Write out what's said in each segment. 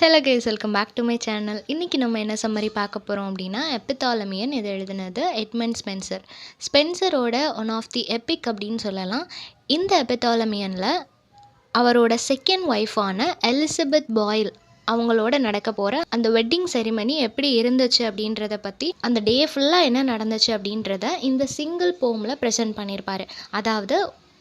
Hello guys, welcome back to my channel. இன்றைக்கி நம்ம என்ன சம்மரி பார்க்க போகிறோம் அப்படின்னா, எப்பித்தாலமியன் இது எழுதினது எட்மண்ட் ஸ்பென்சர். ஸ்பென்சரோட ஒன் ஆஃப் தி எபிக் அப்படின்னு சொல்லலாம். இந்த எப்பித்தாலமியனில் அவரோட செகண்ட் ஒய்ஃபான எலிசபெத் பாயில் அவங்களோட நடக்க போகிற அந்த வெட்டிங் செரிமனி எப்படி இருந்துச்சு அப்படின்றத பற்றி, அந்த டே ஃபுல்லாக என்ன நடந்துச்சு அப்படின்றத இந்த சிங்கிள் போமில் ப்ரெசென்ட் பண்ணியிருப்பார். அதாவது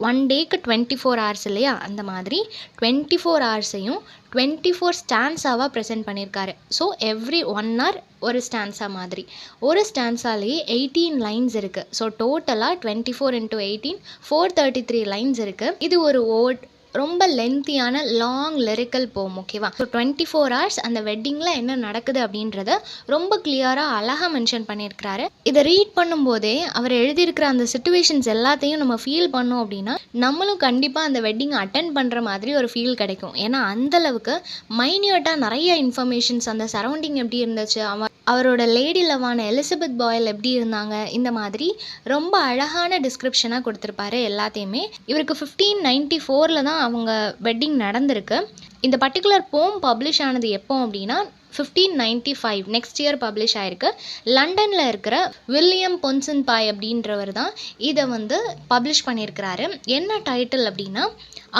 1 டேக்கு 24 hours இல்லையா, அந்த மாதிரி 24 hours-ஐயும் 24 ஸ்டான்ஸாவாக ப்ரெசென்ட் பண்ணியிருக்காரு. ஸோ எவ்ரி 1 hour ஒரு ஸ்டான்ஸா மாதிரி. ஒரு ஸ்டான்ஸாலேயே 18 லைன்ஸ் இருக்குது. ஸோ டோட்டலாக 24 × 18 433 லைன்ஸ் இருக்குது. இது ஒரு ரொம்ப லென்த்தியான லாங் லிரிக்கல் போம். ஓகேவா? ஸோ 24 hours அந்த வெட்டிங்கில் என்ன நடக்குது அப்படின்றத ரொம்ப கிளியராக அழகாக மென்ஷன் பண்ணியிருக்கிறாரு. இதை ரீட் பண்ணும்போதே அவர் எழுதியிருக்கிற அந்த சிச்சுவேஷன்ஸ் எல்லாத்தையும் நம்ம ஃபீல் பண்ணோம் அப்படின்னா நம்மளும் கண்டிப்பாக அந்த வெட்டிங்கை அட்டென்ட் பண்ணுற மாதிரி ஒரு ஃபீல் கிடைக்கும். ஏன்னா அந்தளவுக்கு மைன்யூட்டாக நிறைய இன்ஃபர்மேஷன்ஸ், அந்த சரௌண்டிங் எப்படி இருந்துச்சு, அவரோட லேடி லவ்வான எலிசபெத் பாயில் எப்படி இருந்தாங்க, இந்த மாதிரி ரொம்ப அழகான டிஸ்கிரிப்ஷனாக கொடுத்துருப்பாரு எல்லாத்தையுமே. இவருக்கு 1594 தான் அவங்க வெட்டிங் நடந்திருக்கு. இந்த பர்டிகுலர் போம் பப்ளிஷ் ஆனது எப்போ அப்படின்னா 1595 நெக்ஸ்ட் இயர் பப்ளிஷ் ஆயிருக்கு. லண்டனில் இருக்கிற வில்லியம் பொன்சன்பாய் அப்படின்றவர் தான் இதை பப்ளிஷ் பண்ணியிருக்கிறாரு. என்ன டைட்டில் அப்படின்னா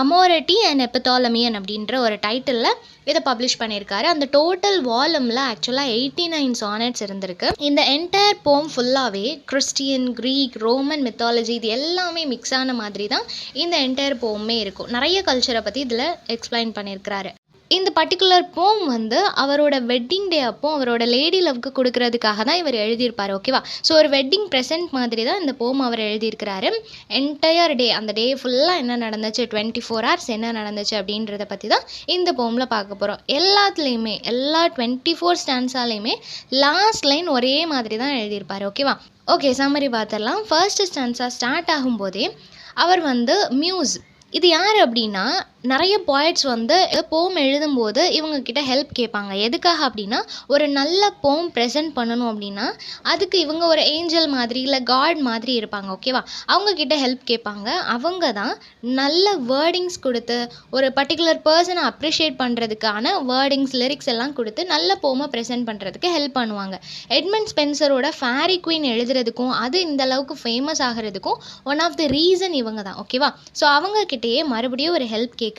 அமோரிட்டி அண்ட் எப்பித்தாலமியன் அப்படின்ற ஒரு டைட்டிலில் இதை பப்ளிஷ் பண்ணியிருக்காரு. அந்த டோட்டல் வால்யூமில் ஆக்சுவலாக 89 சானட்ஸ் இருந்திருக்கு. இந்த என்டையர் போம் ஃபுல்லாகவே கிறிஸ்டியன், க்ரீக், ரோமன் மித்தாலஜி இது எல்லாமே மிக்ஸ் ஆன மாதிரி தான் இந்த என்டையர் போமே இருக்கும். நிறைய கல்ச்சரை பற்றி இதில் எக்ஸ்பிளைன் பண்ணியிருக்கிறாரு. இந்த பர்டிகுலர் போம் அவரோட வெட்டிங் டே அப்போ அவரோட லேடி லவ்க்கு கொடுக்கறதுக்காக தான் இவர் எழுதியிருப்பார். ஓகேவா? ஸோ ஒரு வெட்டிங் ப்ரெசென்ட் மாதிரி தான் இந்த போம் அவர் எழுதியிருக்கிறாரு. என்டையர் டே, அந்த டே ஃபுல்லாக என்ன நடந்துச்சு, 24 hours என்ன நடந்துச்சு அப்படின்றத பற்றி தான் இந்த போமில் பார்க்க போகிறோம். எல்லாத்துலேயுமே எல்லா 24 ஸ்டான்ஸாலையுமே லாஸ்ட் லைன் ஒரே மாதிரி தான் எழுதியிருப்பார். ஓகேவா? ஓகே, சம்மரி பார்த்துடலாம். ஃபர்ஸ்ட் ஸ்டான்ஸாக ஸ்டார்ட் ஆகும்போதே அவர் மியூஸ், இது யார் அப்படின்னா நிறைய போய்ட்ஸ் போம் எழுதும்போது இவங்கக்கிட்ட ஹெல்ப் கேட்பாங்க. எதுக்காக அப்படின்னா ஒரு நல்ல போம் ப்ரெசென்ட் பண்ணணும் அப்படின்னா அதுக்கு இவங்க ஒரு ஏஞ்சல் மாதிரி இல்லை காட் மாதிரி இருப்பாங்க. ஓகேவா? அவங்கக்கிட்ட ஹெல்ப் கேட்பாங்க. அவங்க தான் நல்ல வேர்டிங்ஸ் கொடுத்து ஒரு பர்டிகுலர் பர்சனை அப்ரிஷியேட் பண்ணுறதுக்கான வேர்டிங்ஸ், லிரிக்ஸ் எல்லாம் கொடுத்து நல்ல போமை ப்ரெசென்ட் பண்ணுறதுக்கு ஹெல்ப் பண்ணுவாங்க. எட்மண்ட் ஸ்பென்சரோட ஃபேரி குயின் எழுதுறதுக்கும் அது இந்த அளவுக்கு ஃபேமஸ் ஆகிறதுக்கும் ஒன் ஆஃப் தி ரீசன் இவங்க தான். ஓகேவா? ஸோ அவங்கக்கிட்டேயே மறுபடியும் ஒரு ஹெல்ப் கேட்குறாரு.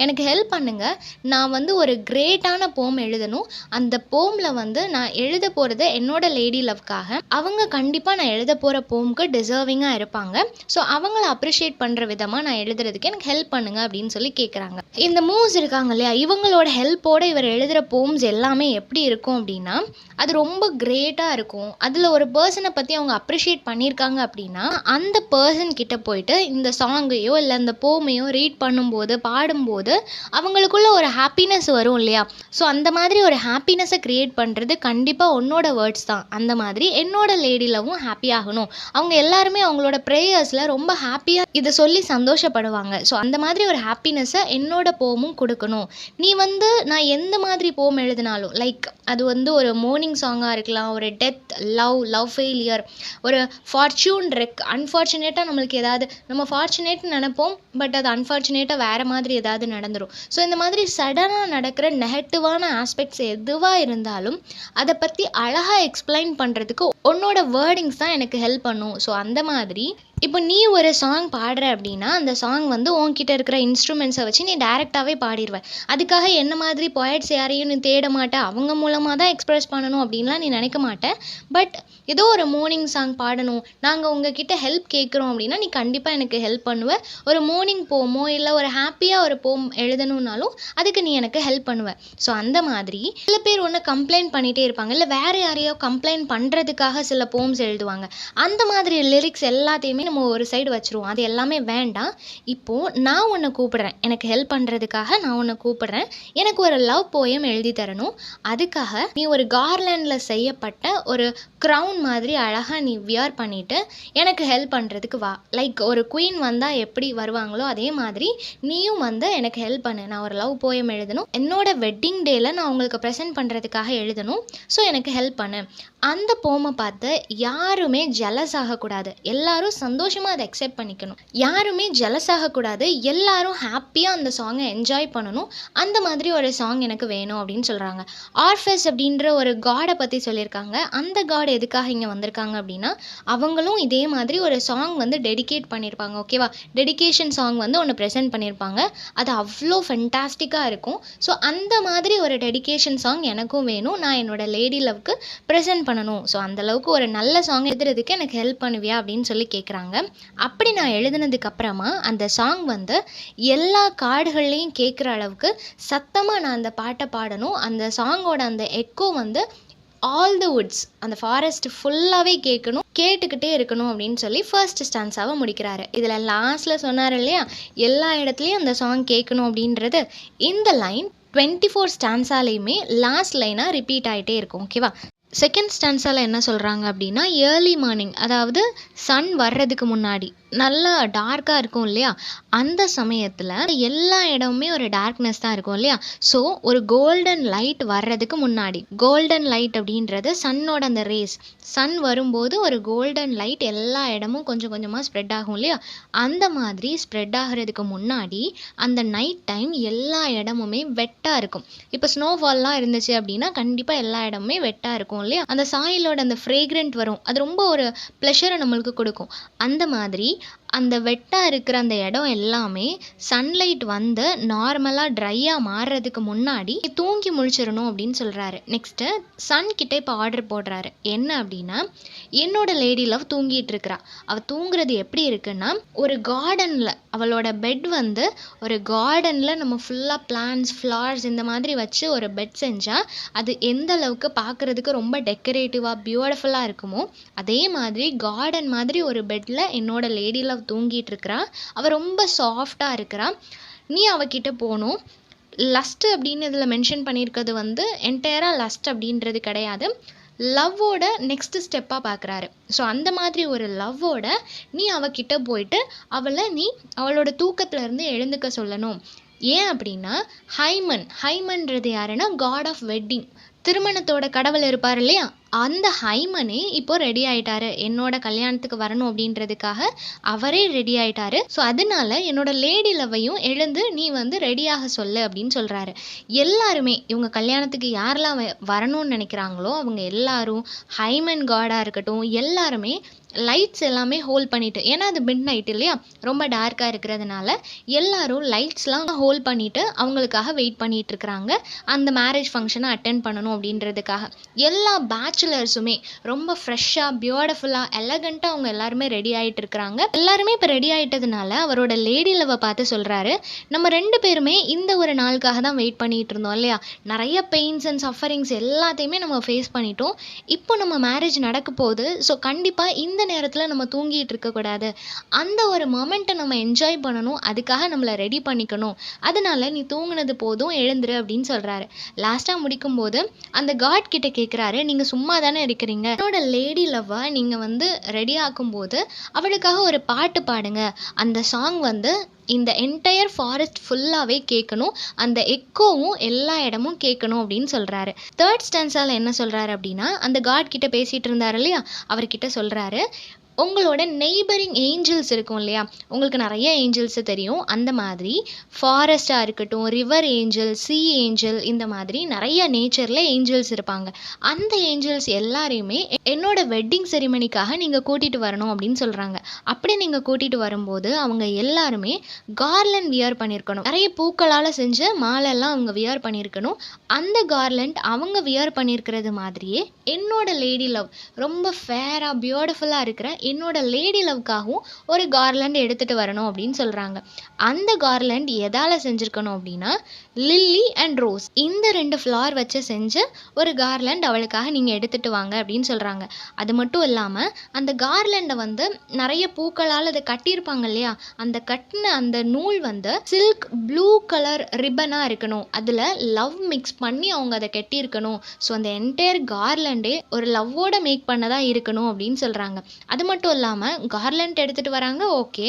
எனக்கு ஹெல்ப் பண்ணுங்க, நான் ஒரு கிரேட்டான போம் எழுதணும். அந்த போமில் நான் எழுத போகிறது என்னோட லேடி லவ்க்காக. அவங்க கண்டிப்பாக நான் எழுத போகிற போமுக்கு டிசர்விங்காக இருப்பாங்க. ஸோ அவங்கள அப்ரிஷியேட் பண்ணுற விதமாக நான் எழுதுறதுக்கு எனக்கு ஹெல்ப் பண்ணுங்க அப்படின்னு சொல்லி கேட்குறாங்க. இந்த மூவ்ஸ் இருக்காங்க இல்லையா, இவங்களோட ஹெல்ப்போடு இவர் எழுதுகிற போம்ஸ் எல்லாமே எப்படி இருக்கும் அப்படின்னா அது ரொம்ப கிரேட்டாக இருக்கும். அதில் ஒரு பர்சனை பற்றி அவங்க அப்ரிஷியேட் பண்ணியிருக்காங்க அப்படின்னா அந்த பர்சன் கிட்ட போயிட்டு இந்த சாங்கையோ இல்லை அந்த போமையோ ரீட் பண்ணும்போது பாடும்போது அவங்களுக்குள்ள ஒரு ஹாப்பினஸ் வரும் இல்லையா. ஸோ அந்த மாதிரி ஒரு ஹாப்பினஸை க்ரியேட் பண்ணுறது கண்டிப்பாக உன்னோட வேர்ட்ஸ் தான். அந்த மாதிரி என்னோட லேடி லவ்வும் ஹாப்பி ஆகணும். அவங்க எல்லாருமே அவங்களோட ப்ரேயர்ஸில் ரொம்ப ஹாப்பியாக இதை சொல்லி சந்தோஷப்படுவாங்க. ஸோ அந்த மாதிரி ஒரு ஹாப்பினஸை என்னோட போமும் கொடுக்கணும். நீ நான் எந்த மாதிரி போம் எழுதினாலும், லைக் அது ஒரு மோர்னிங் சாங்காக இருக்கலாம், ஒரு டெத், லவ் ஃபெயிலியர், ஒரு ஃபார்ச்சூன் ரெக், அன்ஃபார்ச்சுனேட்டாக நம்மளுக்கு ஏதாவது நம்ம ஃபார்ச்சுனேட்னு நினைப்போம், பட் அது அன்ஃபார்ச்சுனேட்டாக வேறு மாதிரி ஏதாவது நடந்துடும். ஸோ இந்த மாதிரி சடனாக நடக்கிற நெகட்டிவான ஆஸ்பெக்ட்ஸ் எதுவாக இருந்தாலும் அதை பற்றி அழகாக எக்ஸ்பிளைன் பண்ணுறதுக்கு உன்னோட வேர்டிங்ஸ் தான் எனக்கு ஹெல்ப் பண்ணும். ஸோ அந்த மாதிரி இப்போ நீ ஒரு சாங் பாடுற அப்படின்னா அந்த சாங் உன்கிட்ட இருக்கிற இன்ஸ்ட்ருமெண்ட்ஸை வச்சு நீ டைரெக்டாகவே பாடிடுவ. அதுக்காக என்ன மாதிரி போய்ட்ஸ் யாரையும் நீ தேட மாட்டே, அவங்க மூலமாக தான் எக்ஸ்ப்ரெஸ் பண்ணணும் அப்படின்லாம் நீ நினைக்க மாட்டேன். பட் ஏதோ ஒரு மார்னிங் சாங் பாடணும், நாங்கள் உங்ககிட்ட ஹெல்ப் கேட்குறோம் அப்படின்னா நீ கண்டிப்பாக எனக்கு ஹெல்ப் பண்ணுவ. ஒரு மார்னிங் போமோ இல்லை ஒரு ஹாப்பியாக ஒரு போம் எழுதணுன்னாலும் அதுக்கு நீ எனக்கு ஹெல்ப் பண்ணுவ. ஸோ அந்த மாதிரி சில பேர் கம்ப்ளைண்ட் பண்ணிகிட்டே இருப்பாங்க, இல்லை வேறு யாரையோ கம்ப்ளைண்ட் பண்ணுறதுக்காக சில போம்ஸ் எழுதுவாங்க. அந்த மாதிரி லிரிக்ஸ் எல்லாத்தையுமே நம்ம ஒரு சைடு வச்சுருவோம். அது எல்லாமே வேண்டாம். இப்போது நான் உன்னை கூப்பிடுறேன், எனக்கு ஹெல்ப் பண்ணுறதுக்காக நான் உன்னை கூப்பிடுறேன். எனக்கு ஒரு லவ் போயம் எழுதி தரணும். அதுக்காக நீ ஒரு கார்லேண்டில் செய்யப்பட்ட ஒரு க்ரௌன் மாதிரி அழகாக நீ வியர் பண்ணிவிட்டு எனக்கு ஹெல்ப் பண்ணுறதுக்கு வா. லைக் ஒரு குயின் வந்தால் எப்படி வருவாங்களோ அதே மாதிரி நீயும் எனக்கு ஹெல்ப் பண்ணு. நான் ஒரு லவ் போயம் எழுதணும், என்னோட வெட்டிங் டேயில் நான் உங்களுக்கு ப்ரெசென்ட் பண்ணுறதுக்காக எழுதணும். ஸோ எனக்கு ஹெல்ப் பண்ணு. அந்த போமை பார்த்து யாருமே ஜெலஸ் ஆகக்கூடாது, எல்லாரும் சந்தோஷமாக அதை அக்செப்ட் பண்ணிக்கணும். யாருமே ஜெலஸ் ஆகக்கூடாது, எல்லாரும் ஹாப்பியாக அந்த சாங்கை என்ஜாய் பண்ணணும். அந்த மாதிரி ஒரு சாங் எனக்கு வேணும் அப்படின்னு சொல்கிறாங்க. ஆர்ஃபஸ் அப்படின்ற ஒரு காடை பற்றி சொல்லியிருக்காங்க. அந்த காட் எதுக்காக இங்கே வந்திருக்காங்க அப்படின்னா, அவங்களும் இதே மாதிரி ஒரு சாங் வந்து டெடிகேட் பண்ணியிருப்பாங்க. ஓகேவா, டெடிகேஷன் சாங் வந்து ஒன்று ப்ரெசென்ட் பண்ணியிருப்பாங்க. அது அவ்வளோ ஃபென்டாஸ்டிக்காக இருக்கும். ஸோ அந்த மாதிரி ஒரு டெடிகேஷன் சாங் எனக்கும் வேணும், நான் என்னோடய லேடி லவ்க்கு ப்ரெசென்ட் பண்ணணும். ஸோ அந்தளவுக்கு ஒரு நல்ல சாங் எழுதுறதுக்கு எனக்கு ஹெல்ப் பண்ணுவியா அப்படின்னு சொல்லி கேட்குறாங்க. அப்படி நான் எழுதுனதுக்கு அப்புறமா அந்த சாங் வந்து எல்லா காடுகள்லையும் கேட்குற அளவுக்கு சத்தமாக நான் அந்த பாட்டை பாடணும். அந்த சாங்கோட அந்த எக்கோ வந்து ஆல் த வுட்ஸ், அந்த ஃபாரஸ்ட் ஃபுல்லாகவே கேட்டுக்கிட்டே இருக்கணும் அப்படின்னு சொல்லி ஃபர்ஸ்ட் ஸ்டான்ஸாவை முடிக்கிறாரு. இதில் லாஸ்ட்டில் சொன்னார் இல்லையா, எல்லா இடத்துலையும் அந்த சாங் கேட்கணும் அப்படின்றது. இந்த லைன் 24 ஸ்டான்ஸாலையுமே லாஸ்ட் லைனாக ரிப்பீட் ஆகிட்டே இருக்கும். ஓகேவா, செகண்ட் ஸ்டான்ஸால் என்ன சொல்கிறாங்க அப்படின்னா, ஏர்லி மார்னிங், அதாவது சன் வர்றதுக்கு முன்னாடி நல்லா டார்க்காக இருக்கும் இல்லையா, அந்த சமயத்தில் எல்லா இடமுமே ஒரு டார்க்னஸ் தான் இருக்கும் இல்லையா. ஸோ ஒரு கோல்டன் லைட் வர்றதுக்கு முன்னாடி, கோல்டன் லைட் அப்படின்றது சன்னோட அந்த ரேஸ், சன் வரும்போது ஒரு கோல்டன் லைட் எல்லா இடமும் கொஞ்சம் கொஞ்சமாக ஸ்ப்ரெட் ஆகும் இல்லையா, அந்த மாதிரி ஸ்ப்ரெட் ஆகிறதுக்கு முன்னாடி அந்த நைட் டைம் எல்லா இடமுமே வெட்டாக இருக்கும். இப்போ ஸ்னோஃபால்லாம் இருந்துச்சு அப்படின்னா கண்டிப்பாக எல்லா இடமுமே வெட்டாக இருக்கும் இல்லையா, அந்த சாயிலோட அந்த ஃப்ரேக்ரண்ட் வரும், அது ரொம்ப ஒரு ப்ளஷரை நம்மளுக்கு கொடுக்கும். அந்த மாதிரி அந்த வெட்டாக இருக்கிற அந்த இடம் எல்லாமே சன்லைட் வந்து நார்மலாக ட்ரையாக மாறுறதுக்கு முன்னாடி தூங்கி முழிச்சிடணும் அப்படின்னு சொல்கிறாரு. நெக்ஸ்ட்டு சன் கிட்ட இப்போ ஆர்டர் போடுறாரு. என்ன அப்படின்னா, என்னோட லேடி லவ் தூங்கிட்டு இருக்கிறா, அவள் தூங்குறது எப்படி இருக்குன்னா, ஒரு கார்டனில் அவளோட பெட் வந்து ஒரு கார்டனில் நம்ம ஃபுல்லாக பிளான்ஸ் ஃப்ளவர்ஸ் இந்த மாதிரி வச்சு ஒரு பெட் செஞ்சால் அது எந்த அளவுக்கு பார்க்குறதுக்கு ரொம்ப டெக்கரேட்டிவாக பியூட்டிஃபுல்லாக இருக்குமோ, அதே மாதிரி கார்டன் மாதிரி ஒரு பெட்டில் என்னோட லேடி லவ் தூங்கிட்டு இருக்கிறா, அவள் ரொம்ப சாஃப்டாக இருக்கிறா, நீ அவகிட்ட போகணும். லஸ்ட் அப்படின்னு இதில் மென்ஷன் பண்ணியிருக்கிறது வந்து என்டையராக லஸ்ட் அப்படின்றது கிடையாது, லவ்வோட நெக்ஸ்ட் ஸ்டெப்பாக பார்க்குறாரு. ஸோ அந்த மாதிரி ஒரு லவ்வோட நீ அவகிட்ட போயிட்டு நீ அவளோட தூக்கத்துலேருந்து எழுந்துக்க சொல்லணும். ஏன் அப்படின்னா, ஹைமன்றது யாருன்னா காட் ஆஃப் வெட்டிங், திருமணத்தோட கடவுள் இருப்பார் இல்லையா, அந்த ஹைமனே இப்போ ரெடி ஆயிட்டாரு, என்னோட கல்யாணத்துக்கு வரணும் அப்படின்றதுக்காக அவரே ரெடி ஆயிட்டாரு. ஸோ அதனால என்னோட லேடி லவ்வையும் எழுந்து நீ வந்து ரெடியாக சொல்லு அப்படின்னு சொல்கிறாரு. எல்லாருமே இவங்க கல்யாணத்துக்கு யாரெல்லாம் வரணும்னு நினைக்கிறாங்களோ அவங்க எல்லாரும், ஹைமன் காடாக இருக்கட்டும், எல்லாருமே லைட்ஸ் எல்லாமே ஹோல்ட் பண்ணிட்டு, ஏன்னா அது மிட் நைட் இல்லையா, ரொம்ப டார்க்காக இருக்கிறதுனால எல்லாரும் லைட்ஸ்லாம் ஹோல்ட் பண்ணிட்டு அவங்களுக்காக வெயிட் பண்ணிட்டு இருக்கிறாங்க, அந்த மேரேஜ் ஃபங்க்ஷனை அட்டென்ட் பண்ணணும் அப்படின்றதுக்காக. எல்லா பேச்சுலர்ஸுமே ரொம்ப ஃப்ரெஷ்ஷாக பியூட்டிஃபுல்லாக எலகண்ட்டாக அவங்க எல்லாருமே ரெடி ஆகிட்டு இருக்கிறாங்க. எல்லாருமே இப்போ ரெடி ஆகிட்டதுனால அவரோட லேடி லவ்வை பார்த்து சொல்கிறாரு, நம்ம 2 பேருமே இந்த ஒரு நாளுக்காக தான் வெயிட் பண்ணிகிட்டு இருந்தோம் இல்லையா, நிறைய பெயின்ஸ் அண்ட் சஃபரிங்ஸ் எல்லாத்தையுமே நம்ம ஃபேஸ் பண்ணிட்டோம், இப்போ நம்ம மேரேஜ் நடக்க போகுது. ஸோ கண்டிப்பாக இந்த நேரத்தில் நம்ம தூங்கிட்டு இருக்கக்கூடாது, அந்த ஒரு மொமெண்ட்டை நம்ம என்ஜாய் பண்ணணும், அதுக்காக நம்மளை ரெடி பண்ணிக்கணும், அதனால நீ தூங்குனது போதும் எழுந்துரு அப்படின்னு சொல்கிறாரு. லாஸ்ட்டாக முடிக்கும்போது அந்த காட் கிட்ட கேட்குறாரு, நீங்கள் சும்மா தானே இருக்கிறீங்க, என்னோட லேடி லவ்வை நீங்கள் வந்து ரெடி ஆக்கும்போது அவளுக்காக ஒரு பாட்டு பாடுங்க, அந்த சாங் வந்து இந்த என்டையர் ஃபாரஸ்ட் ஃபுல்லாகவே கேட்கணும், அந்த எக்கோவும் எல்லா இடமும் கேட்கணும் அப்படின்னு சொல்கிறாரு. தேர்ட் ஸ்டான்ஸால் என்ன சொல்கிறாரு அப்படின்னா, அந்த காட் கிட்ட பேசிகிட்டு இருந்தார் இல்லையா, அவர்கிட்ட சொல்கிறாரு, உங்களோட நெய்பரிங் ஏஞ்சல்ஸ் இருக்கும் இல்லையா, உங்களுக்கு நிறைய ஏஞ்சல்ஸு தெரியும், அந்த மாதிரி ஃபாரஸ்ட்டாக இருக்கட்டும், ரிவர் ஏஞ்சல், சி ஏஞ்சல், இந்த மாதிரி நிறைய நேச்சரில் ஏஞ்சல்ஸ் இருப்பாங்க, அந்த ஏஞ்சல்ஸ் எல்லாரையுமே என்னோட வெட்டிங் செரிமனிக்காக நீங்கள் கூட்டிகிட்டு வரணும் அப்படின்னு சொல்கிறாங்க. அப்படி நீங்கள் கூட்டிகிட்டு வரும்போது அவங்க எல்லாருமே கார்லண்ட் வியர் பண்ணியிருக்கணும், நிறைய பூக்களால் செஞ்ச மாலெல்லாம் அவங்க வியர் பண்ணியிருக்கணும், அந்த கார்லண்ட் அவங்க வியர் பண்ணியிருக்கிறது மாதிரியே என்னோட லேடி லவ் ரொம்ப ஃபேராக பியூட்டிஃபுல்லாக இருக்கிற என்னோட லேடி லவ்க்காகவும் ஒரு கார்லண்ட் எடுத்துகிட்டு வரணும் அப்படின்னு சொல்கிறாங்க. அந்த கார்லண்ட் எதால் செஞ்சுருக்கணும் அப்படின்னா, லில்லி அண்ட் ரோஸ், இந்த 2 ஃப்ளவர் வச்சு செஞ்ச ஒரு கார்லண்ட் அவளுக்காக நீங்கள் எடுத்துகிட்டு வாங்க அப்படின்னு சொல்கிறாங்க. அது மட்டும் இல்லாமல் அந்த கார்லண்டை வந்து நிறைய பூக்களால் அதை கட்டியிருப்பாங்க இல்லையா, அந்த கட்டின அந்த நூல் வந்து சில்க் ப்ளூ கலர் ரிப்பனாக இருக்கணும், அதில் லவ் மிக்ஸ் பண்ணி அவங்க அதை கட்டியிருக்கணும். ஸோ அந்த என்டையர் கார்லண்டே ஒரு லவ்வோட மேக் பண்ணதாக இருக்கணும் அப்படின்னு சொல்கிறாங்க. அது மட்டும் மட்டும் இல்லாமல் கார்லண்ட் எடுத்துகிட்டு வராங்க, ஓகே.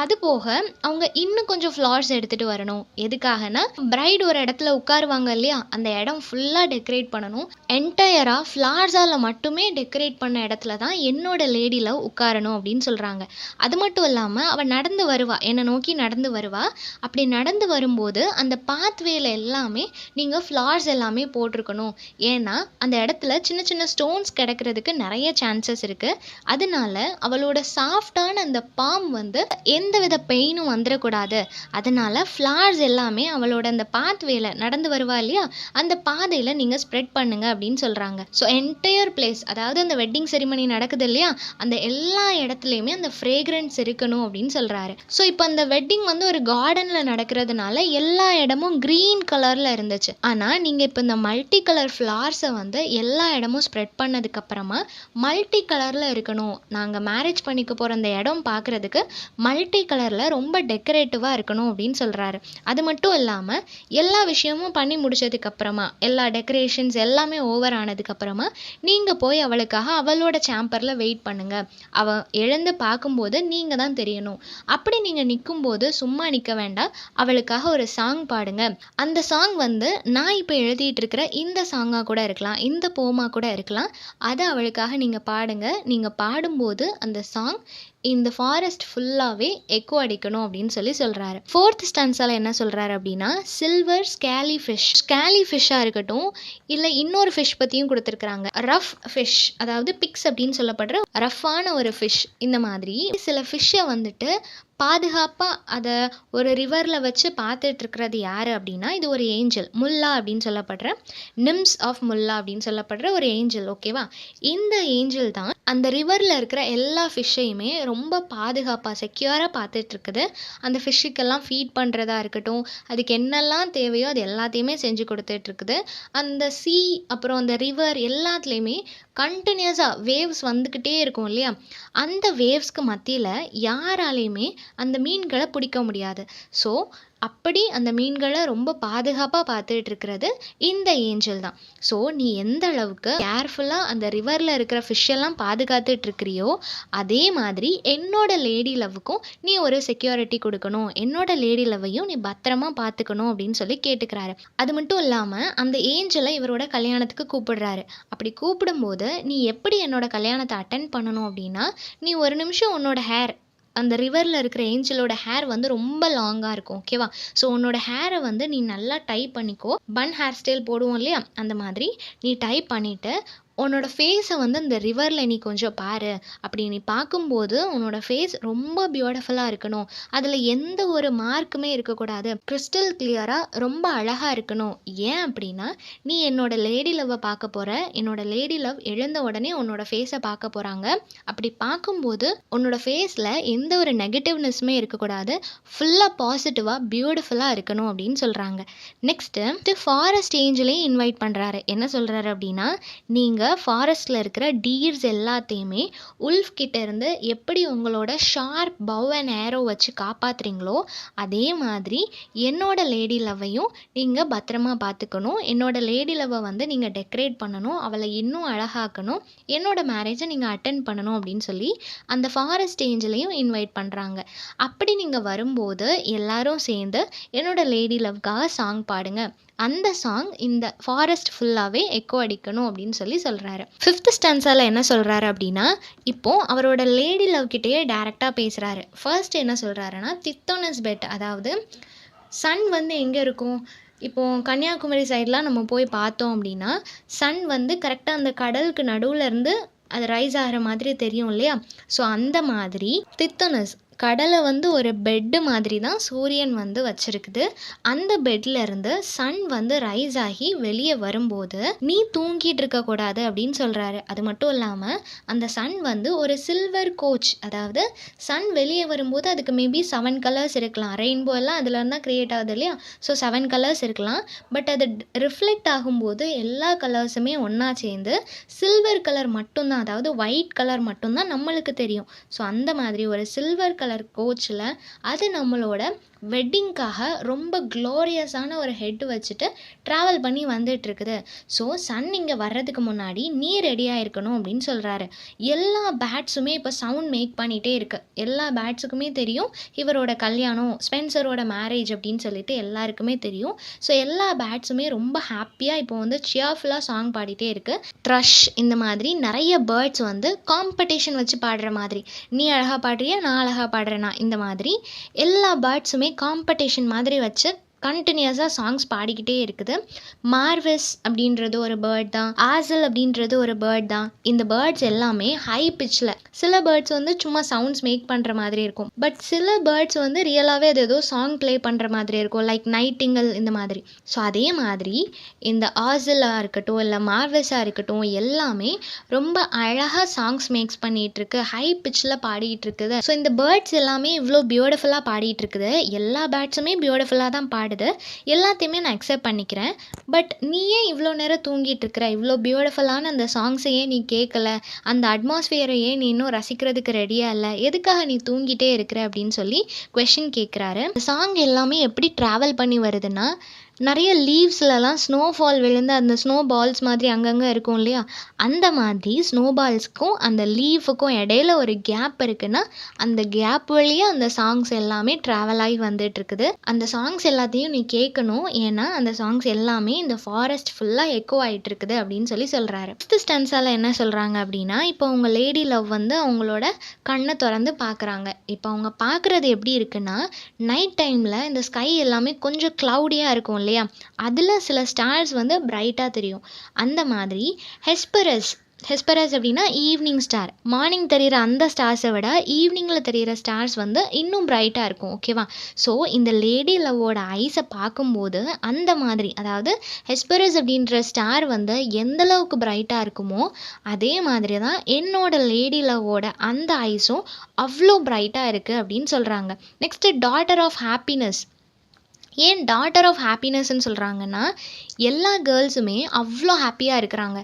அது போக அவங்க இன்னும் கொஞ்சம் ஃப்ளார்ஸ் எடுத்துகிட்டு வரணும். எதுக்காகனா பிரைட் ஒரு இடத்துல உட்காருவாங்க இல்லையா, அந்த இடம் ஃபுல்லாக டெக்கரேட் பண்ணணும். என்டையராக ஃப்ளார்ஸால் மட்டுமே டெக்கரேட் பண்ண இடத்துல தான் என்னோட லேடி லவ் உட்காரணும் அப்படின்னு சொல்கிறாங்க. அது மட்டும் இல்லாமல் அவள் நடந்து வருவா, என்னை நோக்கி நடந்து வருவா. அப்படி நடந்து வரும்போது அந்த பாத்வேல எல்லாமே நீங்கள் ஃப்ளார்ஸ் எல்லாமே போட்டிருக்கணும். ஏன்னா அந்த இடத்துல சின்ன சின்ன ஸ்டோன்ஸ் கிடக்கிறதுக்கு நிறைய சான்சஸ் இருக்குது. அதனால அவளோட சாஃப்டான அந்த பாம் வந்து எந்த வித பெயினும் வந்துடக்கூடாது. அதனால ஃப்ளார்ஸ் எல்லாமே அவளோட அந்த பாத்வேல நடந்து வருவா இல்லையா, அந்த பாதையில் நீங்கள் ஸ்ப்ரெட் பண்ணுங்க அப்படின்னு சொல்கிறாங்க. ஸோ என்டையர் பிளேஸ், அதாவது அந்த வெட்டிங் செரிமனி நடக்குது இல்லையா, அந்த எல்லா இடத்துலையுமே அந்த ஃப்ரேக்ரன்ஸ் இருக்கணும் அப்படின்னு சொல்கிறாரு. ஸோ இப்போ அந்த வெட்டிங் வந்து ஒரு கார்டனில் நடக்கிறதுனால எல்லா இடமும் க்ரீன் கலரில் இருந்துச்சு. ஆனால் நீங்கள் இப்போ இந்த மல்டி கலர் ஃப்ளார்ஸை வந்து எல்லா இடமும் ஸ்ப்ரெட் பண்ணதுக்கப்புறமா மல்டி கலரில் இருக்கணும். நாங்கள் மேரேஜ் பண்ணிக்க போகிற அந்த இடம் பார்க்குறதுக்கு மல்டி கலரில் ரொம்ப டெக்கரேட்டிவாக இருக்கணும் அப்படின்னு சொல்கிறாரு. அது மட்டும் இல்லாமல் எல்லா விஷயமும் பண்ணி முடிச்சதுக்கப்புறமா, எல்லா டெக்கரேஷன்ஸ் எல்லாமே ஓவர் ஆனதுக்கப்புறமா நீங்கள் போய் அவளுக்காக அவளோட சேம்பரில் வெயிட் பண்ணுங்கள். அவள் எழுந்து பார்க்கும்போது நீங்கள் தான் தெரியணும். அப்படி நீங்கள் நிற்கும்போது சும்மா நிற்க வேண்டாம், அவளுக்காக ஒரு சாங் பாடுங்க. அந்த சாங் வந்து நான் இப்போ எழுதிட்டு இருக்கிற இந்த சாங்காக கூட இருக்கலாம், இந்த போமா கூட இருக்கலாம். அதை அவளுக்காக நீங்கள் பாடுங்க. நீங்கள் பாடும்போது அந்த சாங் இந்த ஃபாரஸ்ட் ஃபுல்லாகவே எக்கோ அடிக்கணும் அப்படின்னு சொல்கிறாரு. ஃபோர்த் ஸ்டான்ஸால் என்ன சொல்கிறாரு அப்படின்னா, சில்வர் ஸ்கேலி ஃபிஷ்ஷாக இருக்கட்டும், இல்லை இன்னொரு ஃபிஷ் பற்றியும் கொடுத்துருக்குறாங்க. ரஃப் ஃபிஷ், அதாவது பிக்ஸ் அப்படின்னு சொல்லப்படுற ரஃப்பான ஒரு ஃபிஷ். இந்த மாதிரி சில ஃபிஷ்ஷை வந்துட்டு பாதுகாப்பாக அதை ஒரு ரிவரில் வச்சு பார்த்துட்ருக்கிறது யார் அப்படின்னா, இது ஒரு ஏஞ்சல், முல்லா அப்படின்னு சொல்லப்படுற, நிம்ஸ் ஆஃப் முல்லா அப்படின்னு சொல்லப்படுற ஒரு ஏஞ்சல், ஓகேவா. இந்த ஏஞ்சல் தான் அந்த ரிவரில் இருக்கிற எல்லா ஃபிஷ்ஷையுமே ரொம்ப பாதுகாப்பாக செக்யூராக பார்த்துட்ருக்குது. அந்த ஃபிஷ்ஷுக்கெல்லாம் ஃபீட் பண்ணுறதா இருக்கட்டும், அதுக்கு என்னெல்லாம் தேவையோ அது எல்லாத்தையுமே செஞ்சு கொடுத்துட்ருக்குது. அந்த சீ அப்புறம் அந்த ரிவர் எல்லாத்துலேயுமே கண்டினியூஸாக வேவ்ஸ் வந்துக்கிட்டே இருக்கும் இல்லையா, அந்த வேவ்ஸ்க்கு மத்தியில் யாராலையுமே அந்த மீன்களை பிடிக்க முடியாது. ஸோ அப்படி அந்த மீன்களை ரொம்ப பாதுகாப்பாக பார்த்துட்டு இருக்கிறது இந்த ஏஞ்சல் தான். ஸோ நீ எந்த அளவுக்கு கேர்ஃபுல்லாக அந்த ரிவரில் இருக்கிற ஃபிஷ்ஷெல்லாம் பாதுகாத்துட்டு இருக்கிறியோ, அதே மாதிரி என்னோட லேடி லவ்வுக்கும் நீ ஒரு செக்யூரிட்டி கொடுக்கணும், என்னோட லேடி லவ்வையும் நீ பத்திரமா பார்த்துக்கணும் அப்படின்னு சொல்லி கேட்டுக்கிறாரு. அது மட்டும் இல்லாமல் அந்த ஏஞ்சலை இவரோட கல்யாணத்துக்கு கூப்பிடுறாரு. அப்படி கூப்பிடும்போது நீ எப்படி என்னோட கல்யாணத்தை அட்டென்ட் பண்ணணும் அப்படின்னா, நீ ஒரு நிமிஷம் உன்னோட ஹேர், அந்த ரிவரில் இருக்கிற ஏஞ்சலோட ஹேர் வந்து ரொம்ப லாங்காக இருக்கும், ஓகேவா. ஸோ உன்னோட ஹேரை வந்து நீ நல்லா டை பண்ணிக்கோ. பன் ஹேர் ஸ்டைல் போடுவோம் இல்லையா, அந்த மாதிரி நீ டை பண்ணிவிட்டு உன்னோட ஃபேஸை வந்து இந்த ரிவரில் நீ கொஞ்சம் பாரு. அப்படி நீ பார்க்கும்போது உன்னோட ஃபேஸ் ரொம்ப பியூட்டிஃபுல்லாக இருக்கணும், அதில் எந்த ஒரு மார்க்குமே இருக்கக்கூடாது, கிறிஸ்டல் கிளியராக ரொம்ப அழகாக இருக்கணும். ஏன் அப்படின்னா, நீ என்னோட லேடி லவ்வை பார்க்க போகிற, என்னோட லேடி லவ் எழுந்த உடனே உன்னோட ஃபேஸை பார்க்க போகிறாங்க. அப்படி பார்க்கும்போது உன்னோட ஃபேஸில் எந்த ஒரு நெகட்டிவ்னஸுமே இருக்கக்கூடாது, ஃபுல்லாக பாசிட்டிவாக பியூட்டிஃபுல்லாக இருக்கணும் அப்படின்னு சொல்கிறாங்க. நெக்ஸ்ட்டு ஃபாரஸ்ட் ஏஞ்சலையும் இன்வைட் பண்ணுறாரு. என்ன சொல்கிறாரு அப்படின்னா, நீங்கள் ஃபாரஸ்ட்டில் இருக்கிற டீர்ஸ் எல்லாத்தையுமே உல்ஃப் கிட்ட இருந்து எப்படி உங்களோட ஷார்ப் பவ் அண்ட் ஏரோ வச்சு காப்பாற்றுறீங்களோ, அதே மாதிரி என்னோட லேடி லவ்வையும் நீங்கள் பத்திரமா பார்த்துக்கணும். என்னோட லேடி லவ்வை வந்து நீங்கள் டெக்கரேட் பண்ணணும், அவளை இன்னும் அழகாக்கணும், என்னோட மேரேஜை நீங்கள் அட்டென்ட் பண்ணணும் அப்படின்னு சொல்லி அந்த ஃபாரஸ்ட் ஏஞ்சலையும் இன்வைட் பண்ணுறாங்க. அப்படி நீங்கள் வரும்போது எல்லாரும் சேர்ந்து என்னோட லேடி லவ்க்காக சாங் பாடுங்க. அந்த சாங் இந்த ஃபாரஸ்ட் ஃபுல்லாகவே எக்கோ அடிக்கணும் அப்படின்னு சொல்கிறாரு. ஃபிஃப்த் ஸ்டான்ஸால் என்ன சொல்கிறாரு அப்படின்னா, இப்போது அவரோட லேடி லவ் கிட்டேயே டேரெக்டாக பேசுகிறாரு. ஃபர்ஸ்ட் என்ன சொல்கிறாருன்னா, தித்தோனஸ் பெட், அதாவது சன் வந்து எங்கே இருக்கும், இப்போது கன்னியாகுமரி சைட்லாம் நம்ம போய் பார்த்தோம் அப்படின்னா சன் வந்து கரெக்டாக அந்த கடலுக்கு நடுவில் இருந்து அது ரைஸ் ஆகிற மாதிரி தெரியும் இல்லையா. ஸோ அந்த மாதிரி தித்தோனஸ் கடலை வந்து ஒரு பெட்டு மாதிரி தான் சூரியன் வந்து வச்சிருக்குது. அந்த பெட்ல இருந்து சன் வந்து ரைஸ் ஆகி வெளியே வரும்போது நீ தூங்கிட்டு இருக்கக்கூடாது அப்படின்னு சொல்கிறாரு. அது மட்டும் இல்லாமல் அந்த சன் வந்து ஒரு சில்வர் கோச், அதாவது சன் வெளியே வரும்போது அதுக்கு மேபி 7 கலர்ஸ் இருக்கலாம், ரெயின்போ எல்லாம் அதில் இருந்தால் க்ரியேட் ஆகுது இல்லையா. ஸோ 7 கலர்ஸ் இருக்கலாம். பட் அது ரிஃப்ளெக்ட் ஆகும்போது எல்லா கலர்ஸுமே ஒன்றா சேர்ந்து சில்வர் கலர் மட்டும்தான், அதாவது ஒயிட் கலர் மட்டும்தான் நம்மளுக்கு தெரியும். ஸோ அந்த மாதிரி ஒரு சில்வர் கலர் கோச்சில் அது நம்மளோட வெட்டிங்க்காக ரொம்ப க்ளோரியஸான ஒரு ஹெட் வச்சுட்டு ட்ராவல் பண்ணி வந்துட்டுருக்குது. ஸோ சன் இங்கே வர்றதுக்கு முன்னாடி நீ ரெடியாக இருக்கணும் அப்படின்னு சொல்கிறாரு. எல்லா பேட்ஸுமே இப்போ சவுண்ட் மேக் பண்ணிகிட்டே இருக்கு. எல்லா பேட்ஸுக்குமே தெரியும் இவரோட கல்யாணம், ஸ்பென்சரோட மேரேஜ் அப்படின்னு சொல்லிட்டு எல்லாருக்குமே தெரியும். ஸோ எல்லா பேட்ஸுமே ரொம்ப ஹாப்பியாக இப்போ வந்து சியர்ஃபுல்லாக சாங் பாடிட்டே இருக்கு. த்ரஷ் இந்த மாதிரி நிறைய பேர்ட்ஸ் வந்து காம்படிஷன் வச்சு பாடுற மாதிரி, நீ அழகாக பாடுறியா, நான் அழகாக பாடுறேனா, இந்த மாதிரி எல்லா பேர்ட்ஸுமே காம்படிஷன் மாதிரி வச்சு கண்டினியூஸாக சாங்ஸ் பாடிக்கிட்டே இருக்குது. மார்வெஸ் அப்படின்றது ஒரு பேர்ட் தான், ஆசல் அப்படின்றது ஒரு பேர்ட் தான். இந்த பேர்ட்ஸ் எல்லாமே ஹை பிச்சில், சில பேர்ட்ஸ் வந்து சும்மா சவுண்ட்ஸ் மேக் பண்ணுற மாதிரி இருக்கும், பட் சில பேர்ட்ஸ் வந்து ரியலாகவே அது ஏதோ சாங் ப்ளே பண்ணுற மாதிரி இருக்கும், லைக் நைட்டிங்கல் இந்த மாதிரி. ஸோ அதே மாதிரி இந்த ஆசலாக இருக்கட்டும் இல்லை மார்வெஸாக இருக்கட்டும் எல்லாமே ரொம்ப அழகாக சாங்ஸ் மேக்ஸ் பண்ணிகிட்டு இருக்கு, ஹை பிச்சில் பாடிட்டு இருக்குது. ஸோ இந்த பேர்ட்ஸ் எல்லாமே இவ்வளோ பியூட்டிஃபுல்லாக பாடிட்டு இருக்குது. எல்லா பேர்ட்ஸுமே பியூட்டிஃபுல்லாக தான் பாடுது, எல்லாத்தையுமே நான் அக்செப்ட் பண்ணிக்கிறேன். பட் நீ ஏன் இவ்வளோ நேரம் தூங்கிட்டு இருக்கிற, இவ்வளோ பியூட்டிஃபுல்லான அந்த சாங்ஸையே நீ கேட்கல, அந்த அட்மாஸ்ஃபியரையே நீ இன்னும் ரசிக்கிறதுக்கு ரெடியாக இல்லை, எதுக்காக நீ தூங்கிட்டே இருக்கிற அப்படின்னு சொல்லி கொஷின் கேட்குறாரு. சாங் எல்லாமே எப்படி ட்ராவல் பண்ணி வருதுன்னா, நிறைய லீவ்ஸ்லலாம் ஸ்னோஃபால் விழுந்து அந்த ஸ்னோ பால்ஸ் மாதிரி அங்கங்கே இருக்கும் இல்லையா, அந்த மாதிரி ஸ்னோ பால்ஸ்க்கும் அந்த லீஃபுக்கும் இடையில ஒரு கேப் இருக்குன்னா அந்த கேப் வழியாக அந்த சாங்ஸ் எல்லாமே ட்ராவல் ஆகி வந்துட்டு இருக்குது. அந்த சாங்ஸ் எல்லாத்தையும் நீ கேட்கணும், ஏன்னா அந்த சாங்ஸ் எல்லாமே இந்த ஃபாரஸ்ட் ஃபுல்லாக எக்கோ ஆகிட்டு இருக்குது அப்படின்னு சொல்லி சொல்கிறாரு. ஃபிஃப்த் ஸ்டான்ஸால் என்ன சொல்கிறாங்க அப்படின்னா, இப்போ அவங்க லேடி லவ் வந்து அவங்களோட கண்ணை திறந்து பார்க்குறாங்க. இப்போ அவங்க பார்க்குறது எப்படி இருக்குன்னா, நைட் டைமில் இந்த ஸ்கை எல்லாமே கொஞ்சம் க்ளவுடியாக இருக்கும் இல்லையா, அதில் சில ஸ்டார்ஸ் வந்து பிரைட்டாக தெரியும். அந்த மாதிரி ஹெஸ்பரஸ் அப்படின்னா ஈவினிங் ஸ்டார், மார்னிங் தெரிகிற அந்த ஸ்டார்ஸை விட ஈவினிங்கில் தெரிகிற ஸ்டார்ஸ் வந்து இன்னும் பிரைட்டாக இருக்கும். ஓகேவா? ஸோ இந்த லேடி லவ்வோட ஐஸை பார்க்கும்போது அந்த மாதிரி, அதாவது ஹெஸ்பரஸ் அப்படின்ற ஸ்டார் வந்து எந்தளவுக்கு பிரைட்டாக இருக்குமோ அதே மாதிரி தான் என்னோட லேடி லவ்வோட அந்த ஐஸும் அவ்வளோ பிரைட்டாக இருக்குது அப்படின்னு சொல்கிறாங்க. Next daughter of happiness. ஏன் டாட்டர் ஆஃப் ஹாப்பினஸ்ன்னு சொல்கிறாங்கன்னா, எல்லா கேர்ள்ஸுமே அவ்வளோ ஹாப்பியாக இருக்கிறாங்க.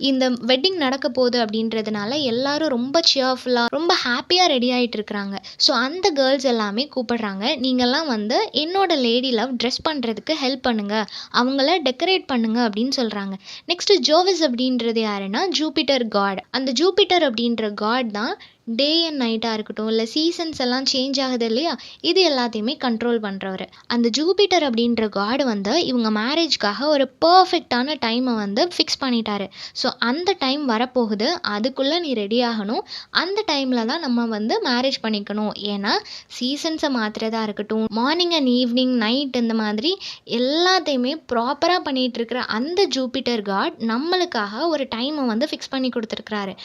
இந்த வெட்டிங் நடக்க போகுது அப்படின்றதுனால எல்லாரும் ரொம்ப சியர்ஃபுல்லாக ரொம்ப ஹாப்பியாக ரெடி ஆகிட்டு இருக்கிறாங்க. ஸோ அந்த கேர்ள்ஸ் எல்லாமே கூப்பிடுறாங்க, நீங்கள்லாம் வந்து என்னோட லேடி லவ் ட்ரெஸ் பண்ணுறதுக்கு ஹெல்ப் பண்ணுங்கள், அவங்கள டெக்கரேட் பண்ணுங்கள் அப்படின்னு சொல்கிறாங்க. நெக்ஸ்ட்டு ஜோவிஸ் அப்படின்றது யாருன்னா ஜூபிட்டர் காட். அந்த ஜூபிட்டர் அப்படின்ற காட் தான் டே அண்ட் நைட்டாக இருக்கட்டும் இல்லை சீசன்ஸ் எல்லாம் சேஞ்ச் ஆகுது இல்லையா, இது எல்லாத்தையுமே கண்ட்ரோல் பண்ணுறவர். அந்த ஜூபிட்டர் அப்படின்ற காடு வந்து இவங்க மேரேஜ்க்காக ஒரு பர்ஃபெக்டான டைமை வந்து ஃபிக்ஸ் பண்ணிட்டாரு. ஸோ அந்த டைம் வரப்போகுது, அதுக்குள்ளே நீ ரெடி ஆகணும், அந்த டைமில் தான் நம்ம வந்து மேரேஜ் பண்ணிக்கணும். ஏன்னா சீசன்ஸை மாற்றுறதா இருக்கட்டும், மார்னிங் அண்ட் ஈவினிங் நைட் இந்த மாதிரி எல்லாத்தையுமே ப்ராப்பராக பண்ணிகிட்டு இருக்கிற அந்த ஜூபிட்டர் காட் நம்மளுக்காக ஒரு டைமை வந்து ஃபிக்ஸ் பண்ணி கொடுத்துருக்குறாரு.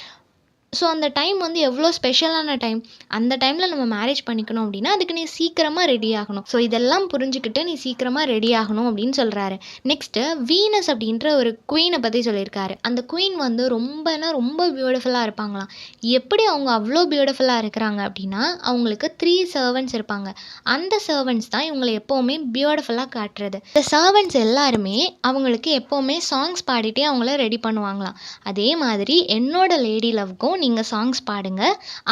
ஸோ அந்த டைம் வந்து எவ்வளோ ஸ்பெஷலான டைம், அந்த டைமில் நம்ம மேரேஜ் பண்ணிக்கணும் அப்படின்னா அதுக்கு நீ சீக்கிரமாக ரெடி ஆகணும். ஸோ இதெல்லாம் புரிஞ்சுக்கிட்டு நீ சீக்கிரமாக ரெடி ஆகணும் அப்படின்னு சொல்கிறாரு. நெக்ஸ்ட்டு வீனஸ் அப்படின்ற ஒரு குயினை பற்றி சொல்லியிருக்காரு. அந்த குயின் வந்து ரொம்ப பியூட்டிஃபுல்லாக இருப்பாங்களாம். எப்படி அவங்க அவ்வளோ பியூட்டிஃபுல்லாக இருக்கிறாங்க அப்படின்னா, அவங்களுக்கு 3 சர்வன்ட்ஸ் இருப்பாங்க. அந்த சர்வன்ட்ஸ் தான் இவங்களை எப்போவுமே பியூட்டிஃபுல்லாக காட்டுறது. இந்த சர்வன்ட்ஸ் எல்லாருமே அவங்களுக்கு எப்போவுமே சாங்ஸ் பாடிட்டே அவங்கள ரெடி பண்ணுவாங்களாம். அதே மாதிரி என்னோட லேடி லவ்க்கும் நீங்கள் சாங்ஸ் பாடுங்க,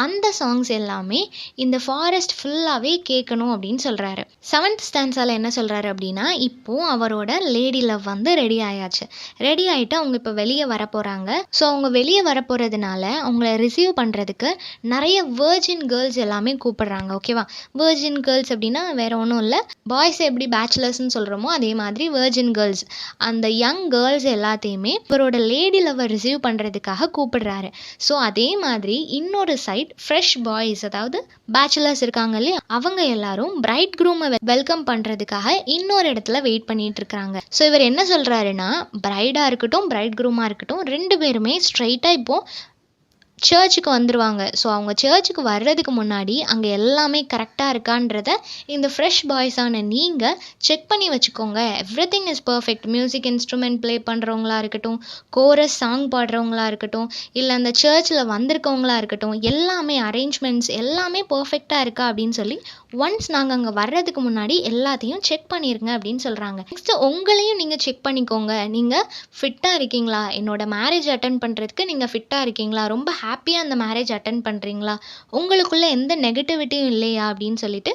அந்த சாங்ஸ் எல்லாமே இந்த ஃபாரஸ்ட் ஃபுல்லாகவே கேட்கணும் அப்படின்னு சொல்கிறாரு. 7th ஸ்டான்ஸால் என்ன சொல்கிறாரு அப்படின்னா, இப்போது அவரோட லேடி லவ் வந்து ரெடி ஆயாச்சு. ரெடி ஆகிட்டு அவங்க இப்போ வெளியே வர போகிறாங்க. ஸோ அவங்க வெளியே வர போகிறதுனால அவங்கள ரிசீவ் பண்ணுறதுக்கு நிறைய வேர்ஜின் கேர்ள்ஸ் எல்லாமே கூப்பிடுறாங்க. ஓகேவா? வேர்ஜின் கேர்ள்ஸ் அப்படின்னா வேறு ஒன்றும் இல்லை, பாய்ஸ் எப்படி பேச்சுலர்ஸ்ன்னு சொல்கிறோமோ அதே மாதிரி வேர்ஜின் கேர்ள்ஸ், அந்த யங் கேர்ள்ஸ் எல்லாத்தையுமே இவரோட லேடி லவ்வை ரிசீவ் பண்ணுறதுக்காக கூப்பிடுறாரு. ஸோ அதே மாதிரி இன்னொரு சைட் ஃப்ரெஷ் பாய்ஸ், அதாவது பேச்சுலர்ஸ் இருக்காங்க இல்லையா, அவங்க எல்லாரும் பிரைட் க்ரூமை வெல்கம் பண்ணுறதுக்காக இன்னொரு இடத்துல வெயிட் பண்ணிட்டு இருக்காங்க. ஸோ இவர் என்ன சொல்கிறாருன்னா, பிரைடாக இருக்கட்டும் பிரைட் க்ரூமாக இருக்கட்டும் 2 பேருமே ஸ்ட்ரைட்டாக இப்போது சர்ச்சுக்கு வந்துடுவாங்க. ஸோ அவங்க சர்ச்சுக்கு வர்றதுக்கு முன்னாடி அங்கே எல்லாமே கரெக்டாக இருக்கான்றத இந்த ஃப்ரெஷ் பாய்ஸான நீங்கள் செக் பண்ணி வச்சுக்கோங்க. Everything is perfect. Music instrument play பண்ணுறவங்களா இருக்கட்டும், கோரஸ் சாங் பாடுறவங்களா இருக்கட்டும், இல்லை அந்த சர்ச்சில் வந்திருக்கவங்களா இருக்கட்டும், எல்லாமே அரேஞ்ச்மெண்ட்ஸ் எல்லாமே பர்ஃபெக்டாக இருக்கா அப்படின்னு சொல்லி ஒன்ஸ் நாங்கள் அங்கே வர்றதுக்கு முன்னாடி எல்லாத்தையும் செக் பண்ணிடுங்க அப்படின்னு சொல்கிறாங்க. நெக்ஸ்ட்டு உங்களையும் நீங்கள் செக் பண்ணிக்கோங்க, நீங்கள் ஃபிட்டாக இருக்கீங்களா, என்னோட மேரேஜ் அட்டன் பண்ணுறதுக்கு நீங்கள் ஃபிட்டாக இருக்கீங்களா, ரொம்ப ஹாப்பியாக அந்த மேரேஜ் அட்டெண்ட் பண்ணுறீங்களா? உங்களுக்குள்ள எந்த நெகட்டிவிட்டியும் இல்லையா? அப்படின்னு சொல்லிட்டு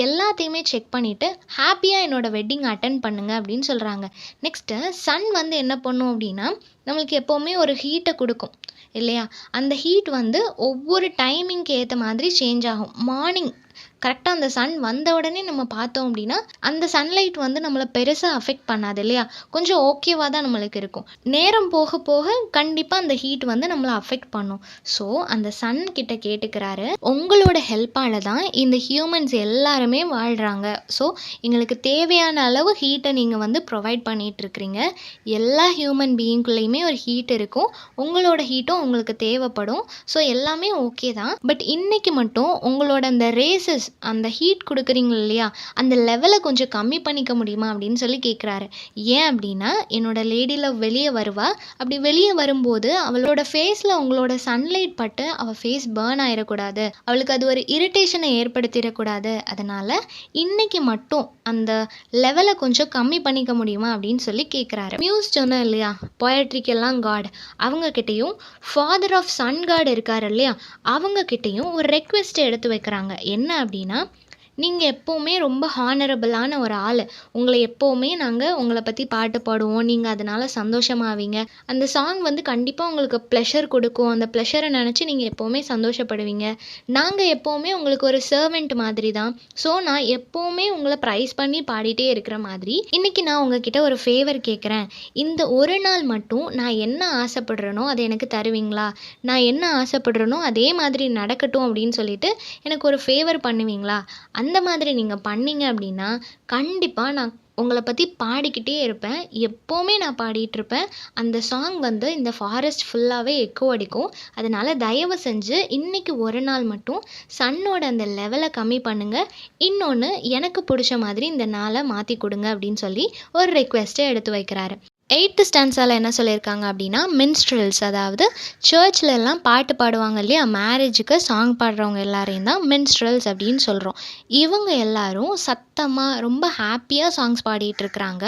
எல்லாத்தையுமே செக் பண்ணிவிட்டு ஹாப்பியாக என்னோட வெட்டிங் அட்டெண்ட் பண்ணுங்க அப்படின்னு சொல்கிறாங்க. நெக்ஸ்ட்டு சன் வந்து என்ன பண்ணும் அப்படின்னா, நம்மளுக்கு எப்போவுமே ஒரு ஹீட்டை கொடுக்கும் இல்லையா? அந்த ஹீட் வந்து ஒவ்வொரு டைமிங்க்கு ஏற்ற மாதிரி சேஞ்ச் ஆகும். மார்னிங் கரெக்டாக அந்த சன் வந்த உடனே நம்ம பார்த்தோம் அப்படின்னா, அந்த சன்லைட் வந்து நம்மளை பெருசாக அஃபெக்ட் பண்ணாது இல்லையா? கொஞ்சம் ஓகேவாக தான் நம்மளுக்கு இருக்கும். நேரம் போக போக கண்டிப்பாக அந்த ஹீட் வந்து நம்மளை அஃபெக்ட் பண்ணும். ஸோ அந்த சன் கிட்ட கேட்டுக்கிறாரு, உங்களோட ஹெல்ப்பால் தான் இந்த ஹியூமன்ஸ் எல்லாருமே வாழ்கிறாங்க. ஸோ எங்களுக்கு தேவையான அளவு ஹீட்டை நீங்கள் வந்து ப்ரொவைட் பண்ணிகிட்ருக்கிறீங்க. எல்லா ஹியூமன் பீயிங்குள்ளேயுமே ஒரு ஹீட் இருக்கும். உங்களோட ஹீட்டும் உங்களுக்கு தேவைப்படும். ஸோ எல்லாமே ஓகே தான். பட் இன்னைக்கு மட்டும் உங்களோட அந்த ரேசஸ் அந்த ஹீட் கொடுக்குறீங்க இல்லையா? அந்த லெவலை கொஞ்சம் கம்மி பண்ணிக்க முடியுமா? அப்படின்னு சொல்லி கேட்குறாரு. ஏன் அப்படின்னா, என்னோட லேடி லவ் வெளியே வருவா. அப்படி வெளியே வரும்போது அவளோட ஃபேஸில் உங்களோட சன்லைட் பட்டு அவள் ஃபேஸ் பேர்ன் ஆயிடக்கூடாது, அவளுக்கு அது ஒரு இரிட்டேஷனை ஏற்படுத்திடக்கூடாது. அதனால் இன்னைக்கு மட்டும் அந்த லெவலை கொஞ்சம் கம்மி பண்ணிக்க முடியுமா? அப்படின்னு சொல்லி கேட்குறாரு. மியூஸ் சொன்னேன் இல்லையா, பொயட்ரிக்கெல்லாம் காட், அவங்கக்கிட்டேயும் ஃபாதர் ஆஃப் சன் காட் இருக்கார் இல்லையா, அவங்கக்கிட்டேயும் ஒரு ரெக்வெஸ்ட்டை எடுத்து வைக்கிறாங்க. என்ன அப்படின்னா, நீங்கள் எப்போவுமே ரொம்ப ஹானரபிளான ஒரு ஆள். உங்களை எப்போவுமே நாங்கள் உங்களை பற்றி பாட்டு பாடுவோம். நீங்கள் அதனால் சந்தோஷமாவீங்க. அந்த சாங் வந்து கண்டிப்பாக உங்களுக்கு ப்ளஷர் கொடுக்கும். அந்த ப்ளஷரை நினச்சி நீங்கள் எப்போவுமே சந்தோஷப்படுவீங்க. நாங்கள் எப்போவுமே உங்களுக்கு ஒரு சர்வெண்ட் மாதிரி தான். ஸோ நான் எப்போவுமே உங்களை ப்ரைஸ் பண்ணி பாடிட்டே இருக்கிற மாதிரி, இன்றைக்கி நான் உங்ககிட்ட ஒரு ஃபேவர் கேட்குறேன். இந்த ஒரு நாள் மட்டும் நான் என்ன ஆசைப்படுறேனோ அதை எனக்கு தருவீங்களா? நான் என்ன ஆசைப்படுறேனோ அதே மாதிரி நடக்கட்டும் அப்படின்னு சொல்லிட்டு எனக்கு ஒரு ஃபேவர் பண்ணுவீங்களா? அந்த மாதிரி நீங்கள் பண்ணீங்க அப்படின்னா, கண்டிப்பாக நான் உங்களை பற்றி பாடிக்கிட்டே இருப்பேன். எப்போவுமே நான் பாடிட்டுருப்பேன். அந்த சாங் வந்து இந்த ஃபாரஸ்ட் ஃபுல்லாகவே எக்கோ அடிக்கும். அதனால் தயவு செஞ்சு இன்றைக்கி ஒரு நாள் மட்டும் சன்னோட அந்த லெவலை கம்மி பண்ணுங்கள். இன்னொன்று, எனக்கு பிடிச்ச மாதிரி இந்த நாளை மாற்றி கொடுங்க அப்படின்னு சொல்லி ஒரு ரெக்வெஸ்ட்டை எடுத்து வைக்கிறாரு. 8th ஸ்டான்ஸால என்ன சொல்லியிருக்காங்க அப்படின்னா, மின்ஸ்ட்ரல்ஸ், அதாவது சர்ச்சில் எல்லாம் பாட்டு பாடுவாங்க இல்லையா, மேரேஜுக்கு சாங் பாடுறவங்க எல்லாரையும் தான் மின்ஸ்ட்ரல்ஸ் அப்படின்னு சொல்கிறோம். இவங்க எல்லாரும் சத்தமாக ரொம்ப ஹாப்பியாக சாங்ஸ் பாடிட்டு இருக்கிறாங்க.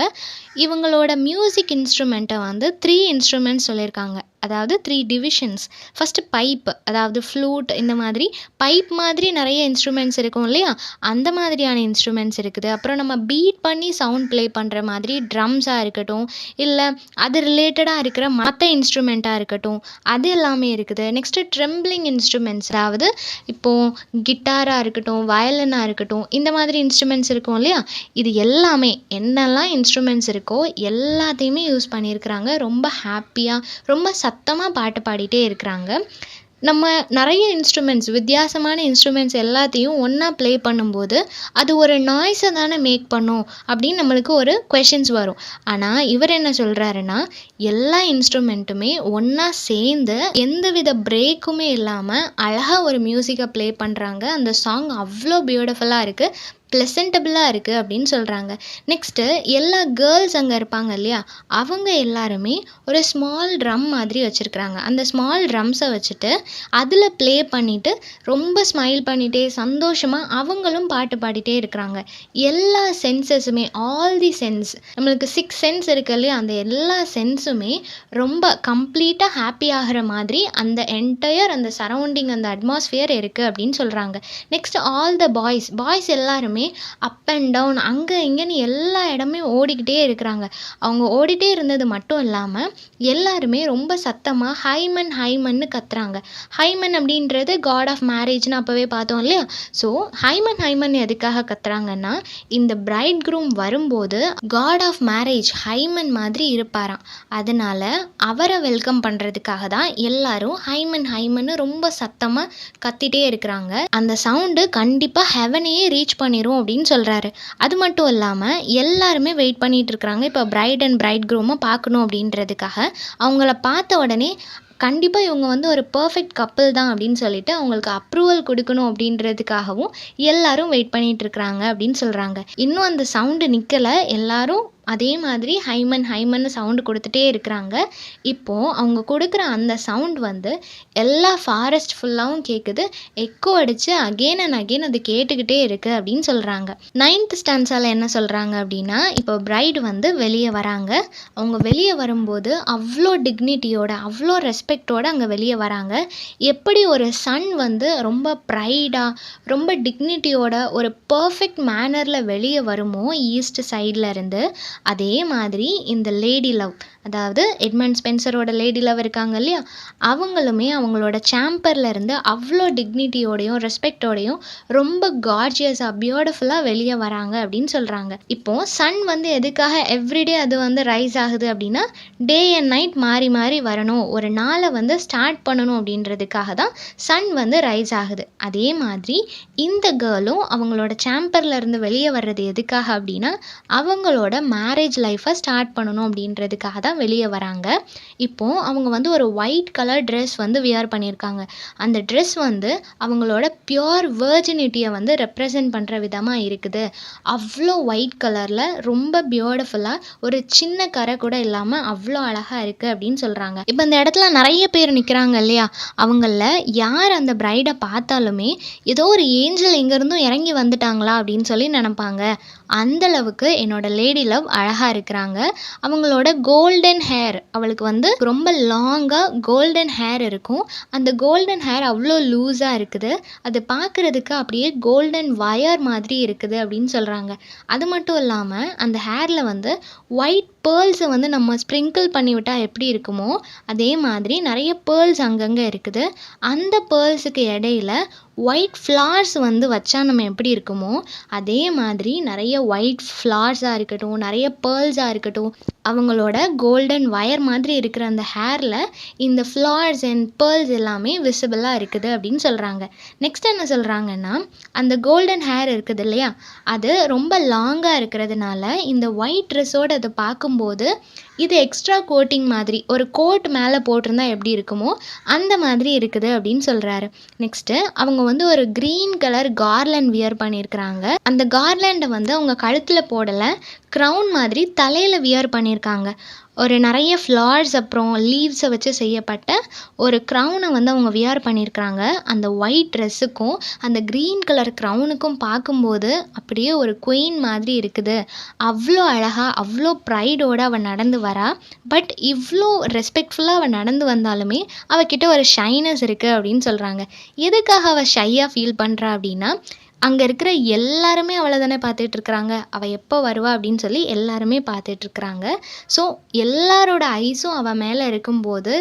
இவங்களோட மியூசிக் இன்ஸ்ட்ருமெண்ட்டை வந்து 3 இன்ஸ்ட்ருமெண்ட்ஸ் சொல்லியிருக்காங்க. அதாவது 3 டிவிஷன்ஸ். ஃபஸ்ட்டு பைப், அதாவது ஃப்ளூட், இந்த மாதிரி பைப் மாதிரி நிறைய இன்ஸ்ட்ருமெண்ட்ஸ் இருக்கும் இல்லையா, அந்த மாதிரியான இன்ஸ்ட்ருமெண்ட்ஸ் இருக்குது. அப்புறம் நம்ம பீட் பண்ணி சவுண்ட் ப்ளே பண்ணுற மாதிரி ட்ரம்ஸாக இருக்கட்டும், இல்லை அது ரிலேட்டடாக இருக்கிற மற்ற இன்ஸ்ட்ருமெண்ட்டாக இருக்கட்டும், அது எல்லாமே இருக்குது. நெக்ஸ்ட்டு ட்ரெம்பிளிங் இன்ஸ்ட்ருமெண்ட்ஸ், அதாவது இப்போது கிட்டாராக இருக்கட்டும், வயலினாக இருக்கட்டும், இந்த மாதிரி இன்ஸ்ட்ருமெண்ட்ஸ் இருக்கும் இல்லையா, இது எல்லாமே என்னெல்லாம் இன்ஸ்ட்ருமெண்ட்ஸ் இருக்கோ எல்லாத்தையுமே யூஸ் பண்ணியிருக்கிறாங்க. ரொம்ப ஹாப்பியாக, ரொம்ப சத்தமாக பாட்டு பாடிட்டே இருக்கிறாங்க. நம்ம நிறைய இன்ஸ்ட்ருமெண்ட்ஸ், வித்தியாசமான இன்ஸ்ட்ருமெண்ட்ஸ் எல்லாத்தையும் ஒன்றா ப்ளே பண்ணும்போது அது ஒரு நாய்ஸை தானே மேக் பண்ணும் அப்படின்னு நம்மளுக்கு ஒரு கொஷின்ஸ் வரும். ஆனால் இவர் என்ன சொல்கிறாருன்னா, எல்லா இன்ஸ்ட்ருமெண்ட்டுமே ஒன்றா சேர்ந்து எந்தவித பிரேக்குமே இல்லாமல் அழகாக ஒரு மியூசிக்கை ப்ளே பண்ணுறாங்க. அந்த சாங் அவ்வளோ பியூட்டிஃபுல்லாக இருக்குது, ப்ளசன்டபுளாக இருக்குது அப்படின்னு சொல்கிறாங்க. நெக்ஸ்ட்டு எல்லா கேர்ள்ஸ் அங்கே இருப்பாங்க இல்லையா, அவங்க எல்லாருமே ஒரு ஸ்மால் ட்ரம் மாதிரி வச்சுருக்குறாங்க. அந்த ஸ்மால் ட்ரம்ஸை வச்சுட்டு அதில் ப்ளே பண்ணிவிட்டு ரொம்ப ஸ்மைல் பண்ணிகிட்டே சந்தோஷமாக அவங்களும் பாட்டு பாடிட்டே இருக்கிறாங்க. எல்லா சென்சஸுமே, ஆல் தி சென்ஸ், நம்மளுக்கு 6 சென்ஸ் இருக்குது இல்லையா, அந்த எல்லா சென்ஸுமே ரொம்ப கம்ப்ளீட்டாக ஹாப்பி ஆகிற மாதிரி அந்த என்டையர் அந்த சரௌண்டிங், அந்த அட்மாஸ்ஃபியர் இருக்குது அப்படின்னு சொல்கிறாங்க. நெக்ஸ்ட் ஆல் த பாய்ஸ் எல்லாருமே அப் அண்ட் டவுன் அங்கே இங்கேன்னு எல்லா இடமே ஓடிக்கிட்டே இருக்கிறாங்க. அவங்க ஓடிட்டே இருந்தது மட்டும் இல்லாமல் எல்லாருமே ரொம்ப சத்தமாக ஹைமன்னு கத்துறாங்க. ஹைமன் அப்படின்றது காட் ஆஃப் மேரேஜ்னு அப்போவே பார்த்தோம் இல்லையா. ஸோ ஹைமன் எதுக்காக கத்துறாங்கன்னா, இந்த பிரைட் க்ரூம் வரும்போது காட் ஆஃப் மேரேஜ் ஹைமன் மாதிரி இருப்பாராம். அதனால அவரை வெல்கம் பண்ணுறதுக்காக தான் எல்லாரும் ஹைமன்னு ரொம்ப சத்தமாக கத்திட்டே இருக்கிறாங்க. அந்த சவுண்டு கண்டிப்பாக ஹெவனையே ரீச் பண்ணிடும் அப்படின்னு சொல்கிறாரு. அது மட்டும் இல்லாமல் எல்லாருமே வெயிட் பண்ணிகிட்டு இருக்கிறாங்க. இப்போ பிரைட் அண்ட் பிரைட் க்ரூமை பார்க்கணும் அப்படின்றதுக்காக. அவங்கள பார்த்த உடனே கண்டிப்பாக இவங்க வந்து ஒரு பர்ஃபெக்ட் கப்பிள் தான் அப்படின்னு சொல்லிட்டு அவங்களுக்கு அப்ரூவல் கொடுக்கணும் அப்படின்றதுக்காகவும் எல்லாரும் வெயிட் பண்ணிகிட்டு இருக்கிறாங்க அப்படின்னு சொல்கிறாங்க. இன்னும் அந்த சவுண்டு நிற்கலை, எல்லாரும் அதே மாதிரி ஹைமன் ஹைமன்னு சவுண்டு கொடுத்துட்டே இருக்கிறாங்க. இப்போது அவங்க கொடுக்குற அந்த சவுண்ட் வந்து எல்லா ஃபாரஸ்ட் ஃபுல்லாகவும் கேட்குது. எக்கோ அடித்து அகெயின் அண்ட் அகெயின் அது கேட்டுக்கிட்டே இருக்குது அப்படின்னு சொல்கிறாங்க. 9th ஸ்டான்ஸால் என்ன சொல்கிறாங்க அப்படின்னா, இப்போ பிரைடு வந்து வெளியே வராங்க. அவங்க வெளியே வரும்போது அவ்வளோ டிக்னிட்டியோட அவ்வளோ ரெஸ்பெக்டோடு அங்கே வெளியே வராங்க. எப்படி ஒரு சன் வந்து ரொம்ப ப்ரைடாக ரொம்ப டிக்னிட்டியோட ஒரு பர்ஃபெக்ட் மேனரில் வெளியே வருமோ ஈஸ்ட் சைடில் இருந்து, அதே மாதிரி இந்த லேடி லவ், அதாவது எட்மண்ட் ஸ்பென்சரோட லேடி லவ் இருக்காங்க இல்லையா, அவங்களுமே அவங்களோட சேம்பரில் இருந்து அவ்வளோ டிக்னிட்டியோடையும் ரெஸ்பெக்டோடையும் ரொம்ப கார்ஜியஸாக பியூட்டிஃபுல்லாக வெளியே வராங்க அப்படின்னு சொல்கிறாங்க. இப்போது சன் வந்து எதுக்காக எவ்ரிடே அது வந்து ரைஸ் ஆகுது அப்படின்னா, டே அண்ட் நைட் மாறி மாறி வரணும், ஒரு நாளை வந்து ஸ்டார்ட் பண்ணணும் அப்படின்றதுக்காக தான் சன் வந்து ரைஸ் ஆகுது. அதே மாதிரி இந்த கேர்ளும் அவங்களோட சேம்பரில் இருந்து வெளியே வர்றது எதுக்காக அப்படின்னா, அவங்களோட மேரேஜ் லைஃப்பை ஸ்டார்ட் பண்ணணும் அப்படின்றதுக்காக தான் வெளியே வராங்க. இப்போது அவங்க வந்து ஒரு ஒயிட் கலர் ட்ரெஸ் வந்து வியர் பண்ணியிருக்காங்க. அந்த ட்ரெஸ் வந்து அவங்களோட பியோர் வெர்ஜினிட்டியை வந்து ரெப்ரசன்ட் பண்ணுற விதமாக இருக்குது. அவ்வளோ ஒயிட் கலரில் ரொம்ப பியூட்டிஃபுல்லாக ஒரு சின்ன கரை கூட இல்லாமல் அவ்வளோ அழகாக இருக்குது அப்படின்னு சொல்கிறாங்க. இப்போ இந்த இடத்துல நிறைய பேர் நிற்கிறாங்க இல்லையா, அவங்களில் யார் அந்த பிரைடை பார்த்தாலுமே ஏதோ ஒரு ஏஞ்சல் எங்கேருந்தும் இறங்கி வந்துட்டாங்களா அப்படின்னு சொல்லி நினைப்பாங்க. அந்தளவுக்கு என்னோட லேடி லவ் அழகாக இருக்கிறாங்க. அவங்களோட கோல்டன் ஹேர், அவளுக்கு வந்து ரொம்ப லாங்காக கோல்டன் ஹேர் இருக்கும். அந்த கோல்டன் ஹேர் அவ்வளோ லூஸாக இருக்குது. அது பார்க்குறதுக்கு அப்படியே கோல்டன் வயர் மாதிரி இருக்குது அப்படின்னு சொல்கிறாங்க. அது மட்டும் இல்லாமல் அந்த ஹேரில் வந்து ஒயிட் பேர்ல்ஸை வந்து நம்ம ஸ்ப்ரிங்கிள் பண்ணிவிட்டால் எப்படி இருக்குமோ அதே மாதிரி நிறைய பேர்ல்ஸ் அங்கங்கே இருக்குது. அந்த பேர்ல்ஸுக்கு இடையில ஒயிட் ஃப்ளார்ஸ் வந்து வச்சா நம்ம எப்படி இருக்குமோ அதே மாதிரி நிறைய ஒயிட் ஃப்ளார்ஸாக இருக்கட்டும், நிறைய பேர்ல்ஸாக இருக்கட்டும், அவங்களோட கோல்டன் வயர் மாதிரி இருக்கிற அந்த ஹேரில் இந்த ஃப்ளார்ஸ் அண்ட் பேர்ல்ஸ் எல்லாமே விசிபிளாக இருக்குது அப்படின்னு சொல்கிறாங்க. நெக்ஸ்ட் என்ன சொல்கிறாங்கன்னா, அந்த கோல்டன் ஹேர் இருக்குது இல்லையா, அது ரொம்ப லாங்காக இருக்கிறதுனால இந்த ஒயிட் ட்ரெஸ்ஸோடு அதை பார்க்கும்போது இது எக்ஸ்ட்ரா கோட்டிங் மாதிரி, ஒரு கோட் மேலே போட்டிருந்தா எப்படி இருக்குமோ அந்த மாதிரி இருக்குது அப்படின்னு சொல்கிறாரு. நெக்ஸ்ட்டு அவங்க வந்து ஒரு க்ரீன் கலர் கார்லேண்ட் வியர் பண்ணியிருக்கிறாங்க. அந்த கார்லேண்டை வந்து அவங்க கழுத்தில் போடலை, க்ரௌன் மாதிரி தலையில் வியர் பண்ணியிருக்காங்க. ஒரு நிறைய ஃப்ளார்ஸ் அப்புறம் லீவ்ஸை வச்சு செய்யப்பட்ட ஒரு க்ரௌனை வந்து அவங்க வியர் பண்ணியிருக்கிறாங்க. அந்த ஒயிட் ட்ரெஸ்ஸுக்கும் அந்த க்ரீன் கலர் க்ரௌனுக்கும் பார்க்கும்போது அப்படியே ஒரு குயின் மாதிரி இருக்குது. அவ்வளோ அழகாக அவ்வளோ ப்ரைடோடு அவள் நடந்து வரா. பட் இவ்வளோ ரெஸ்பெக்ட்ஃபுல்லாக அவள் நடந்து வந்தாலுமே அவகிட்ட ஒரு ஷைனஸ் இருக்குது அப்படின்னு சொல்கிறாங்க. எதுக்காக அவள் ஷையாக ஃபீல் பண்ணுறா அப்படின்னா, அங்கே இருக்கிற எல்லாருமே அவளை தானே பார்த்துட்ருக்குறாங்க. அவள் எப்போ வருவா அப்படின்னு சொல்லி எல்லாருமே பார்த்துட்ருக்குறாங்க. ஸோ எல்லாரோட ஐஸும் அவள் மேலே இருக்கும்போது,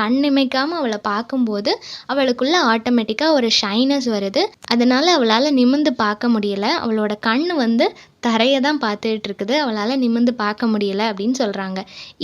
கண் இமைக்காமல் அவளை பார்க்கும்போது அவளுக்குள்ளே ஆட்டோமேட்டிக்காக ஒரு ஷைனஸ் வருது. அதனால் அவளால் நிமிர்ந்து பார்க்க முடியலை. அவளோட கண் வந்து தரையை தான் பார்த்துட்டு இருக்குது. அவளால் நிமிர்ந்து பார்க்க முடியலை அப்படின்னு சொல்கிறாங்க.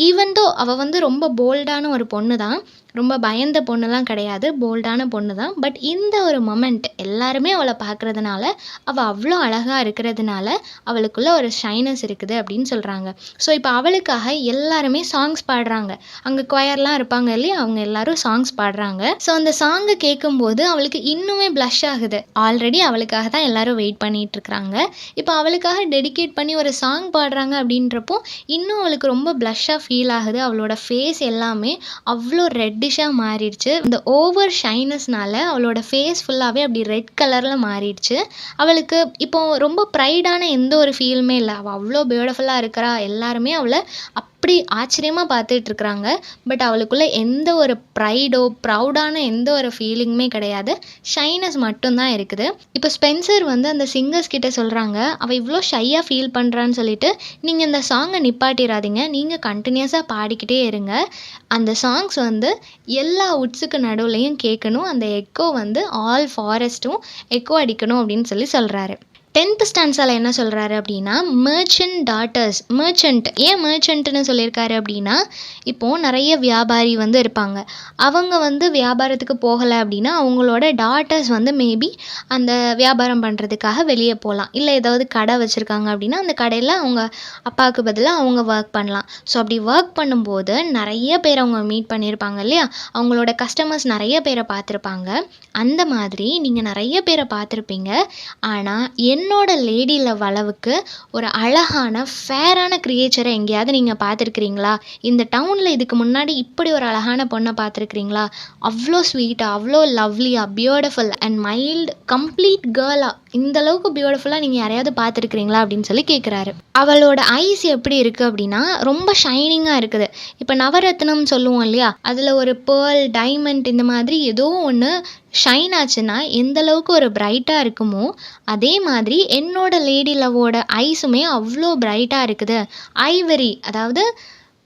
ஈவன் தோ அவள் வந்து ரொம்ப போல்டான ஒரு பொண்ணு தான், ரொம்ப பயந்த பொண்ணுலாம் கிடையாது, போல்டான பொண்ணு தான். பட் இந்த ஒரு மொமெண்ட் எல்லாருமே அவளை பார்க்குறதுனால, அவள் அவ்வளோ அழகாக இருக்கிறதுனால அவளுக்குள்ள ஒரு ஷைனஸ் இருக்குது அப்படின்னு சொல்கிறாங்க. ஸோ இப்போ அவளுக்காக எல்லாருமே சாங்ஸ் பாடுறாங்க. அங்கே கொயர்லாம் இருப்பாங்க இல்லையா, அவங்க எல்லாரும் சாங்ஸ் பாடுறாங்க. ஸோ அந்த சாங்கை கேட்கும்போது அவளுக்கு இன்னுமே ப்ளஷ் ஆகுது. ஆல்ரெடி அவளுக்காக தான் எல்லாரும் வெயிட் பண்ணிட்டு இருக்கிறாங்க. இப்போ அவளுக்காக டெடிகேட் பண்ணி ஒரு சாங் பாடுறாங்க அப்படின்றப்போ இன்னும் அவளுக்கு ரொம்ப ப்ளஷ்ஷாக ஃபீல் ஆகுது. அவளோட ஃபேஸ் எல்லாமே அவ்வளோ ரெட்டிஷாக மாறிடுச்சு. இந்த ஓவர் ஷைனஸ்னால அவளோட ஃபேஸ் ஃபுல்லாகவே அப்படி ரெட் கலரில் மாறிடுச்சு. அவளுக்கு இப்போ ரொம்ப ப்ரைடான எந்த ஒரு ஃபீலுமே இல்லை. அவள் அவ்வளோ பியூட்டிஃபுல்லாக இருக்கிறா. எல்லாருமே அவளை அப்படி ஆச்சரியமாக பார்த்துட்ருக்குறாங்க. பட் அவளுக்குள்ளே எந்த ஒரு ப்ரைடோ ப்ரௌடான எந்த ஒரு ஃபீலிங்குமே கிடையாது. ஷைனஸ் மட்டும்தான் இருக்குது. இப்போ ஸ்பென்சர் வந்து அந்த சிங்கர்ஸ் கிட்ட சொல்கிறாங்க, அவள் இவ்வளோ ஷையாக ஃபீல் பண்ணுறான்னு சொல்லிட்டு நீங்கள் இந்த சாங்கை நிப்பாட்டிடாதீங்க, நீங்கள் கண்டினியூஸாக பாடிக்கிட்டே இருங்க. அந்த சாங்ஸ் வந்து எல்லா உட்ஸுக்கு நடுவுலையும் கேட்கணும். அந்த எக்கோ வந்து ஆல் ஃபாரஸ்ட்டும் எக்கோ அடிக்கணும் அப்படின்னு சொல்கிறாரு. 10th ஸ்டான்ஸால் என்ன சொல்கிறாரு அப்படின்னா, மர்ச்சன்ட் டாட்டர்ஸ். மர்ச்சன்ட் ஏன் மர்ச்சன்ட்னு சொல்லியிருக்காரு அப்படின்னா, இப்போது நிறைய வியாபாரி வந்து இருப்பாங்க. அவங்க வந்து வியாபாரத்துக்கு போகலை அப்படின்னா அவங்களோட டாட்டர்ஸ் வந்து மேபி அந்த வியாபாரம் பண்ணுறதுக்காக வெளியே போகலாம். இல்லை ஏதாவது கடை வச்சுருக்காங்க அப்படின்னா அந்த கடையில் அவங்க அப்பாவுக்கு பதிலாக அவங்க ஒர்க் பண்ணலாம். ஸோ அப்படி ஒர்க் பண்ணும்போது நிறைய பேர் அவங்க மீட் பண்ணியிருப்பாங்க இல்லையா, அவங்களோட கஸ்டமர்ஸ் நிறைய பேரை பார்த்துருப்பாங்க. அந்த மாதிரி நீங்கள் நிறைய பேரை பார்த்துருப்பீங்க. ஆனால் என்னோட லேடி லவ் அளவுக்கு ஒரு அழகான ஃபேரான கிரியேச்சரை எங்கேயாவது நீங்கள் பார்த்துருக்கிறீங்களா? இந்த டவுனில் இதுக்கு முன்னாடி இப்படி ஒரு அழகான பொண்ணை பார்த்துருக்கிறீங்களா? அவ்வளோ ஸ்வீட்டாக, அவ்வளோ லவ்லியாக, பியூட்டிஃபுல் அண்ட் மைல்டு கம்ப்ளீட் கேர்ளாக, இந்த அளவுக்கு பியூட்டிஃபுல்லாக நீங்கள் யாரையாவது பார்த்துருக்கிறீங்களா அப்படின்னு சொல்லி கேட்குறாரு. அவளோட ஐஸ் எப்படி இருக்குது அப்படின்னா ரொம்ப ஷைனிங்காக இருக்குது. இப்போ நவரத்னம் சொல்லுவோம் இல்லையா, அதில் ஒரு பேர்ல், டைமண்ட் இந்த மாதிரி ஏதோ ஒன்று ஷைன் ஆச்சுன்னா எந்த அளவுக்கு ஒரு பிரைட்டாக இருக்குமோ அதே மாதிரி என்னோட லேடி லவ்வோட ஐஸுமே அவ்வளோ பிரைட்டாக இருக்குது. ஐவரி, அதாவது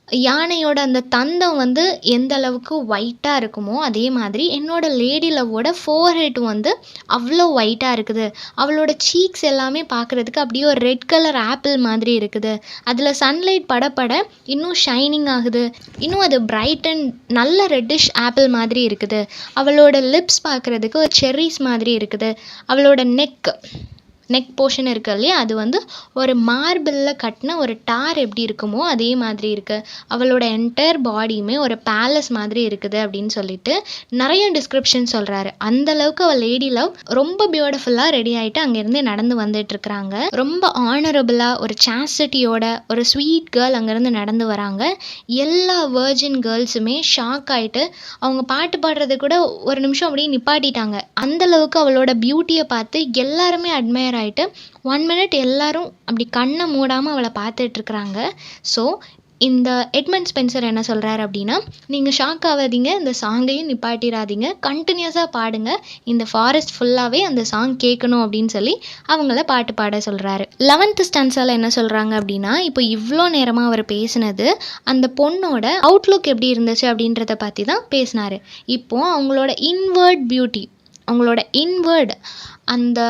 யானையோட அந்த தந்தம் வந்து எந்த அளவுக்கு ஒயிட்டாக இருக்குமோ அதே மாதிரி என்னோட லேடி லவ்வோட ஃபோர்ஹெட் வந்து அவ்வளோ ஒயிட்டாக இருக்குது. அவளோட சீக்ஸ் எல்லாமே பார்க்குறதுக்கு அப்படியே ஒரு ரெட் கலர் ஆப்பிள் மாதிரி இருக்குது. அதில் சன்லைட் படப்பட இன்னும் ஷைனிங் ஆகுது. இன்னும் அது பிரைட் அண்ட் நல்ல ரெட்டிஷ் ஆப்பிள் மாதிரி இருக்குது. அவளோட லிப்ஸ் பார்க்குறதுக்கு ஒரு செர்ரிஸ் மாதிரி இருக்குது. அவளோட நெக் போர்ஷன் இருக்குது இல்லையா, அது வந்து ஒரு மார்பிளில் கட்டின ஒரு டார் எப்படி இருக்குமோ அதே மாதிரி இருக்குது. அவளோட என்டையர் பாடியுமே ஒரு பேலஸ் மாதிரி இருக்குது அப்படின்னு சொல்லிட்டு நிறைய டிஸ்கிரிப்ஷன் சொல்கிறாரு. அந்தளவுக்கு அவள் லேடி லவ் ரொம்ப பியூட்டிஃபுல்லாக ரெடி ஆகிட்டு அங்கேருந்து நடந்து வந்துட்டுருக்குறாங்க. ரொம்ப ஆனரபுளாக ஒரு சாஸ்டிட்டியோட ஒரு ஸ்வீட் கேர்ள் அங்கேருந்து நடந்து வராங்க. எல்லா வர்ஜின் கேர்ள்ஸுமே ஷாக் ஆகிட்டு அவங்க பாட்டு பாடுறது கூட ஒரு நிமிஷம் அப்படியே நிப்பாட்டிட்டாங்க. அந்தளவுக்கு அவளோட பியூட்டியை பார்த்து எல்லாருமே அட்மையர் ஆகிட்டு 1 minute எல்லாரும் அப்படி கண்ணை மூடாமல் அவளை பார்த்துட்ருக்குறாங்க. ஸோ இந்த எட்மண்ட் ஸ்பென்சர் என்ன சொல்கிறாரு அப்படின்னா, நீங்கள் ஷாக் ஆகாதீங்க, இந்த சாங்கையும் நிப்பாட்டிடாதீங்க, கண்டினியூஸாக பாடுங்க, இந்த ஃபாரஸ்ட் ஃபுல்லாகவே அந்த சாங் கேட்கணும் அப்படின்னு சொல்லி அவங்கள பாட்டு பாட சொல்கிறாரு. 11th ஸ்டான்ஸால் என்ன சொல்கிறாங்க அப்படின்னா, இப்போ இவ்வளோ நேரமாக அவர் பேசினது அந்த பொண்ணோட அவுட்லுக் எப்படி இருந்துச்சு அப்படின்றத பற்றி தான் பேசினார். இப்போது அவங்களோட இன்வேர்ட் பியூட்டி, அவங்களோட இன்வேர்ட் அந்த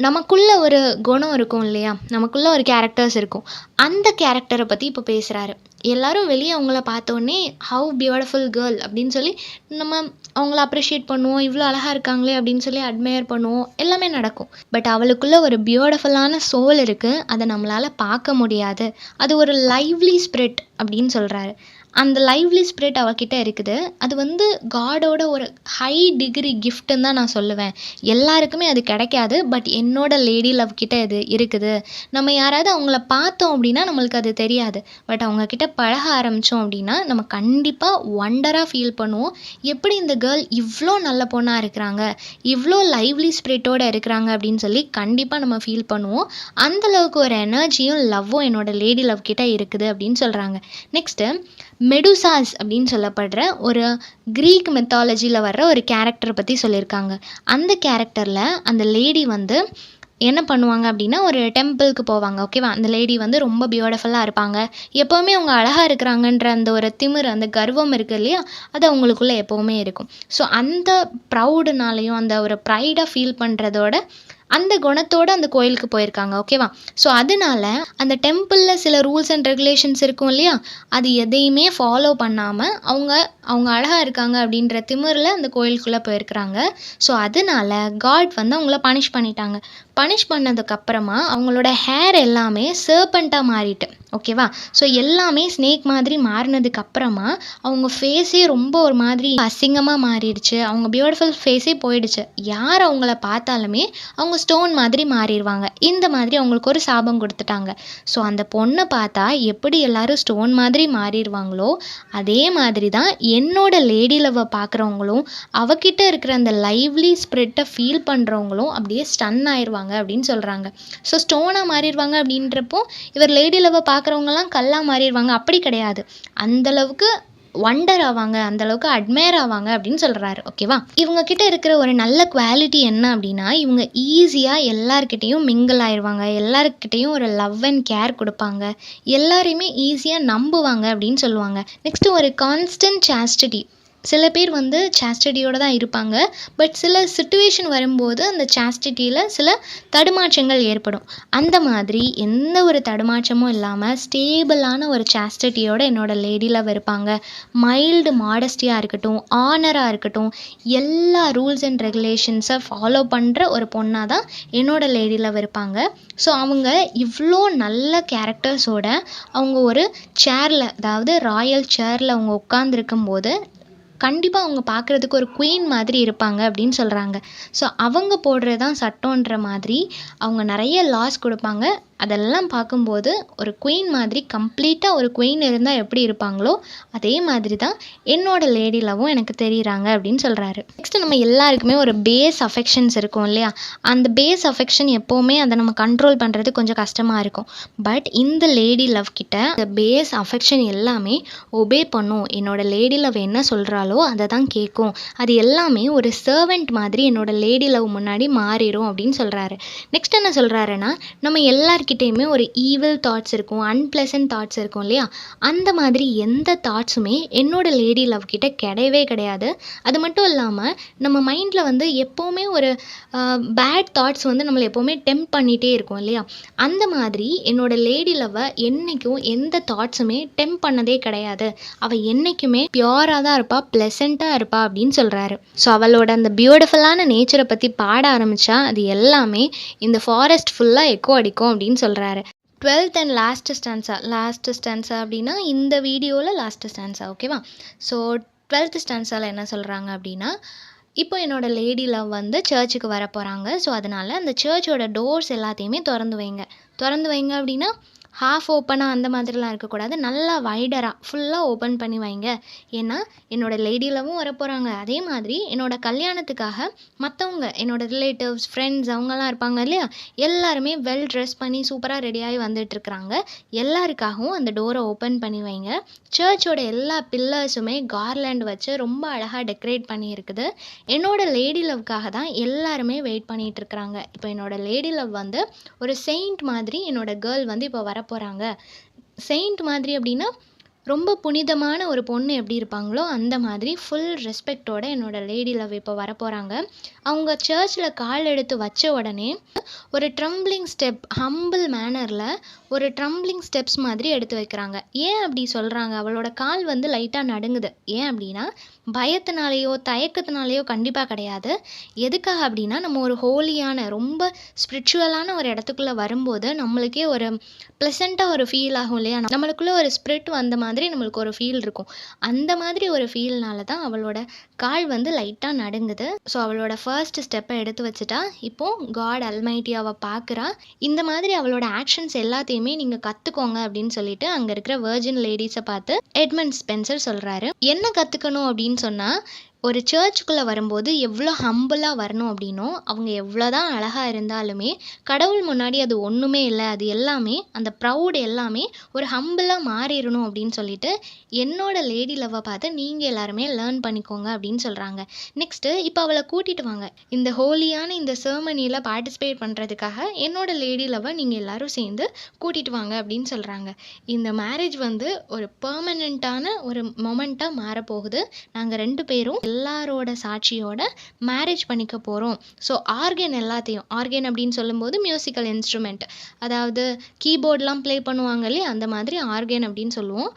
நமக்குள்ளே ஒரு குணம் இருக்கும் இல்லையா, நமக்குள்ளே ஒரு கேரக்டர்ஸ் இருக்கும், அந்த கேரக்டரை பற்றி இப்போ பேசுகிறாரு. எல்லோரும் வெளியே அவங்கள பார்த்தோன்னே ஹவ் பியூட்டிஃபுல் கேர்ள் அப்படின்னு சொல்லி நம்ம அவங்கள அப்ரிஷியேட் பண்ணுவோம், இவ்வளோ அழகாக இருக்காங்களே அப்படின்னு சொல்லி அட்மையர் பண்ணுவோம், எல்லாமே நடக்கும். பட் அவளுக்குள்ளே ஒரு பியூட்டிஃபுல்லான சோல் இருக்குது, அதை நம்மளால் பார்க்க முடியாது. அது ஒரு லைவ்லி ஸ்பிரிட் அப்படின்னு சொல்கிறாரு. அந்த லைவ்லி ஸ்பிரிட் அவகிட்ட இருக்குது. அது வந்து காடோட ஒரு ஹை டிகிரி கிஃப்ட்டுன்னு தான் நான் சொல்லுவேன். எல்லாருக்குமே அது கிடைக்காது. பட் என்னோட லேடி லவ் கிட்ட இது இருக்குது. நம்ம யாராவது அவங்கள பார்த்தோம் அப்படின்னா நம்மளுக்கு அது தெரியாது. பட் அவங்கக்கிட்ட பழக ஆரம்பித்தோம் அப்படின்னா நம்ம கண்டிப்பாக ஒண்டராக ஃபீல் பண்ணுவோம். எப்படி இந்த கேர்ள் இவ்வளோ நல்ல பொண்ணாக இருக்கிறாங்க, இவ்வளோ லைவ்லி ஸ்பிரிட்டோடு இருக்கிறாங்க அப்படின்னு சொல்லி கண்டிப்பாக நம்ம ஃபீல் பண்ணுவோம். அந்தளவுக்கு ஒரு எனர்ஜியும் லவ்வும் என்னோட லேடி லவ் கிட்ட இருக்குது அப்படின்னு சொல்கிறாங்க. நெக்ஸ்ட்டு மெடுசாஸ் அப்படின்னு சொல்லப்படுற ஒரு க்ரீக் மெத்தாலஜியில் வர்ற ஒரு கேரக்டரை பற்றி சொல்லியிருக்காங்க. அந்த கேரக்டரில் அந்த லேடி வந்து என்ன பண்ணுவாங்க அப்படின்னா, ஒரு டெம்பிளுக்கு போவாங்க. ஓகேவா, அந்த லேடி வந்து ரொம்ப பியூட்டிஃபுல்லாக இருப்பாங்க. எப்போவுமே அவங்க அழகாக இருக்கிறாங்கன்ற அந்த ஒரு திமிர், அந்த கர்வம் இருக்குது இல்லையா, அது அவங்களுக்குள்ளே எப்போவுமே இருக்கும். ஸோ அந்த ப்ரௌடுனாலையும் அந்த ஒரு ப்ரைடாக ஃபீல் பண்ணுறதோட அந்த குணத்தோடு அந்த கோயிலுக்கு போயிருக்காங்க. ஓகேவா, ஸோ அதனால அந்த டெம்பிளில் சில ரூல்ஸ் அண்ட் ரெகுலேஷன்ஸ் இருக்கும் இல்லையா, அது எதையுமே ஃபாலோ பண்ணாமல் அவங்க அழகாக இருக்காங்க அப்படின்ற திமிரில் அந்த கோயிலுக்குள்ளே போயிருக்கிறாங்க. ஸோ அதனால காட் வந்து அவங்கள பனிஷ் பண்ணிட்டாங்க. பனிஷ் பண்ணதுக்கப்புறமா அவங்களோட ஹேர் எல்லாமே சர்பண்ட்டாக மாறிட்டு, ஓகேவா, ஸோ எல்லாமே ஸ்னேக் மாதிரி மாறினதுக்கப்புறமா அவங்க ஃபேஸே ரொம்ப ஒரு மாதிரி அசிங்கமாக மாறிடுச்சு. அவங்க பியூட்டிஃபுல் ஃபேஸே போயிடுச்சு. யார் அவங்கள பார்த்தாலுமே அவங்க ஸ்டோன் மாதிரி மாறிடுவாங்க. இந்த மாதிரி அவங்களுக்கு ஒரு சாபம் கொடுத்துட்டாங்க. ஸோ அந்த பொண்ணை பார்த்தா எப்படி எல்லாரும் ஸ்டோன் மாதிரி மாறிடுவாங்களோ அதே மாதிரி தான் என்னோட லேடி லவ்வை பார்க்குறவங்களும் அவகிட்ட இருக்கிற அந்த லைவ்லி ஸ்பிரிட்டை ஃபீல் பண்ணுறவங்களும் அப்படியே ஸ்டன் ஆயிடுவாங்க அப்படின்னு சொல்கிறாங்க. ஸோ ஸ்டோனாக மாறிடுவாங்க அப்படின்றப்போ இவர் லேடி லவ்வை பார்க்குறவங்கலாம் கல்லாக மாறிடுவாங்க அப்படி கிடையாது. அந்தளவுக்கு ஒண்டர் ஆவாங்க, அந்தளவுக்கு அட்மையர் ஆவாங்க அப்படின்னு சொல்கிறாரு. ஓகேவா, இவங்க கிட்ட இருக்கிற ஒரு நல்ல குவாலிட்டி என்ன அப்படின்னா, இவங்க ஈஸியாக எல்லார்கிட்டையும் மிங்கிள் ஆயிடுவாங்க, எல்லாருக்கிட்டையும் ஒரு லவ் அண்ட் கேர் கொடுப்பாங்க, எல்லாரையுமே ஈஸியாக நம்புவாங்க அப்படின்னு சொல்லுவாங்க. நெக்ஸ்ட்டு ஒரு கான்ஸ்டன்ட் சாஸ்டிட்டி. சில பேர் வந்து சாஸ்டிட்டியோடு தான் இருப்பாங்க. பட் சில சிச்சுவேஷன் வரும்போது அந்த சாஸ்டிட்டியில் சில தடுமாற்றங்கள் ஏற்படும். அந்த மாதிரி எந்த ஒரு தடுமாற்றமும் இல்லாமல் ஸ்டேபிளான ஒரு சாஸ்டிட்டியோடு என்னோடய லேடி லவ் இருப்பாங்க. மைல்டு மாடஸ்டியாக இருக்கட்டும், ஆனராக இருக்கட்டும், எல்லா ரூல்ஸ் அண்ட் ரெகுலேஷன்ஸை ஃபாலோ பண்ணுற ஒரு பொண்ணாக தான் என்னோடய லேடி லவ் இருப்பாங்க. ஸோ அவங்க இவ்வளோ நல்ல கேரக்டர்ஸோட அவங்க ஒரு சேரில், அதாவது ராயல் சேரில் அவங்க உட்காந்துருக்கும் போது கண்டிப்பாக அவங்க பார்க்குறதுக்கு ஒரு குயின் மாதிரி இருப்பாங்க அப்படின்னு சொல்கிறாங்க. ஸோ அவங்க போடுறது தான் சட்டன்ற மாதிரி அவங்க நிறைய லாஸ் கொடுப்பாங்க. அதெல்லாம் பார்க்கும்போது ஒரு குயின் மாதிரி கம்ப்ளீட்டாக ஒரு குயின் இருந்தால் எப்படி இருப்பாங்களோ அதே மாதிரி தான் என்னோட லேடி லவ்வும் எனக்கு தெரியுறாங்க அப்படின்னு சொல்கிறாரு. நெக்ஸ்ட் நம்ம எல்லாருக்குமே ஒரு பேஸ் அஃபெக்ஷன்ஸ் இருக்கும் இல்லையா? அந்த பேஸ் அஃபெக்ஷன் எப்போவுமே அதை நம்ம கண்ட்ரோல் பண்ணுறது கொஞ்சம் கஷ்டமாக இருக்கும். பட் இந்த லேடி லவ் கிட்ட இந்த பேஸ் அஃபெக்ஷன் எல்லாமே ஒபே பண்ணும். என்னோட லேடி லவ் என்ன சொல்கிறாலோ அதை தான் கேட்கும். அது எல்லாமே ஒரு சர்வெண்ட் மாதிரி என்னோட லேடி லவ் முன்னாடி மாறிடும் அப்படின்னு சொல்கிறாரு. நெக்ஸ்ட் என்ன சொல்கிறாருன்னா, நம்ம எல்லார்கிட்டேயுமே ஒரு ஈவில் தாட்ஸ் இருக்கும், அன்பிளசன்ட் தாட்ஸ் இருக்கும் இல்லையா? அந்த மாதிரி எந்த தாட்ஸுமே என்னோட லேடி லவ் கிட்ட கிடையவே கிடையாது. அது மட்டும் இல்லாமல் நம்ம மைண்டில் வந்து எப்போவுமே ஒரு பேட் தாட்ஸ் வந்து நம்மளை எப்போவுமே டெம்ப் பண்ணிகிட்டே இருக்கும் இல்லையா? அந்த மாதிரி என்னோட லேடி லவ்வை என்றைக்கும் எந்த தாட்ஸுமே டெம்ப் பண்ணதே கிடையாது. அவள் என்றைக்குமே பியூராக தான் இருப்பா, ப்ளசண்ட்டாக இருப்பா அப்படின்னு சொல்கிறாரு. ஸோ அவளோட அந்த பியூட்டிஃபுல்லான நேச்சரை பற்றி பாட ஆரம்பித்தா அது எல்லாமே இந்த ஃபாரஸ்ட் ஃபுல்லாக எக்கோ அடிக்கும் அப்படின்னு சொல்கிறாரு. 12th அண்ட் லாஸ்ட் ஸ்டான்ஸா அப்படின்னா இந்த வீடியோவில் லாஸ்ட் ஸ்டான்ஸா, ஓகேவா? ஸோ 12th ஸ்டான்ஸாவில் என்ன சொல்கிறாங்க அப்படின்னா, இப்போ என்னோட லேடி லவ் வந்து சர்ச்சுக்கு வர போகிறாங்க. ஸோ அதனால் அந்த சர்ச்சோட டோர்ஸ் எல்லாத்தையுமே திறந்து வைங்க அப்படின்னா ஹாஃப் ஓப்பனாக அந்த மாதிரிலாம் இருக்கக்கூடாது. நல்லா வைடராக ஃபுல்லாக ஓப்பன் பண்ணி வைங்க. ஏன்னா என்னோட லேடி லவ்வும் வரப்போகிறாங்க. அதே மாதிரி என்னோட கல்யாணத்துக்காக மற்றவங்க என்னோட ரிலேட்டிவ்ஸ், ஃப்ரெண்ட்ஸ் அவங்கெல்லாம் இருப்பாங்க இல்லையா? எல்லாருமே வெல் ட்ரெஸ் பண்ணி சூப்பராக ரெடியாகி வந்துட்டுருக்குறாங்க. எல்லாருக்காகவும் அந்த டோரை ஓப்பன் பண்ணி வைங்க. சர்ச்சோட எல்லா பில்லர்ஸுமே கார்லேண்ட் வச்சு ரொம்ப அழகாக டெக்கரேட் பண்ணியிருக்குது. என்னோட லேடி லவ்க்காக தான் எல்லாருமே வெயிட் பண்ணிகிட்ருக்குறாங்க. இப்போ என்னோட லேடி லவ் வந்து ஒரு செயிண்ட் மாதிரி என்னோட கேர்ள் வந்து இப்போ வர போகிறாங்க. செயிண்ட் மாதிரி அப்படின்னா ரொம்ப புனிதமான ஒரு பொண்ணு எப்படி இருப்பாங்களோ அந்த மாதிரி ஃபுல் ரெஸ்பெக்டோட என்னோட லேடி லவ் இப்போ வரப்போகிறாங்க. அவங்க சர்ச்சில் கால் எடுத்து வச்ச உடனே ஒரு ட்ரம்பிளிங் ஸ்டெப், ஹம்பிள் மேனரில் ஒரு ட்ரம்பிளிங் ஸ்டெப்ஸ் மாதிரி எடுத்து வைக்கிறாங்க. ஏன் அப்படி சொல்கிறாங்க? அவளோட கால் வந்து லைட்டாக நடுங்குது. ஏன் அப்படின்னா பயத்தினாலேயோ தயக்கத்தினாலேயோ கண்டிப்பாக கிடையாது. எதுக்காக அப்படின்னா நம்ம ஒரு ஹோலியான ரொம்ப ஸ்பிரிச்சுவலான ஒரு இடத்துக்குள்ளே வரும்போது நம்மளுக்கே ஒரு ப்ளசண்ட்டாக ஒரு ஃபீல் ஆகும் இல்லையா? நம்மளுக்குள்ளே ஒரு ஸ்பிரிட் வந்த மாதிரி நம்மளுக்கு ஒரு ஃபீல் இருக்கும். அந்த மாதிரி ஒரு ஃபீல்னால தான் அவளோட கால் வந்து லைட்டாக நடுங்குது. ஸோ அவளோட ஃபர்ஸ்ட் ஸ்டெப்பை எடுத்து வச்சுட்டா. இப்போது காட் அல்மைட்டி அவள் பார்க்குறா. இந்த மாதிரி அவளோட ஆக்ஷன்ஸ் எல்லாத்தையுமே நீங்கள் கற்றுக்கோங்க அப்படின்னு சொல்லிட்டு அங்கே இருக்கிற வெர்ஜின் லேடிஸை பார்த்து எட்மண்ட் ஸ்பென்சர் சொல்கிறாரு. என்ன கற்றுக்கணும் அப்படின்னு சொன்னால், ஒரு சர்ச்சுக்குள்ளே வரும்போது எவ்வளோ ஹம்பிளாக வரணும் அப்படின்னும், அவங்க எவ்வளோ தான் அழகாக இருந்தாலுமே கடவுள் முன்னாடி அது ஒன்றுமே இல்லை, அது எல்லாமே அந்த ப்ரௌட் எல்லாமே ஒரு ஹம்பிளாக மாறிடணும் அப்படின்னு சொல்லிட்டு என்னோட லேடி லவ்வை பார்த்து நீங்கள் எல்லாருமே லேர்ன் பண்ணிக்கோங்க அப்படின்னு சொல்கிறாங்க. நெக்ஸ்ட்டு இப்போ அவளை கூட்டிகிட்டு வாங்க, இந்த ஹோலியான இந்த செர்மனியில் பார்ட்டிசிபேட் பண்ணுறதுக்காக என்னோட லேடி லவ்வை நீங்கள் எல்லாரும் சேர்ந்து கூட்டிகிட்டு வாங்க அப்படின்னு சொல்கிறாங்க. இந்த மேரேஜ் வந்து ஒரு பெர்மனண்ட்டான ஒரு மொமெண்ட்டாக மாறப்போகுது. நாங்கள் 2 பேரும் எல்லாரோட சாட்சியோட மேரேஜ் பண்ணிக்க போகிறோம். ஸோ ஆர்கன் அப்படின்னு சொல்லும்போது மியூசிக்கல் இன்ஸ்ட்ருமெண்ட், அதாவது கீபோர்ட்லாம் ப்ளே பண்ணுவாங்க இல்லையா? அந்த மாதிரி ஆர்கன் அப்படின்னு சொல்லுவோம்.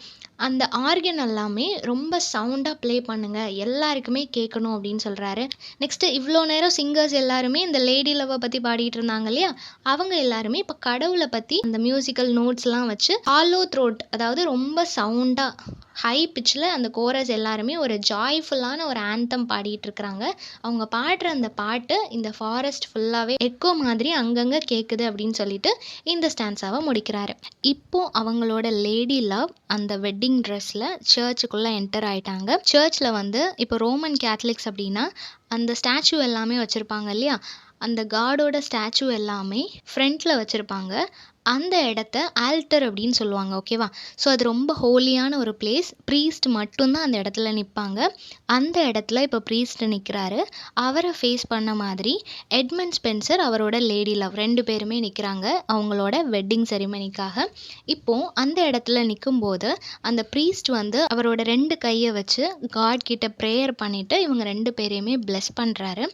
அந்த ஆர்கன் எல்லாமே ரொம்ப சவுண்டாக ப்ளே பண்ணுங்க, எல்லாருக்குமே கேட்கணும் அப்படின்னு சொல்கிறாரு. நெக்ஸ்ட்டு இவ்வளோ நேரம் சிங்கர்ஸ் எல்லாருமே இந்த லேடி லவ்வை பற்றி பாடிட்டு இருந்தாங்க இல்லையா? அவங்க எல்லாருமே இப்போ கடவுளை பற்றி அந்த மியூசிக்கல் நோட்ஸ்லாம் வச்சு ஹாலோ த்ரோட், அதாவது ரொம்ப சவுண்டாக ஹை பிச்சில் அந்த கோரஸ் எல்லாருமே ஒரு ஜாய்ஃபுல்லான ஒரு ஆந்தம் பாடிட்டு இருக்கிறாங்க. அவங்க பாடுற அந்த பாட்டு இந்த ஃபாரஸ்ட் ஃபுல்லாகவே எக்கோ மாதிரி அங்கங்கே கேட்குது அப்படின்னு சொல்லிட்டு இந்த ஸ்டான்ஸாவை முடிக்கிறாரு. இப்போது அவங்களோட லேடி லவ் அந்த வெட்டிங் ட்ரெஸ்ஸில் சர்ச்சுக்குள்ளே என்டர் ஆகிட்டாங்க. சர்ச்சில் வந்து இப்போ ரோமன் கேத்தலிக்ஸ் அப்படின்னா அந்த ஸ்டாச்சு எல்லாமே வச்சுருப்பாங்க இல்லையா? அந்த காடோட ஸ்டாச்சு எல்லாமே ஃப்ரண்ட்டில் வச்சுருப்பாங்க. அந்த இடத்த ஆல்டர் அப்படின்னு சொல்லுவாங்க, ஓகேவா? ஸோ அது ரொம்ப ஹோலியான ஒரு பிளேஸ். ப்ரீஸ்ட் மட்டும்தான் அந்த இடத்துல நிற்பாங்க. அந்த இடத்துல இப்போ ப்ரீஸ்ட் நிற்கிறாரு. அவரை ஃபேஸ் பண்ண மாதிரி எட்மண்ட் ஸ்பென்சர் அவரோட லேடி லவ் 2 பேருமே நிற்கிறாங்க அவங்களோட வெட்டிங் செரிமனிக்காக. இப்போது அந்த இடத்துல நிற்கும்போது அந்த ப்ரீஸ்ட் வந்து அவரோட 2 கையை வச்சு காட் கிட்ட ப்ரேயர் பண்ணிவிட்டு இவங்க 2 பேரையுமே பிளெஸ் பண்ணுறாரு.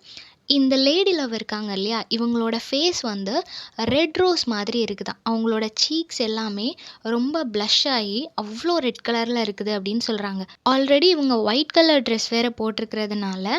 இந்த லேடி லவ் இருக்காங்க இல்லையா? இவங்களோட ஃபேஸ் வந்து ரெட் ரோஸ் மாதிரி இருக்குதாம். அவங்களோட சீக்ஸ் எல்லாமே ரொம்ப ப்ளஷ் ஆகி அவ்வளோ ரெட் கலரில் இருக்குது அப்படின்னு சொல்கிறாங்க. ஆல்ரெடி இவங்க ஒயிட் கலர் ட்ரெஸ் வேறு போட்டிருக்கிறதுனால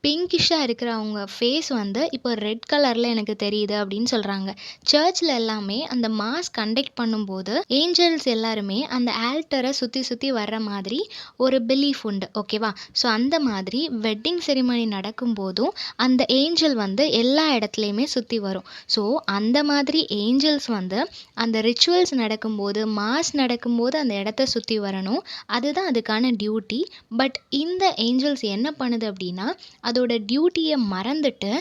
பிங்கிஷ்ஷாக இருக்கிற அவங்க ஃபேஸ் வந்து இப்போ ரெட் கலரில் எனக்கு தெரியுது அப்படின்னு சொல்கிறாங்க. சர்ச்சில் எல்லாமே அந்த மாஸ் கண்டக்ட் பண்ணும்போது ஏஞ்சல்ஸ் எல்லாருமே அந்த ஆல்டரை சுற்றி சுற்றி வர்ற மாதிரி ஒரு பிலீஃப் உண்டு. ஓகேவா? ஸோ அந்த மாதிரி வெட்டிங் செரிமனி நடக்கும்போதும் அந்த ஏஞ்சல் வந்து எல்லா இடத்துலையுமே சுற்றி வரும். ஸோ அந்த மாதிரி ஏஞ்சல்ஸ் வந்து அந்த ரிச்சுவல்ஸ் நடக்கும்போது, மாஸ் நடக்கும்போது அந்த இடத்த சுற்றி வரணும். அதுதான் அதுக்கான டியூட்டி. பட் இந்த ஏஞ்சல்ஸ் என்ன பண்ணுது அப்படின்னா, அதோட டியூட்டியை மறந்துட்டு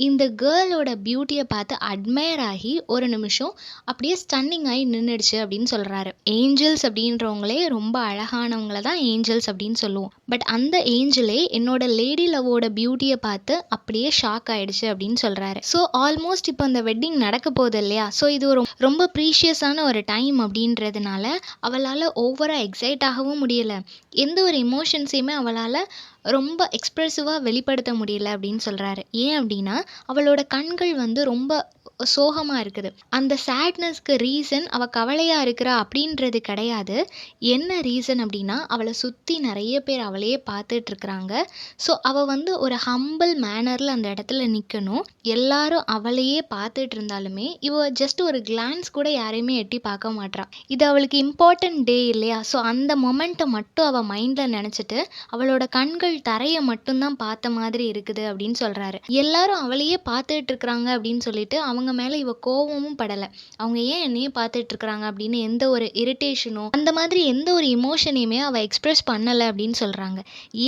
இந்த கேர்ளோட பியூட்டியை பார்த்து அட்மையர் ஆகி ஒரு நிமிஷம் அப்படியே ஸ்டன்னிங் ஆகி நின்றுடுச்சு அப்படின்னு சொல்கிறாரு. ஏஞ்சல்ஸ் அப்படின்றவங்களே ரொம்ப அழகானவங்கள தான் ஏஞ்சல்ஸ் அப்படின்னு சொல்லுவோம். பட் அந்த ஏஞ்சலே என்னோட லேடி லவ்வோட பியூட்டியை பார்த்து அப்படியே ஷாக் ஆயிடுச்சு அப்படின்னு சொல்கிறாரு. ஸோ ஆல்மோஸ்ட் இப்போ அந்த வெட்டிங் நடக்க போகுது இல்லையா? ஸோ இது ஒரு ரொம்ப ப்ரீஷியஸான ஒரு டைம் அப்படின்றதுனால அவளால் ஓவராக எக்ஸைட் ஆகவும் முடியலை. எந்த ஒரு எமோஷன்ஸையுமே அவளால் ரொம்ப எக்ஸ்ப்ரெசிவாக வெளிப்படுத்த முடியல அப்படின்னு சொல்கிறாரு. ஏன் அப்படின்னா அவளோட கண்கள் வந்து ரொம்ப சோகமாக இருக்குது. அந்த சேட்னஸ்க்கு ரீசன் அவள் கவலையாக இருக்கிறா அப்படின்றது கிடையாது. என்ன ரீசன் அப்படின்னா அவளை சுற்றி நிறைய பேர் அவளையே பார்த்துட்ருக்குறாங்க. ஸோ அவள் வந்து ஒரு ஹம்பிள் மேனரில் அந்த இடத்துல நிற்கணும். எல்லாரும் அவளையே பார்த்துட்டு இருந்தாலுமே இவள் ஜஸ்ட் ஒரு கிளான்ஸ் கூட யாரையுமே எட்டி பார்க்க மாட்றான். இது அவளுக்கு இம்பார்ட்டன்ட் டே இல்லையா? ஸோ அந்த மொமெண்ட்டை மட்டும் அவள் மைண்டில் நினச்சிட்டு அவளோட கண்கள் தரையை மட்டும்தான் பார்த்த மாதிரி இருக்குது அப்படின்னு சொல்கிறாரு. எல்லாரும் அவளையே பார்த்துட்டு இருக்கிறாங்க அப்படின்னு சொல்லிட்டு அவங்க மேலே இவ கோவமும் படலை. அவங்க ஏன் என்னையே பார்த்துட்டு இருக்கிறாங்க அப்படின்னு எந்த ஒரு இரிட்டேஷனோ அந்த மாதிரி எந்த ஒரு இமோஷனையுமே அவள் எக்ஸ்ப்ரெஸ் பண்ணலை அப்படின்னு சொல்கிறாங்க.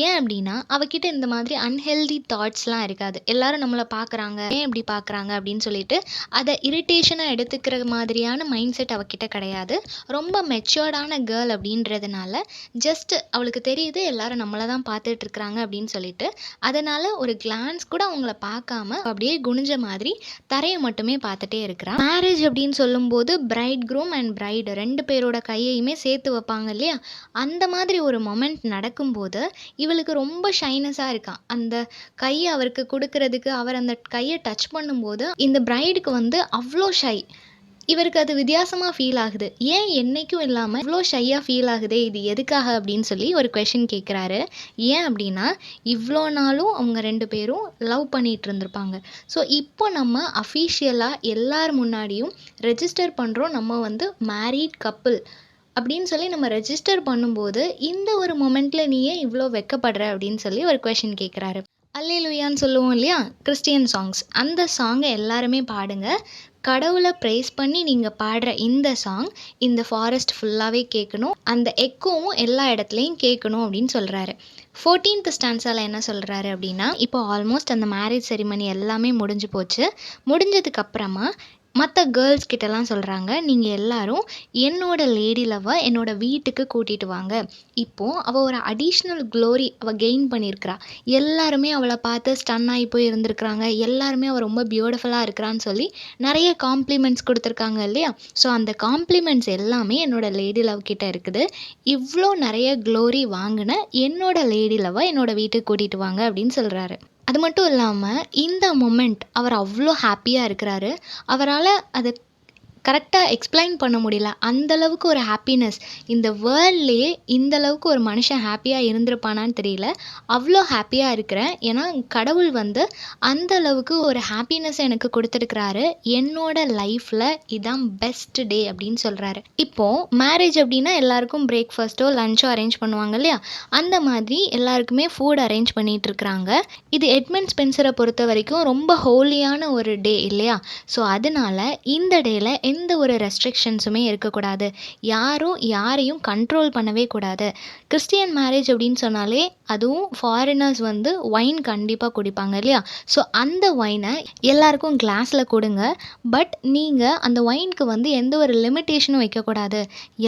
ஏன் அப்படின்னா அவகிட்ட இந்த மாதிரி அன்ஹெல்தி தாட்ஸ்லாம் இருக்காது. எல்லாரும் நம்மளை பார்க்குறாங்க, ஏன் இப்படி பார்க்குறாங்க அப்படின்னு சொல்லிட்டு அதை இரிட்டேஷனாக எடுத்துக்கிற மாதிரியான மைண்ட் செட் அவகிட்ட கிடையாது. ரொம்ப மெச்சூர்டான கேர்ள் அப்படின்றதுனால ஜஸ்ட் அவளுக்கு தெரியுது எல்லாரும் நம்மளை தான் பார்த்துட்டு இருக்கிறாங்க அப்படின்னு சொல்லிட்டு அதனால ஒரு கிளான்ஸ் கூட அவங்கள பார்க்காம அப்படியே குனிஞ்ச மாதிரி தரையை மட்டுமே பார்த்துட்டே இருக்கிறான். மேரேஜ் அப்படின்னு சொல்லும்போது பிரைட் க்ரூம் அண்ட் பிரைடு 2 பேரோட கையையுமே சேர்த்து வைப்பாங்க இல்லையா? அந்த மாதிரி ஒரு மொமெண்ட் நடக்கும்போது இவளுக்கு ரொம்ப ஷைனஸாக இருக்கான். அந்த கையை அவருக்கு கொடுக்கறதுக்கு அவர் அந்த கையை டச் பண்ணும்போது இந்த பிரைடுக்கு வந்து அவ்வளோ ஷை. இவருக்கு அது வித்தியாசமாக ஃபீல் ஆகுது. ஏன் என்னைக்கும் இல்லாமல் இவ்வளோ ஷையாக ஃபீல் ஆகுதே, இது எதுக்காக அப்படின்னு சொல்லி ஒரு கொஷின் கேட்குறாரு. ஏன் அப்படின்னா இவ்வளோ நாளும் அவங்க 2 பேரும் லவ் பண்ணிகிட்டு இருந்திருப்பாங்க. ஸோ இப்போ நம்ம அஃபீஷியலாக எல்லார் முன்னாடியும் ரெஜிஸ்டர் பண்ணுறோம், நம்ம வந்து மேரீட் கப்புள் அப்படின்னு சொல்லி நம்ம ரெஜிஸ்டர் பண்ணும்போது இந்த ஒரு மொமெண்ட்டில் நீ ஏன் இவ்வளோ வெக்கப்படுற அப்படின்னு சொல்லி ஒரு கொஷின் கேட்குறாரு. அல்லேலூயான்னு சொல்லுவோம் இல்லையா? Christian songs. அந்த சாங்கை எல்லாருமே பாடுங்க. கடவுளை ப்ரைஸ் பண்ணி நீங்கள் பாடுற இந்த சாங் இந்த ஃபாரஸ்ட் ஃபுல்லாகவே கேட்கணும். அந்த எக்கோவும் எல்லா இடத்துலையும் கேட்கணும் அப்படின்னு சொல்கிறாரு. 14th ஸ்டான்ஸால் என்ன சொல்கிறாரு அப்படின்னா, இப்போ ஆல்மோஸ்ட் அந்த மேரேஜ் செரிமனி எல்லாமே முடிஞ்சு போச்சு. முடிஞ்சதுக்கப்புறமா மற்ற கேர்ள்ஸ் கிட்டலாம் சொல்கிறாங்க, நீங்கள் எல்லாரும் என்னோட லேடி லவ்வை என்னோட வீட்டுக்கு கூட்டிகிட்டு வாங்க. இப்போது அவள் ஒரு அடிஷ்னல் க்ளோரி அவள் கெயின் பண்ணியிருக்கிறா. எல்லாருமே அவளை பார்த்து ஸ்டன் ஆகி போய் இருந்திருக்கிறாங்க. எல்லாருமே அவள் ரொம்ப பியூட்டிஃபுல்லாக இருக்கிறான்னு சொல்லி நிறைய காம்ப்ளிமெண்ட்ஸ் கொடுத்துருக்காங்க இல்லையா? ஸோ அந்த காம்ப்ளிமெண்ட்ஸ் எல்லாமே என்னோட லேடி லவ் கிட்ட இருக்குது. இவ்வளோ நிறைய க்ளோரி வாங்கின என்னோட லேடி லவ்வை என்னோட வீட்டுக்கு கூட்டிகிட்டு வாங்க அப்படின்னு சொல்கிறாரு. அது மட்டும் இல்லாமல் இந்த மொமெண்ட் அவர் அவ்வளோ ஹாப்பியாக இருக்கிறாரு. அவரால் அதை கரெக்டாக எக்ஸ்பிளைன் பண்ண முடியல. அந்தளவுக்கு ஒரு ஹாப்பினஸ் இந்த வேர்ல்ட்லேயே இந்தளவுக்கு ஒரு மனுஷன் ஹாப்பியாக இருந்திருப்பானான்னு தெரியல. அவ்வளோ ஹாப்பியாக இருக்கிறேன். ஏன்னா கடவுள் வந்து அந்தளவுக்கு ஒரு ஹாப்பினஸ் எனக்கு கொடுத்துருக்கிறாரு. என்னோட லைஃப்பில் இதான் பெஸ்ட் டே அப்படின்னு சொல்கிறாரு. இப்போது மேரேஜ் அப்படின்னா எல்லாருக்கும் பிரேக்ஃபாஸ்ட்டோ லஞ்சோ அரேஞ்ச் பண்ணுவாங்க இல்லையா? அந்த மாதிரி எல்லாருக்குமே ஃபுட் அரேஞ்ச் பண்ணிகிட்டு இருக்கிறாங்க. இது எட்மண்ட் ஸ்பென்சரை பொறுத்த வரைக்கும் ரொம்ப ஹோலியான ஒரு டே இல்லையா? ஸோ அதனால இந்த டேயில் எந்த ஒரு ரெஸ்ட்ரிக்ஷன்ஸுமே இருக்கக்கூடாது. யாரும் யாரையும் கண்ட்ரோல் பண்ணவே கூடாது. கிறிஸ்டியன் மேரேஜ் அப்படின்னு சொன்னாலே அதுவும் ஃபாரினர்ஸ் வந்து ஒயின் கண்டிப்பாக குடிப்பாங்க இல்லையா? ஸோ அந்த ஒயினை எல்லாருக்கும் கிளாஸில் கொடுங்க. பட் நீங்கள் அந்த ஒயினுக்கு வந்து எந்த ஒரு லிமிட்டேஷனும் வைக்கக்கூடாது.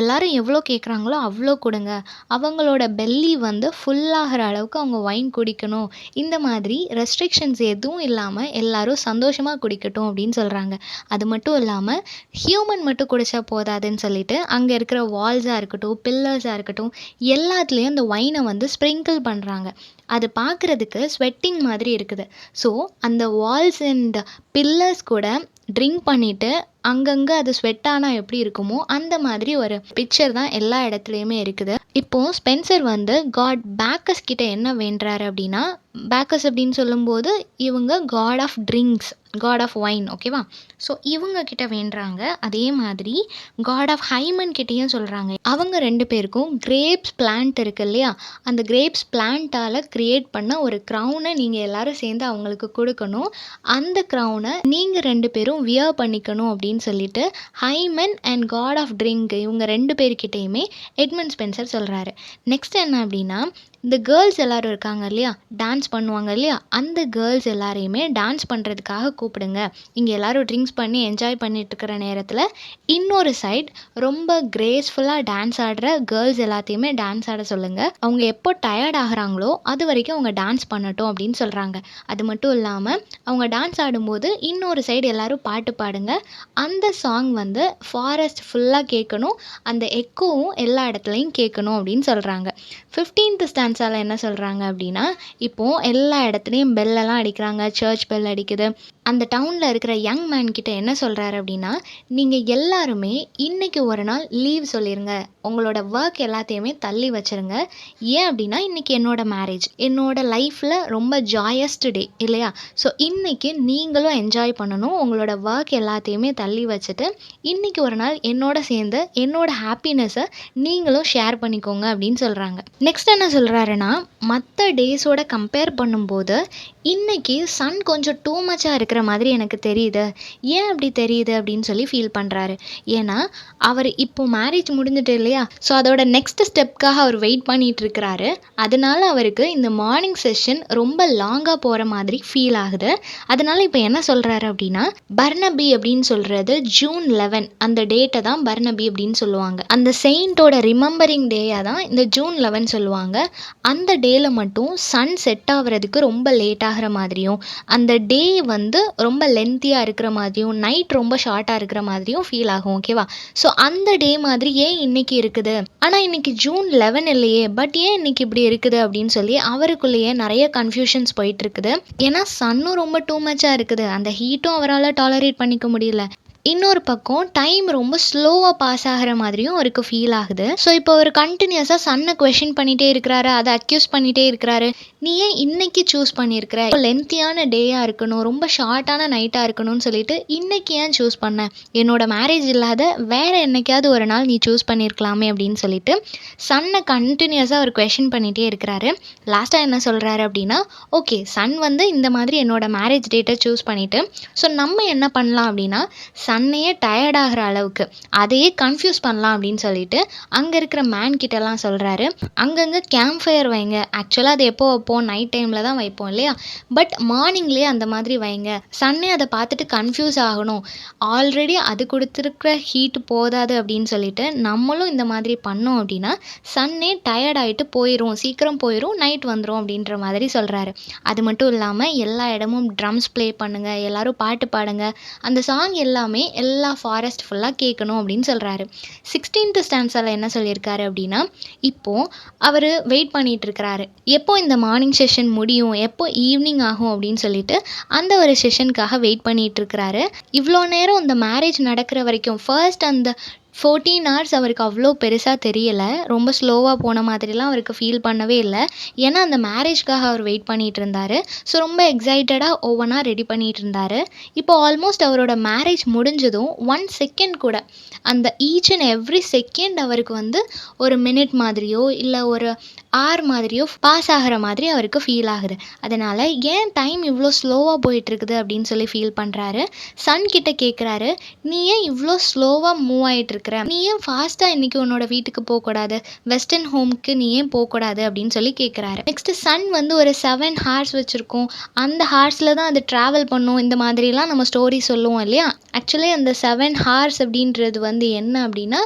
எல்லாரும் எவ்வளோ கேட்குறாங்களோ அவ்வளோ கொடுங்க. அவங்களோட பெல்லி வந்து ஃபுல்லாகிற அளவுக்கு அவங்க ஒயின் குடிக்கணும். இந்த மாதிரி ரெஸ்ட்ரிக்ஷன்ஸ் எதுவும் இல்லாமல் எல்லாரும் சந்தோஷமாக குடிக்கட்டும் அப்படின்னு சொல்கிறாங்க. அது மட்டும் இல்லாமல் ஹியூமன் மட்டும் குடித்தா போதாதுன்னு சொல்லிட்டு அங்கே இருக்கிற வால்ஸாக இருக்கட்டும், பில்லர்ஸாக இருக்கட்டும், எல்லாத்துலேயும் அந்த ஒயினை வந்து ஸ்ப்ரிங்கிள் பண்ணுறாங்க. அது பார்க்குறதுக்கு ஸ்வெட்டிங் மாதிரி இருக்குது. ஸோ அந்த வால்ஸ் அண்ட் பில்லர்ஸ் கூட ட்ரிங்க் பண்ணிவிட்டு அங்கங்கே அது ஸ்வெட் ஆனால் எப்படி இருக்குமோ அந்த மாதிரி ஒரு பிக்சர் தான் எல்லா இடத்துலையுமே இருக்குது. இப்போது ஸ்பென்சர் வந்து காட் பேக்கஸ் கிட்ட என்ன வேண்டுறாரு அப்படின்னா, பேக்கஸ் அப்படின்னு சொல்லும்போது இவங்க god of drinks, god of wine, ஓகேவா? ஸோ இவங்க கிட்ட வேண்டுறாங்க. அதே மாதிரி காட் ஆஃப் ஹைமன் கிட்டேயும் சொல்கிறாங்க. அவங்க 2 பேருக்கும் கிரேப்ஸ் பிளான்ட் இருக்கு இல்லையா, அந்த கிரேப்ஸ் பிளான்ட்டால் க்ரியேட் பண்ண ஒரு க்ரௌனை நீங்கள் எல்லாரும் சேர்ந்து அவங்களுக்கு கொடுக்கணும். அந்த க்ரௌனை நீங்கள் 2 பேரும் வியர் பண்ணிக்கணும் அப்படின்னு சொல்லிட்டு Hymen and god of drink இவங்க 2 பேர்கிட்டையுமே எட்மண்ட் ஸ்பென்சர் சொல்கிறாரு. நெக்ஸ்ட் என்ன அப்படின்னா, இந்த கேர்ள்ஸ் எல்லோரும் இருக்காங்க இல்லையா, டான்ஸ் பண்ணுவாங்க இல்லையா, அந்த கேர்ள்ஸ் எல்லாரையுமே டான்ஸ் பண்ணுறதுக்காக கூப்பிடுங்க. இங்கே எல்லோரும் ட்ரிங்க்ஸ் பண்ணி என்ஜாய் பண்ணிட்டு இருக்கிற நேரத்தில் இன்னொரு சைட் ரொம்ப கிரேஸ்ஃபுல்லாக டான்ஸ் ஆடுற கேர்ள்ஸ் எல்லாத்தையுமே டான்ஸ் ஆட சொல்லுங்கள். அவங்க எப்போ டயர்ட் ஆகுறாங்களோ அது வரைக்கும் அவங்க டான்ஸ் பண்ணட்டும் அப்படின்னு சொல்கிறாங்க. அது மட்டும் இல்லாமல் அவங்க டான்ஸ் ஆடும்போது இன்னொரு சைடு எல்லோரும் பாட்டு பாடுங்க. அந்த சாங் வந்து ஃபாரஸ்ட் ஃபுல்லாக கேட்கணும், அந்த எக்கோவும் எல்லா இடத்துலையும் கேட்கணும் அப்படின்னு சொல்கிறாங்க. 15th ஸ்டான்ஸால் என்ன சொல்கிறாங்க அப்படின்னா, இப்போது எல்லா இடத்துலையும் பெல்லெல்லாம் அடிக்கிறாங்க, சர்ச் பெல் அடிக்குது. அந்த டவுனில் இருக்கிற யங் மேன் கிட்ட என்ன சொல்கிறாரு அப்படின்னா, நீங்கள் எல்லாருமே இன்றைக்கி ஒரு நாள் லீவ் சொல்லிடுங்க, உங்களோட ஒர்க் எல்லாத்தையுமே தள்ளி வச்சுருங்க. ஏன் அப்படின்னா இன்றைக்கி என்னோடய மேரேஜ், என்னோடய லைஃப்பில் ரொம்ப ஜாயஸ்ட் டே இல்லையா? ஸோ இன்றைக்கி நீங்களும் என்ஜாய் பண்ணணும். உங்களோட ஒர்க் எல்லாத்தையுமே தள்ளி வச்சுட்டு இன்றைக்கி ஒரு நாள் என்னோட சேர்ந்து என்னோடய ஹாப்பினஸை நீங்களும் ஷேர் பண்ணிக்கோங்க அப்படின்னு சொல்கிறாங்க. நெக்ஸ்ட் என்ன சொல்கிறாருன்னா, மற்ற டேஸோட கம்பேர் பண்ணும்போது இன்றைக்கி சன் கொஞ்சம் டூ மச்சாக இருக்கிற மாதிரி எனக்கு தெரியுது. ஏன் அப்படி தெரியுது அப்படின்னு சொல்லி ஃபீல் பண்ணுறாரு. ஏன்னா அவர் இப்போது மேரேஜ் முடிஞ்சிட்டு இல்லையா, ஸோ அதோட நெக்ஸ்ட் ஸ்டெப்காக அவர் வெயிட் பண்ணிகிட்டு இருக்கிறாரு. அதனால அவருக்கு இந்த மார்னிங் செஷன் ரொம்ப லாங்காக போகிற மாதிரி ஃபீல் ஆகுது. அதனால் இப்போ என்ன சொல்கிறாரு அப்படின்னா, பர்னபி அப்படின்னு சொல்கிறது June 11 அந்த டேட்டை தான் பர்னபி அப்படின்னு சொல்லுவாங்க. அந்த செயின்ட்டோட ரிமெம்பரிங் டேயாக தான் இந்த June 11 சொல்லுவாங்க. அந்த டேயில் மட்டும் சன் செட் ஆகிறதுக்கு ரொம்ப லேட் ஆகிற மாதிரியும், அந்த டே வந்து ரொம்ப லென்த்தியாக இருக்கிற மாதிரியும், நைட் ரொம்ப ஷார்ட்டாக இருக்கிற மாதிரியும் ஃபீல் ஆகும். ஓகேவா? ஸோ அந்த டே மாதிரி ஏன் இன்றைக்கி இருக்குது, ஆனால் இன்றைக்கி June 11 இல்லையே, பட் ஏன் இன்றைக்கி இப்படி இருக்குது அப்படின்னு சொல்லி அவருக்குள்ளேயே நிறைய கன்ஃபியூஷன்ஸ் போயிட்டுருக்குது. ஏன்னா சன்னும் ரொம்ப டூ மச்சாக இருக்குது, அந்த ஹீட்டும் அவரால் டாலரேட் பண்ணிக்க முடியல. இன்னொரு பக்கம் டைம் ரொம்ப ஸ்லோவாக பாஸ் ஆகிற மாதிரியும் அவருக்கு ஃபீல் ஆகுது. ஸோ இப்போ அவர் கண்டினியூஸாக சன்னை கொஷின் பண்ணிகிட்டே இருக்கிறாரு, அதை அக்யூஸ் பண்ணிகிட்டே இருக்கிறாரு. நீ ஏன் இன்னைக்கு சூஸ் பண்ணியிருக்கிற, லென்த்தியான டேயாக இருக்கணும், ரொம்ப ஷார்ட்டான நைட்டாக இருக்கணும்னு சொல்லிட்டு இன்றைக்கி ஏன் சூஸ் பண்ண, என்னோட மேரேஜ் இல்லாத வேறு என்னைக்காவது ஒரு நாள் நீ சூஸ் பண்ணியிருக்கலாமே அப்படின்னு சொல்லிட்டு சன்னை கண்டினியூஸாக அவர் கொஷின் பண்ணிகிட்டே இருக்கிறாரு. லாஸ்ட்டாக என்ன சொல்கிறாரு அப்படின்னா, ஓகே சன் வந்து இந்த மாதிரி என்னோட மேரேஜ் டேட்டை சூஸ் பண்ணிவிட்டு, ஸோ நம்ம என்ன பண்ணலாம் அப்படின்னா சன்னையே டயர்ட் ஆகிற அளவுக்கு அதையே கன்ஃபியூஸ் பண்ணலாம் அப்படின்னு சொல்லிட்டு அங்கே இருக்கிற மேன் கிட்டலாம் சொல்கிறாரு. அங்கங்கே கேம்ப் ஃபயர் வைங்க. ஆக்சுவலாக அது எப்போ வைப்போம், நைட் டைமில் தான் வைப்போம் இல்லையா, பட் மார்னிங்லேயே அந்த மாதிரி வைங்க. சன்னே அதை பார்த்துட்டு கன்ஃபியூஸ் ஆகணும், ஆல்ரெடி அது கொடுத்துருக்குற ஹீட் போதாது அப்படின்னு சொல்லிட்டு நம்மளும் இந்த மாதிரி பண்ணோம் அப்படின்னா சன்னே டயர்ட் ஆகிட்டு போயிடும், சீக்கிரம் போயிடும், நைட் வந்துடும் அப்படின்ற மாதிரி சொல்கிறாரு. அது மட்டும் இல்லாமல் எல்லா இடமும் ட்ரம்ஸ் ப்ளே பண்ணுங்கள், எல்லோரும் பாட்டு பாடுங்க, அந்த சாங் எல்லாமே எல்லா ஃபாரஸ்ட் ஃபுல்லாக கேட்கணும் அப்படின்னு சொல்கிறாரு. 16th ஸ்டான்ஸால் என்ன சொல்லியிருக்காரு அப்படின்னா, இப்போது அவர் வெயிட் பண்ணிகிட்டு இருக்கிறாரு, எப்போ இந்த மார்னிங் செஷன் முடியும், எப்போ ஈவினிங் ஆகும் அப்படின்னு சொல்லிட்டு அந்த ஒரு செஷனுக்காக வெயிட் பண்ணிகிட்டு இருக்கிறாரு. இவ்வளோ நேரம் இந்த மேரேஜ் நடக்கிற வரைக்கும் ஃபர்ஸ்ட் அந்த 14 hours அவருக்கு அவ்வளோ பெருசாக தெரியலை, ரொம்ப ஸ்லோவாக போன மாதிரிலாம் அவருக்கு ஃபீல் பண்ணவே இல்லை. ஏன்னா அந்த மேரேஜ்க்காக அவர் வெயிட் பண்ணிகிட்டு இருந்தார். ஸோ ரொம்ப எக்ஸைட்டடாக ஒவ்வொன்றா ரெடி பண்ணிகிட்டு இருந்தார். இப்போ ஆல்மோஸ்ட் அவரோட மேரேஜ் முடிஞ்சதும் 1 செகண்ட் கூட அந்த ஈச் அண்ட் எவ்ரி செகண்ட் அவருக்கு வந்து ஒரு மினிட் மாதிரியோ இல்லை ஒரு ஆர் மாதிரியோ பாஸ் ஆகிற மாதிரி அவருக்கு ஃபீல் ஆகுது. அதனால் ஏன் டைம் இவ்வளோ ஸ்லோவாக போயிட்டுருக்குது அப்படின்னு சொல்லி ஃபீல் பண்ணுறாரு. சன் கிட்ட கேட்குறாரு, நீ ஏன் இவ்வளோ ஸ்லோவாக மூவ் ஆகிட்டுருக்குற, நீ ஏன் ஃபாஸ்ட்டாக இன்றைக்கி உன்னோட வீட்டுக்கு போகக்கூடாது, வெஸ்டர்ன் ஹோம்க்கு நீ ஏன் போகக்கூடாது அப்படின்னு சொல்லி கேட்குறாரு. நெக்ஸ்ட்டு சன் வந்து ஒரு 7 hours வச்சுருக்கோம், அந்த ஹார்ஸில் தான் அது ட்ராவல் பண்ணும், இந்த மாதிரிலாம் நம்ம ஸ்டோரி சொல்லுவோம் இல்லையா. ஆக்சுவலி அந்த 7 hours அப்படின்றது வந்து என்ன அப்படின்னா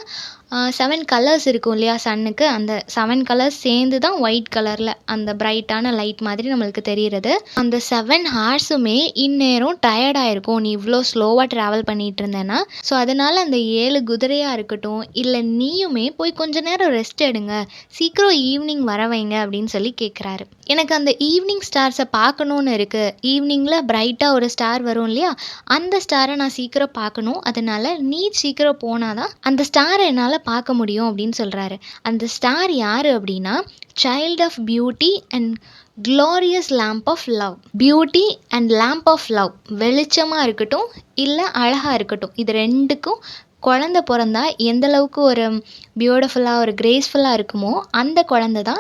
7 கலர்ஸ் இருக்கும் இல்லையா சன்னுக்கு, அந்த 7 கலர்ஸ் சேர்ந்து தான் ஒயிட் கலரில் அந்த பிரைட்டான லைட் மாதிரி நம்மளுக்கு தெரிகிறது. அந்த 7 ஹார்ஸுமே இந்நேரம் டயர்டாக இருக்கும் நீ இவ்வளோ ஸ்லோவாக ட்ராவல் பண்ணிகிட்டு இருந்தேன்னா. ஸோ அதனால் அந்த 7 குதிரையாக இருக்கட்டும், இல்லை நீயுமே போய் கொஞ்ச நேரம் ரெஸ்ட் எடுங்க, சீக்கிரம் ஈவினிங் வர வைங்க அப்படின்னு சொல்லி கேட்குறாரு. எனக்கு அந்த ஈவினிங் ஸ்டார்ஸை பார்க்கணுன்னு இருக்குது, ஈவினிங்கில் பிரைட்டாக ஒரு ஸ்டார் வரும் இல்லையா, அந்த ஸ்டாரை நான் சீக்கிரம் பார்க்கணும், அதனால் நீ சீக்கிரம் போனால் தான் அந்த ஸ்டாரை என்னால் பார்க்க முடியும் அப்படின்னு சொல்கிறாரு. அந்த ஸ்டார் யார் அப்படின்னா, child of beauty and glorious lamp of love. Beauty and lamp of love, வெளிச்சமாக இருக்கட்டும் இல்லை அழகாக இருக்கட்டும், இது ரெண்டுக்கும் குழந்த பிறந்தா எந்த அளவுக்கு ஒரு பியூட்டிஃபுல்லாக ஒரு கிரேஸ்ஃபுல்லாக இருக்குமோ அந்த குழந்தை தான்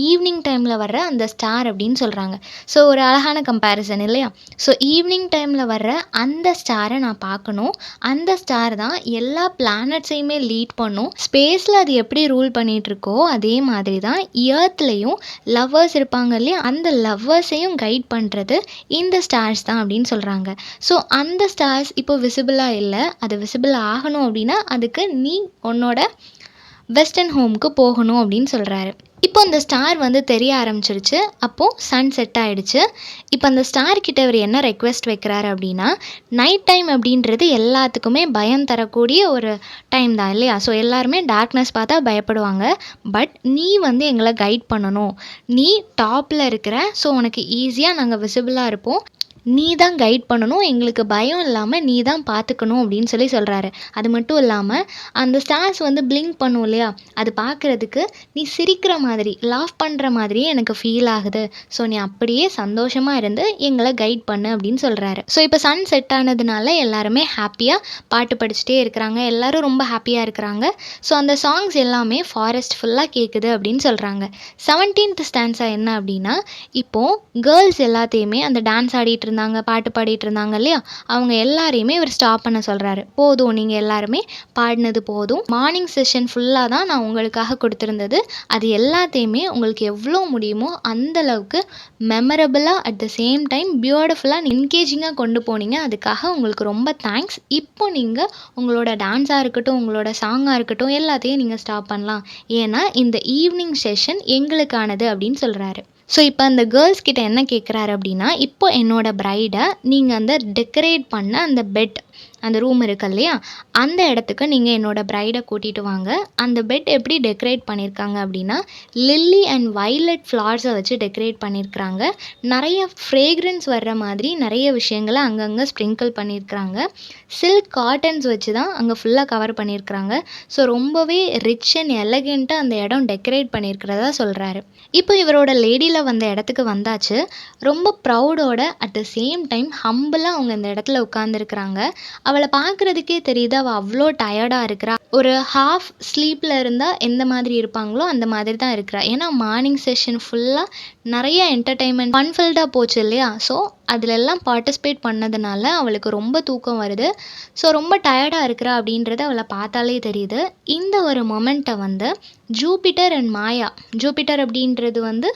ஈவினிங் டைமில் வர்ற அந்த ஸ்டார் அப்படின்னு சொல்கிறாங்க. ஸோ ஒரு அழகான கம்பேரிசன் இல்லையா. ஸோ ஈவினிங் டைமில் வர்ற அந்த ஸ்டாரை நான் பார்க்கணும், அந்த ஸ்டார் தான் எல்லா பிளானட்ஸையுமே லீட் பண்ணும். ஸ்பேஸில் அது எப்படி ரூல் பண்ணிகிட்ருக்கோ அதே மாதிரி தான் எர்த்லேயும் லவ்வர்ஸ் இருப்பாங்க இல்லையா, அந்த லவ்வர்ஸையும் கைட் பண்ணுறது இந்த ஸ்டார்ஸ் தான் அப்படின்னு சொல்கிறாங்க. ஸோ அந்த ஸ்டார்ஸ் இப்போ விசிபிளாக இல்லை, அது விசிபிள் ஆகணும் அப்படின்னா அதுக்கு நீ உன்னோட வெஸ்டர்ன் ஹோமுக்கு போகணும் அப்படின்னு சொல்கிறாரு. இப்போ அந்த ஸ்டார் வந்து தெரிய ஆரம்பிச்சிருச்சு. அப்போது சன் செட் ஆகிடுச்சு. இப்போ அந்த ஸ்டார் கிட்ட இவர் என்ன ரெக்வெஸ்ட் வைக்கிறாரு அப்படின்னா, நைட் டைம் அப்படின்றது எல்லாத்துக்குமே பயம் தரக்கூடிய ஒரு டைம் தான் இல்லையா. ஸோ எல்லாருமே டார்க்னஸ் பார்த்தா பயப்படுவாங்க. பட் நீ வந்து எங்களை கைட் பண்ணணும், நீ டாப்பில் இருக்கிற, ஸோ உனக்கு ஈஸியாக நாங்கள் விசிபிளாக இருப்போம், நீ தான் கைட் பண்ணணும், எங்களுக்கு பயம் இல்லாமல் நீ தான் பார்த்துக்கணும் அப்படின்னு சொல்லி சொல்கிறாரு. அது மட்டும் இல்லாமல் அந்த ஸ்டார்ஸ் வந்து பிளிங்க் பண்ணும் இல்லையா, அது பார்க்குறதுக்கு நீ சிரிக்கிற மாதிரி லாஃப் பண்ணுற மாதிரியே எனக்கு ஃபீல் ஆகுது, ஸோ நீ அப்படியே சந்தோஷமாக இருந்து எங்களை கைட் பண்ணு அப்படின்னு சொல்கிறாரு. ஸோ இப்போ சன் செட் ஆனதுனால எல்லாருமே ஹாப்பியாக பாட்டு படிச்சுட்டே இருக்கிறாங்க, எல்லோரும் ரொம்ப ஹாப்பியாக இருக்கிறாங்க. ஸோ அந்த சாங்ஸ் எல்லாமே ஃபாரஸ்ட் ஃபுல்லாக கேட்குது அப்படின்னு சொல்கிறாங்க. 17th ஸ்டான்ஸா என்ன அப்படின்னா, இப்போது கேர்ள்ஸ் எல்லாத்தையுமே அந்த டான்ஸ் ஆடிட்டு இருந்தாங்க, பாட்டு பாடிட்டு இருந்தாங்க இல்லையா, அவங்க எல்லாரையுமே இவர் ஸ்டாப் பண்ண சொல்கிறாரு. போதும், நீங்கள் எல்லாருமே பாடினது போதும், மார்னிங் செஷன் ஃபுல்லாக தான் நான் உங்களுக்காக கொடுத்துருந்தது, அது எல்லாத்தையுமே உங்களுக்கு எவ்வளோ முடியுமோ அந்தளவுக்கு மெமரபிளாக அட் த சேம் டைம் பியூட்டிஃபுல்லாக என்கேஜிங்காக கொண்டு போனீங்க, அதுக்காக உங்களுக்கு ரொம்ப தேங்க்ஸ். இப்போ நீங்கள் உங்களோட டான்ஸாக இருக்கட்டும், உங்களோட சாங்காக இருக்கட்டும், எல்லாத்தையும் நீங்கள் ஸ்டாப் பண்ணலாம், ஏன்னா இந்த ஈவினிங் செஷன் எங்களுக்கானது அப்படின்னு சொல்கிறாரு. ஸோ இப்போ அந்த கேர்ள்ஸ் கிட்ட என்ன கேட்குறாரு அப்படின்னா, இப்போ என்னோட பிரைடை நீங்கள் அந்த டெக்கரேட் பண்ண அந்த பெட், அந்த ரூம் இருக்கு இல்லையா, அந்த இடத்துக்கு நீங்கள் என்னோட பிரைடை கூட்டிகிட்டு வாங்க. அந்த பெட் எப்படி டெக்கரேட் பண்ணியிருக்காங்க அப்படின்னா, லில்லி அண்ட் வைலட் ஃப்ளார்ஸை வச்சு டெக்கரேட் பண்ணியிருக்கிறாங்க. நிறைய ஃப்ரேக்ரன்ஸ் வர்ற மாதிரி நிறைய விஷயங்களை அங்கங்கே ஸ்ப்ரிங்கிள் பண்ணியிருக்கிறாங்க. சில்க் காட்டன்ஸ் வச்சு தான் அங்கே ஃபுல்லாக கவர் பண்ணியிருக்கிறாங்க. ஸோ ரொம்பவே ரிச் அண்ட் எலகெண்ட்டாக அந்த இடம் டெக்கரேட் பண்ணியிருக்கிறதா சொல்கிறாரு. இப்போ இவரோட லேடியில் வந்த இடத்துக்கு வந்தாச்சு. ரொம்ப ப்ரௌடோட அட் த சேம் டைம் ஹம்பிளாக அவங்க இந்த இடத்துல உட்காந்துருக்குறாங்க. அவளை பார்க்குறதுக்கே தெரியுது அவள் அவ்வளோ டயர்டாக இருக்கிறா. ஒரு ஹாஃப் ஸ்லீப்பில் இருந்தால் எந்த மாதிரி இருப்பாங்களோ அந்த மாதிரி தான் இருக்கிறா. ஏன்னா மார்னிங் செஷன் ஃபுல்லாக நிறைய என்டர்டெயின்மெண்ட் ஃபன்ஃபில்டாக போச்சு இல்லையா. ஸோ அதிலெல்லாம் பார்ட்டிசிபேட் பண்ணதுனால அவளுக்கு ரொம்ப தூக்கம் வருது. ஸோ ரொம்ப டயர்டாக இருக்கிறா அப்படின்றது அவளை பார்த்தாலே தெரியுது. இந்த ஒரு மொமெண்ட்டை வந்து ஜூபிட்டர் அண்ட் மாயா, ஜூபிட்டர் அப்படின்றது வந்து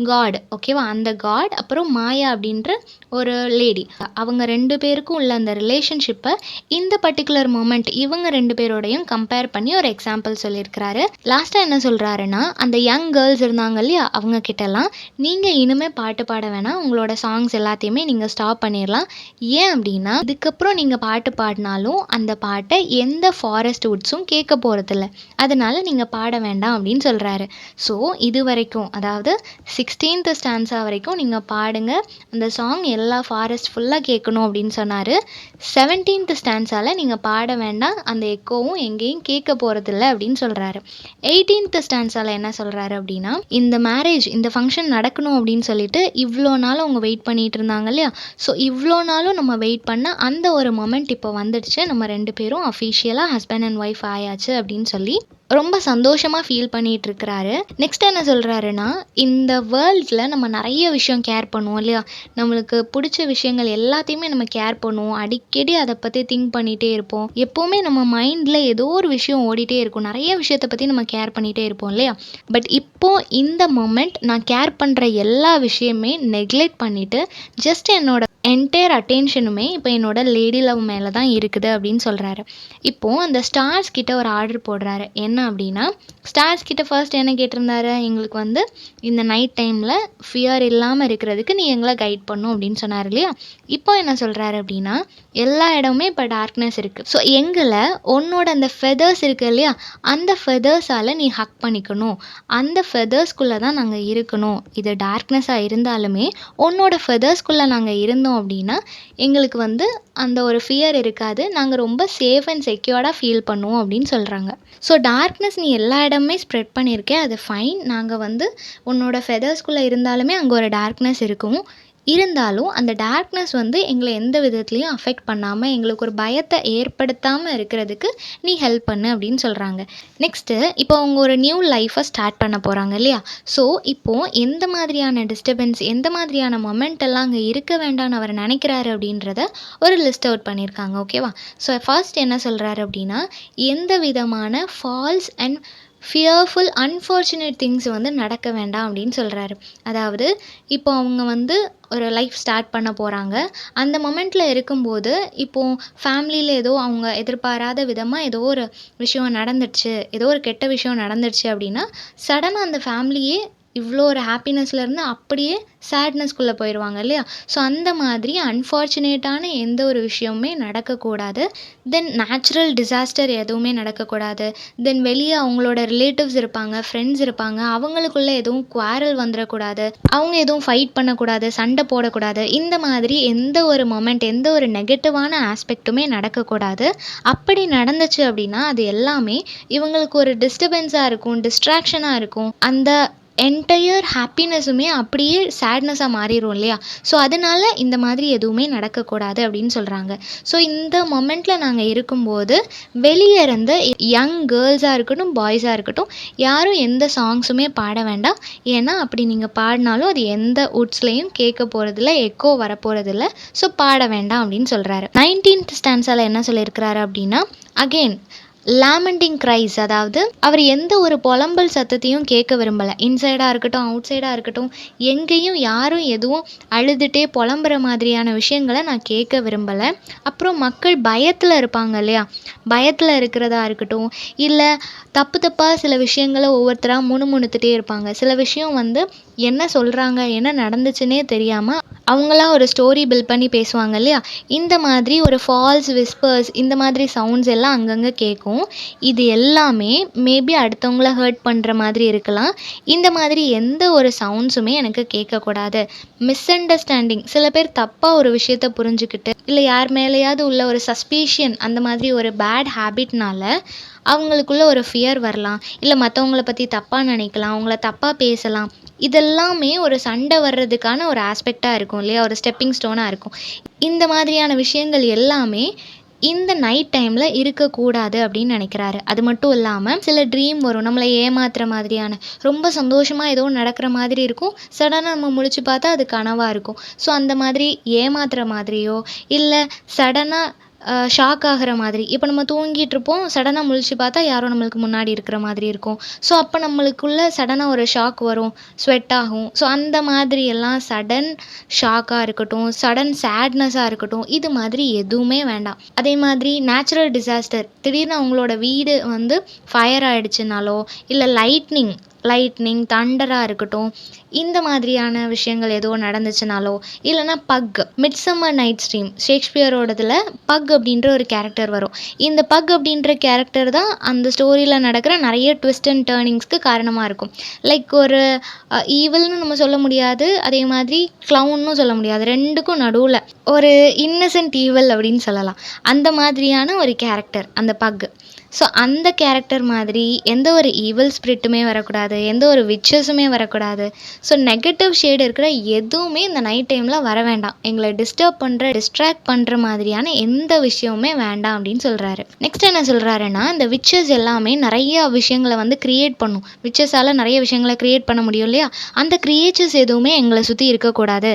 காட், ஓகேவா, அந்த காட், அப்புறம் மாயா அப்படின்ற ஒரு லேடி, அவங்க 2 பேருக்கும் உள்ள அந்த ரிலேஷன்ஷிப்பை இந்த பர்டிகுலர் மொமெண்ட் இவங்க 2 பேரோடையும் கம்பேர் பண்ணி ஒரு எக்ஸாம்பிள் சொல்லியிருக்கிறாரு. லாஸ்ட்டாக என்ன சொல்கிறாருன்னா, அந்த யங் கேர்ள்ஸ் இருந்தாங்க இல்லையா, அவங்க கிட்டலாம் நீங்கள் இனிமேல் பாட்டு பாட வேணாம், உங்களோட சாங்ஸ் எல்லாத்தையுமே நீங்கள் ஸ்டாப் பண்ணிடலாம். ஏன் அப்படின்னா, இதுக்கப்புறம் நீங்கள் பாட்டு பாடினாலும் அந்த பாட்டை எந்த ஃபாரஸ்ட் வுட்ஸும் கேட்க போகிறதில்ல, அதனால் நீங்கள் பாட வேண்டாம் அப்படின்னு சொல்கிறாரு. ஸோ இது வரைக்கும், அதாவது 16th ஸ்டான்ஸா வரைக்கும் நீங்கள் பாடுங்க, அந்த சாங் எல்லா ஃபாரஸ்ட் ஃபுல்லாக கேட்கணும் அப்படின்னு சொன்னார். 17th ஸ்டான்ஸால் நீங்கள் பாட வேண்டாம், அந்த எக்கோவும் எங்கேயும் கேட்க போகிறதில்ல அப்படின்னு சொல்கிறாரு. 18th ஸ்டான்ஸால் என்ன சொல்கிறாரு அப்படின்னா, இந்த மேரேஜ், இந்த ஃபங்க்ஷன் நடக்கணும் அப்படின்னு சொல்லிட்டு இவ்வளோ நாள் அவங்க வெயிட் பண்ணிகிட்டு இருந்தாங்க இல்லையா. ஸோ இவ்வளோ நாளும் நம்ம வெயிட் பண்ண அந்த ஒரு மொமெண்ட் இப்போ வந்துடுச்சு, நம்ம 2 பேரும் அஃபிஷியலாக ஹஸ்பண்ட் அண்ட் ஒய்ஃப் ஆயாச்சு அப்படின்னு சொல்லி ரொம்ப சந்தோஷமாக ஃபீல் பண்ணிகிட்டு இருக்கிறாரு. நெக்ஸ்ட் என்ன சொல்கிறாருன்னா, இந்த வேர்ல்டில் நம்ம நிறைய விஷயம் கேர் பண்ணுவோம் இல்லையா, நம்மளுக்கு பிடிச்ச விஷயங்கள் எல்லாத்தையுமே நம்ம கேர் பண்ணுவோம், அடிக்கடி அதை பற்றி திங்க் பண்ணிகிட்டே இருப்போம், எப்போவுமே நம்ம மைண்டில் ஏதோ ஒரு விஷயம் ஓடிட்டே இருக்கும், நிறைய விஷயத்தை பற்றி நம்ம கேர் பண்ணிகிட்டே இருப்போம் இல்லையா. பட் இப்போது இந்த மொமெண்ட் நான் கேர் பண்ணுற எல்லா விஷயமே நெக்லெக்ட் பண்ணிவிட்டு ஜஸ்ட் என்டையர் அட்டென்ஷனுமே இப்போ என்னோட லேடி லவ் மேலே தான் இருக்குது அப்படின்னு சொல்கிறாரு. இப்போது அந்த ஸ்டார்ஸ் கிட்ட ஒரு ஆர்டர் போடுறாரு. என்ன அப்படின்னா, ஸ்டார்ஸ் கிட்ட ஃபர்ஸ்ட் என்ன கேட்டிருந்தாரு, எங்களுக்கு வந்து இந்த நைட் டைமில் ஃபியர் இல்லாமல் இருக்கிறதுக்கு நீ எங்களை கைட் பண்ணும் அப்படின்னு சொன்னார் இல்லையா. இப்போ என்ன சொல்கிறாரு அப்படின்னா, எல்லா இடமுமே இப்போ டார்க்னஸ் இருக்குது. ஸோ எங்களை உன்னோட அந்த ஃபெதர்ஸ் இருக்குது இல்லையா, அந்த ஃபெதர்ஸால் நீ ஹக் பண்ணிக்கணும். அந்த ஃபெதர்ஸ்குள்ளே தான் நாங்கள் இருக்கணும். இது டார்க்னஸாக இருந்தாலுமே உன்னோட ஃபெதர்ஸ்குள்ளே நாங்கள் இருந்தோம் அப்படின்னா எங்களுக்கு வந்து அந்த ஒரு ஃபியர் இருக்காது. நாங்கள் ரொம்ப சேஃப் அண்ட் செக்யூர்டாக ஃபீல் பண்ணுவோம் அப்படின்னு சொல்கிறாங்க. ஸோ டார்க்னஸ் நீ எல்லா இடமுமே ஸ்ப்ரெட் பண்ணியிருக்கே, அது ஃபைன். நாங்கள் வந்து உன்னோட ஃபெதர்ஸ்குள்ளே இருந்தாலுமே அங்கே ஒரு டார்க்னஸ் இருக்கும். இருந்தாலும் அந்த டார்க்னஸ் வந்து எங்களை எந்த விதத்துலேயும் அஃபெக்ட் பண்ணாமல் எங்களுக்கு ஒரு பயத்தை ஏற்படுத்தாமல் இருக்கிறதுக்கு நீ ஹெல்ப் பண்ணு அப்படின்னு சொல்கிறாங்க. நெக்ஸ்ட்டு இப்போ அவங்க ஒரு நியூ லைஃப்பை ஸ்டார்ட் பண்ண போகிறாங்க இல்லையா. ஸோ இப்போது எந்த மாதிரியான டிஸ்டர்பன்ஸ், எந்த மாதிரியான மொமெண்ட் எல்லாம் அங்கே இருக்க வேண்டாம்னு அவர் நினைக்கிறாரு அப்படின்றத ஒரு லிஸ்ட் அவுட் பண்ணியிருக்காங்க. ஓகேவா. ஸோ ஃபர்ஸ்ட் என்ன சொல்கிறாரு அப்படின்னா, எந்த விதமான false and fearful unfortunate things வந்து நடக்க வேண்டாம் அப்படின்னு சொல்கிறாரு. அதாவது இப்போ அவங்க வந்து ஒரு லைஃப் ஸ்டார்ட் பண்ண போகிறாங்க. அந்த மொமெண்ட்டில் இருக்கும்போது இப்போது ஃபேமிலியில் ஏதோ அவங்க எதிர்பாராத விதமாக ஏதோ ஒரு விஷயம் நடந்துடுச்சு, ஏதோ ஒரு கெட்ட விஷயம் நடந்துடுச்சு அப்படின்னா சடனாக அந்த ஃபேமிலியே இவ்வளோ ஒரு ஹாப்பினஸ்லேருந்து அப்படியே சேட்னஸ்குள்ளே போயிடுவாங்க இல்லையா. ஸோ அந்த மாதிரி அன்ஃபார்ச்சுனேட்டான எந்த ஒரு விஷயமுமே நடக்கக்கூடாது. தென் நேச்சுரல் டிசாஸ்டர் எதுவுமே நடக்கக்கூடாது. தென் வெளியே அவங்களோட ரிலேட்டிவ்ஸ் இருப்பாங்க, ஃப்ரெண்ட்ஸ் இருப்பாங்க, அவங்களுக்குள்ளே எதுவும் குவாரல் வந்துடக்கூடாது, அவங்க எதுவும் ஃபைட் பண்ணக்கூடாது, சண்டை போடக்கூடாது. இந்த மாதிரி எந்த ஒரு மொமெண்ட், எந்த ஒரு நெகட்டிவான ஆஸ்பெக்ட்டுமே நடக்கக்கூடாது. அப்படி நடந்துச்சு அப்படின்னா அது எல்லாமே இவங்களுக்கு ஒரு டிஸ்டர்பன்ஸாக இருக்கும், டிஸ்ட்ராக்ஷனாக இருக்கும். அந்த என்டையர் ஹாப்பினஸுமே அப்படியே சேட்னஸாக மாறிடும் இல்லையா. ஸோ அதனால இந்த மாதிரி எதுவுமே நடக்கக்கூடாது அப்படின்னு சொல்கிறாங்க. ஸோ இந்த மொமெண்ட்டில் நாங்கள் இருக்கும்போது வெளியே இருந்து யங் கேர்ள்ஸாக இருக்கட்டும், பாய்ஸாக இருக்கட்டும், யாரும் எந்த சாங்ஸுமே பாட வேண்டாம். ஏன்னா அப்படி நீங்கள் பாடினாலும் அது எந்த வுட்ஸ்லேயும் கேட்க போகிறதில்ல, எக்கோ வரப்போகிறதில்ல. ஸோ பாட வேண்டாம் அப்படின்னு சொல்கிறாரு. 19th ஸ்டான்ஸால் என்ன சொல்லியிருக்கிறாரு அப்படின்னா, அகெயின் லேமெண்டிங் க்ரைஸ், அதாவது அவர் எந்த ஒரு புலம்பல் சத்தத்தையும் கேட்க விரும்பலை. இன்சைடாக இருக்கட்டும், அவுட் சைடாக இருக்கட்டும், எங்கேயும் யாரும் எதுவும் அழுதுகிட்டே புலம்புற மாதிரியான விஷயங்களை நான் கேட்க விரும்பலை. அப்புறம் மக்கள் பயத்தில் இருப்பாங்க இல்லையா, பயத்தில் இருக்கிறதா இருக்கட்டும், இல்லை தப்பு தப்பாக சில விஷயங்களை ஒவ்வொருத்தராக முணுமுணுத்துட்டே இருப்பாங்க. சில விஷயம் வந்து என்ன சொல்கிறாங்க, என்ன நடந்துச்சுன்னே தெரியாமல் அவங்களா ஒரு ஸ்டோரி பில்ட் பண்ணி பேசுவாங்க இல்லையா. இந்த மாதிரி ஒரு ஃபால்ஸ் விஸ்பர்ஸ், இந்த மாதிரி சவுண்ட்ஸ் எல்லாம் அங்கங்கே கேட்கும். இது எல்லாமே மேபி அடுத்தவங்கள ஹர்ட் பண்ணுற மாதிரி இருக்கலாம். இந்த மாதிரி எந்த ஒரு சவுண்ட்ஸுமே எனக்கு கேட்கக்கூடாது. மிஸ் அண்டர்ஸ்டாண்டிங், சில பேர் தப்பாக ஒரு விஷயத்தை புரிஞ்சுக்கிட்டு, இல்லை யார் மேலேயாவது உள்ள ஒரு சஸ்பீஷியன், அந்த மாதிரி ஒரு பேட் ஹேபிட்னால அவங்களுக்குள்ள ஒரு ஃபியர் வரலாம், இல்லை மற்றவங்கள பற்றி தப்பாக நினைக்கலாம், அவங்கள தப்பாக பேசலாம். இதெல்லாமே ஒரு சண்டை வர்றதுக்கான ஒரு ஆஸ்பெக்டாக இருக்கும் இல்லையா, ஒரு ஸ்டெப்பிங் ஸ்டோனாக இருக்கும். இந்த மாதிரியான விஷயங்கள் எல்லாமே இந்த நைட் டைமில் இருக்கக்கூடாது அப்படின்னு நினைக்கிறாரு. அது மட்டும் இல்லாமல் சில ட்ரீம் வரும், நம்மளை ஏமாத்துற மாதிரியான, ரொம்ப சந்தோஷமாக ஏதோ நடக்கிற மாதிரி இருக்கும், சடனாக நம்ம முழிச்சு பார்த்தா அது கனவாக இருக்கும். ஸோ அந்த மாதிரி ஏமாத்துற மாதிரியோ, இல்லை சடனாக ஷாக் ஆகிற மாதிரி, இப்போ நம்ம தூங்கிட்டு இருப்போம், சடனாக முழிச்சு பார்த்தா யாரோ நம்மளுக்கு முன்னாடி இருக்கிற மாதிரி இருக்கும். ஸோ அப்போ நம்மளுக்குள்ள சடனாக ஒரு ஷாக் வரும், ஸ்வெட் ஆகும். ஸோ அந்த மாதிரி எல்லாம் சடன் ஷாக்காக இருக்கட்டும், சடன் சேட்னஸாக இருக்கட்டும், இது மாதிரி எதுவுமே வேண்டாம். அதே மாதிரி நேச்சுரல் டிசாஸ்டர், திடீர்னு அவங்களோட வீடு வந்து ஃபயர் ஆகிடுச்சுனாலோ, இல்லை லைட்னிங் தண்டராக இருக்கட்டும், இந்த மாதிரியான விஷயங்கள் ஏதோ நடந்துச்சுனாலோ, இல்லைனா பக், மிட்சம்மர் நைட்ஸ் ட்ரீம், ஷேக்ஸ்பியரோடதில் பக் அப்படின்ற ஒரு கேரக்டர் வரும். இந்த பக் அப்படின்ற கேரக்டர் தான் அந்த ஸ்டோரியில் நடக்கிற நிறைய ட்விஸ்ட் அண்ட் டேர்னிங்ஸ்க்கு காரணமாக இருக்கும். லைக் ஒரு ஈவில்னு நம்ம சொல்ல முடியாது, அதே மாதிரி க்ளவுன்னு சொல்ல முடியாது, ரெண்டுக்கும் நடுவில் ஒரு இன்னசென்ட் ஈவில் அப்படின்னு சொல்லலாம். அந்த மாதிரியான ஒரு கேரக்டர் அந்த பக். ஸோ அந்த கேரக்டர் மாதிரி எந்த ஒரு ஈவில் ஸ்பிரிட்டுமே வரக்கூடாது, எந்த ஒரு விச்சஸுமே வரக்கூடாது. ஸோ நெகட்டிவ் ஷேடு இருக்கிற எதுவுமே இந்த நைட் டைமில் வர வேண்டாம். எங்களை டிஸ்ட்ராக்ட் பண்ணுற மாதிரியான எந்த விஷயமுமே வேண்டாம் அப்படின்னு சொல்கிறாரு. நெக்ஸ்ட் என்ன சொல்கிறாருன்னா, இந்த விச்சஸ் எல்லாமே நிறைய விஷயங்களை வந்து க்ரியேட் பண்ணும். விச்சஸால் நிறைய விஷயங்களை க்ரியேட் பண்ண முடியும் இல்லையா. அந்த க்ரியேச்சர்ஸ் எதுவுமே எங்களை சுற்றி இருக்கக்கூடாது.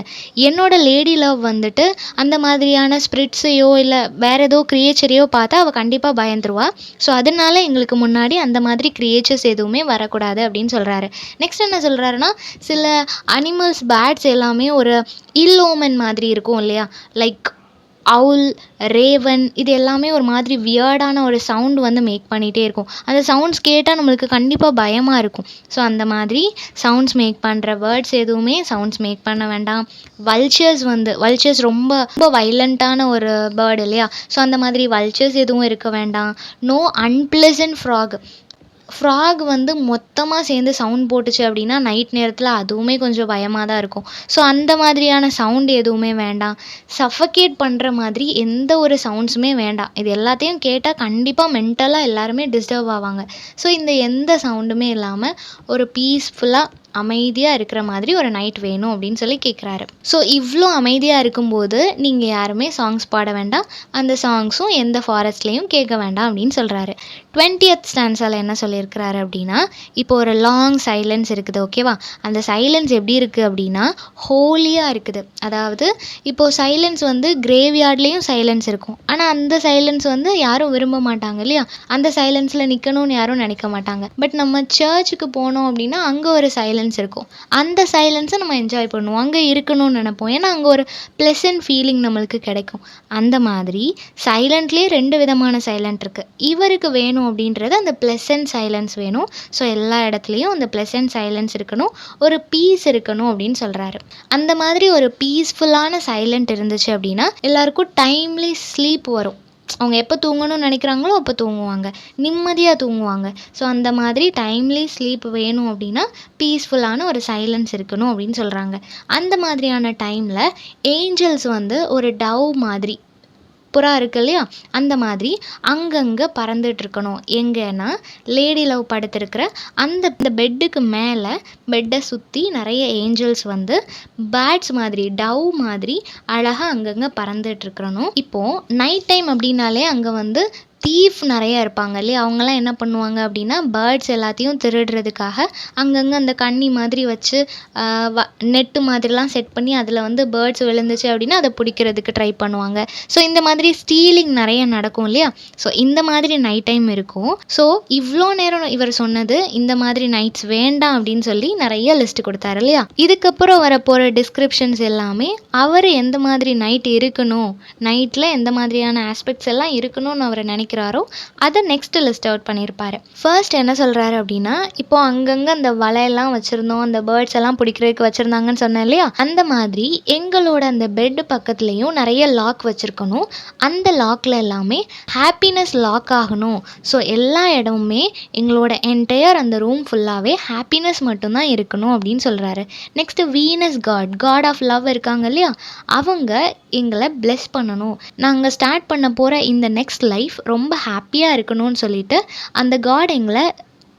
என்னோட லேடி லவ் வந்துட்டு அந்த மாதிரியான ஸ்பிரிட்ஸையோ இல்லை வேறு ஏதோ க்ரியேச்சரையோ பார்த்தா அவள் கண்டிப்பாக பயந்துருவா. ஸோ அதனால எங்களுக்கு முன்னாடி அந்த மாதிரி கிரியேச்சர்ஸ் எதுவுமே வரக்கூடாது அப்படின்னு சொல்கிறாரு. நெக்ஸ்ட் என்ன சொல்கிறாருன்னா, சில அனிமல்ஸ், பேர்ட்ஸ் எல்லாமே ஒரு இல் ஓமென் மாதிரி இருக்கும் இல்லையா? லைக் அவுல், ரேவன், இது எல்லாமே ஒரு மாதிரி வியர்டான ஒரு சவுண்ட் வந்து மேக் பண்ணிகிட்டே இருக்கும். அந்த சவுண்ட்ஸ் கேட்டால் நம்மளுக்கு கண்டிப்பாக பயமாக இருக்கும். ஸோ அந்த மாதிரி சவுண்ட்ஸ் மேக் பண்ணுற பேர்ட்ஸ் எதுவுமே சவுண்ட்ஸ் மேக் பண்ண வேண்டாம். வல்ச்சர்ஸ் ரொம்ப ரொம்ப வைலண்ட்டான ஒரு பேர்டு இல்லையா? ஸோ அந்த மாதிரி வல்ச்சர்ஸ் எதுவும் இருக்க வேண்டாம். நோ அன்பிளசன்ட் ஃப்ராக் வந்து மொத்தமாக சேர்ந்து சவுண்ட் போட்டுச்சு அப்படின்னா நைட் நேரத்தில் அதுவுமே கொஞ்சம் பயமாக தான் இருக்கும். ஸோ அந்த மாதிரியான சவுண்ட் எதுவுமே வேண்டாம். சஃபகேட் பண்ணுற மாதிரி எந்த ஒரு சவுண்ட்ஸுமே வேண்டாம். இது எல்லாத்தையும் கேட்டால் கண்டிப்பாக மென்டலாக எல்லாருமே டிஸ்டர்ப் ஆவாங்க. ஸோ இந்த எந்த சவுண்டுமே இல்லாமல் ஒரு பீஸ்ஃபுல்லாக அமைதியாக இருக்கிற மாதிரி ஒரு நைட் வேணும் அப்படின்னு சொல்லி கேட்குறாரு. ஸோ இவ்வளோ அமைதியாக இருக்கும்போது நீங்கள் யாருமே சாங்ஸ் பாட வேண்டாம். அந்த சாங்ஸும் எந்த ஃபாரஸ்ட்லேயும் கேட்க வேண்டாம் அப்படின்னு சொல்கிறாரு. 20th ஸ்டான்ஸால் என்ன சொல்லியிருக்கிறாரு அப்படின்னா, இப்போ ஒரு லாங் சைலன்ஸ் இருக்குது, ஓகேவா? அந்த சைலன்ஸ் எப்படி இருக்குது அப்படின்னா ஹோலியாக இருக்குது. அதாவது இப்போது சைலன்ஸ் வந்து கிரேவ்யார்ட்லேயும் சைலன்ஸ் இருக்கும். ஆனால் அந்த சைலன்ஸ் வந்து யாரும் விரும்ப மாட்டாங்க இல்லையா? அந்த சைலன்ஸில் நிற்கணும்னு யாரும் நினைக்க மாட்டாங்க. பட் நம்ம சர்ச்சுக்கு போனோம் அப்படின்னா அங்கே ஒரு சைலன்ஸ் இருக்கும். அந்த சைலன்ஸை நம்ம என்ஜாய் பண்ணுவோம், அங்கே இருக்கணும்னு நினைப்போம். ஏன்னா அங்கே ஒரு ப்ளசன்ட் ஃபீலிங் நம்மளுக்கு கிடைக்கும். அந்த மாதிரி சைலண்ட்லேயே 2 விதமான சைலண்ட் இருக்குது. இவருக்கு வேணும் அப்படின்றது அந்த ப்ளசன்ட் சைலன்ஸ் வேணும். ஸோ எல்லா இடத்துலையும் அந்த ப்ளசன்ட் சைலன்ஸ் இருக்கணும், ஒரு பீஸ் இருக்கணும் அப்படின்னு சொல்கிறாரு. அந்த மாதிரி ஒரு பீஸ்ஃபுல்லான சைலண்ட் இருந்துச்சு அப்படின்னா எல்லாருக்கும் டைம்லி ஸ்லீப் வரும். அவங்க எப்போ தூங்கணும்னு நினைக்கிறாங்களோ அப்போ தூங்குவாங்க, நிம்மதியாக தூங்குவாங்க. ஸோ அந்த மாதிரி டைம்லி ஸ்லீப் வேணும் அப்படின்னா பீஸ்ஃபுல்லான ஒரு சைலன்ஸ் இருக்கணும் அப்படின்னு சொல்கிறாங்க. அந்த மாதிரியான டைமில் ஏஞ்சல்ஸ் வந்து ஒரு டவ் மாதிரி, புறா இருக்கு இல்லையா? அந்த மாதிரி அங்கங்கே பறந்துட்டுருக்கணும். எங்கன்னா லேடி லவ் படுத்திருக்கிற அந்த பெட்டுக்கு மேலே, பெட்டை சுற்றி நிறைய ஏஞ்சல்ஸ் வந்து பேர்ட்ஸ் மாதிரி, டவ் மாதிரி அழகாக அங்கங்கே பறந்துட்டுருக்கணும். இப்போது நைட் டைம் அப்படின்னாலே அங்கே வந்து தீஃப் நிறைய இருப்பாங்க இல்லையா? அவங்கெல்லாம் என்ன பண்ணுவாங்க அப்படின்னா பேர்ட்ஸ் எல்லாத்தையும் திருடுறதுக்காக அங்கங்கே அந்த கண்ணி மாதிரி வச்சு நெட்டு மாதிரிலாம் செட் பண்ணி அதில் வந்து பேர்ட்ஸ் விழுந்துச்சு அப்படின்னா அதை பிடிக்கிறதுக்கு ட்ரை பண்ணுவாங்க. ஸோ இந்த மாதிரி ஸ்டீலிங் நிறைய நடக்கும் இல்லையா? ஸோ இந்த மாதிரி நைட் டைம் இருக்கும். ஸோ இவ்வளோ நேரம் இவர் சொன்னது இந்த மாதிரி நைட்ஸ் வேண்டாம் அப்படின்னு சொல்லி நிறைய லிஸ்ட் கொடுத்தாரு இல்லையா? இதுக்கப்புறம் வரப்போகிற டிஸ்கிரிப்ஷன்ஸ் எல்லாமே அவர் எந்த மாதிரி நைட் இருக்கணும், நைட்டில் எந்த மாதிரியான ஆஸ்பெக்ட்ஸ் எல்லாம் இருக்கணும்னு அவர் நினைக்கிறாரோ அதை நெக்ஸ்ட் லிஸ்ட் அவுட் பண்ணியிருப்பாரு. ஃபர்ஸ்ட் என்ன சொல்கிறாரு அப்படின்னா, இப்போ அங்கங்கே அந்த வலையெல்லாம் வச்சுருந்தோம், அந்த பேர்ட்ஸ் எல்லாம் பிடிக்கிறதுக்கு வச்சுருந்தாங்கன்னு சொன்னேன் இல்லையா? அந்த மாதிரி எங்களோட அந்த பெட் பக்கத்துலேயும் நிறைய லாக் வச்சுருக்கணும். அந்த லாக்கில் எல்லாமே ஹாப்பினஸ் லாக் ஆகணும். ஸோ எல்லா இடமுமே எங்களோட என்டையர் அந்த ரூம் ஃபுல்லாகவே ஹாப்பினஸ் மட்டும்தான் இருக்கணும் அப்படின்னு சொல்கிறாரு. Next Venus god of love இருக்காங்க இல்லையா? அவங்க எங்களை பிளெஸ் பண்ணணும். நாங்கள் ஸ்டார்ட் பண்ண போகிற இந்த நெக்ஸ்ட் லைஃப் ரொம்ப ஹாப்பியாக இருக்கணும்னு சொல்லிட்டு அந்த காட் எங்களை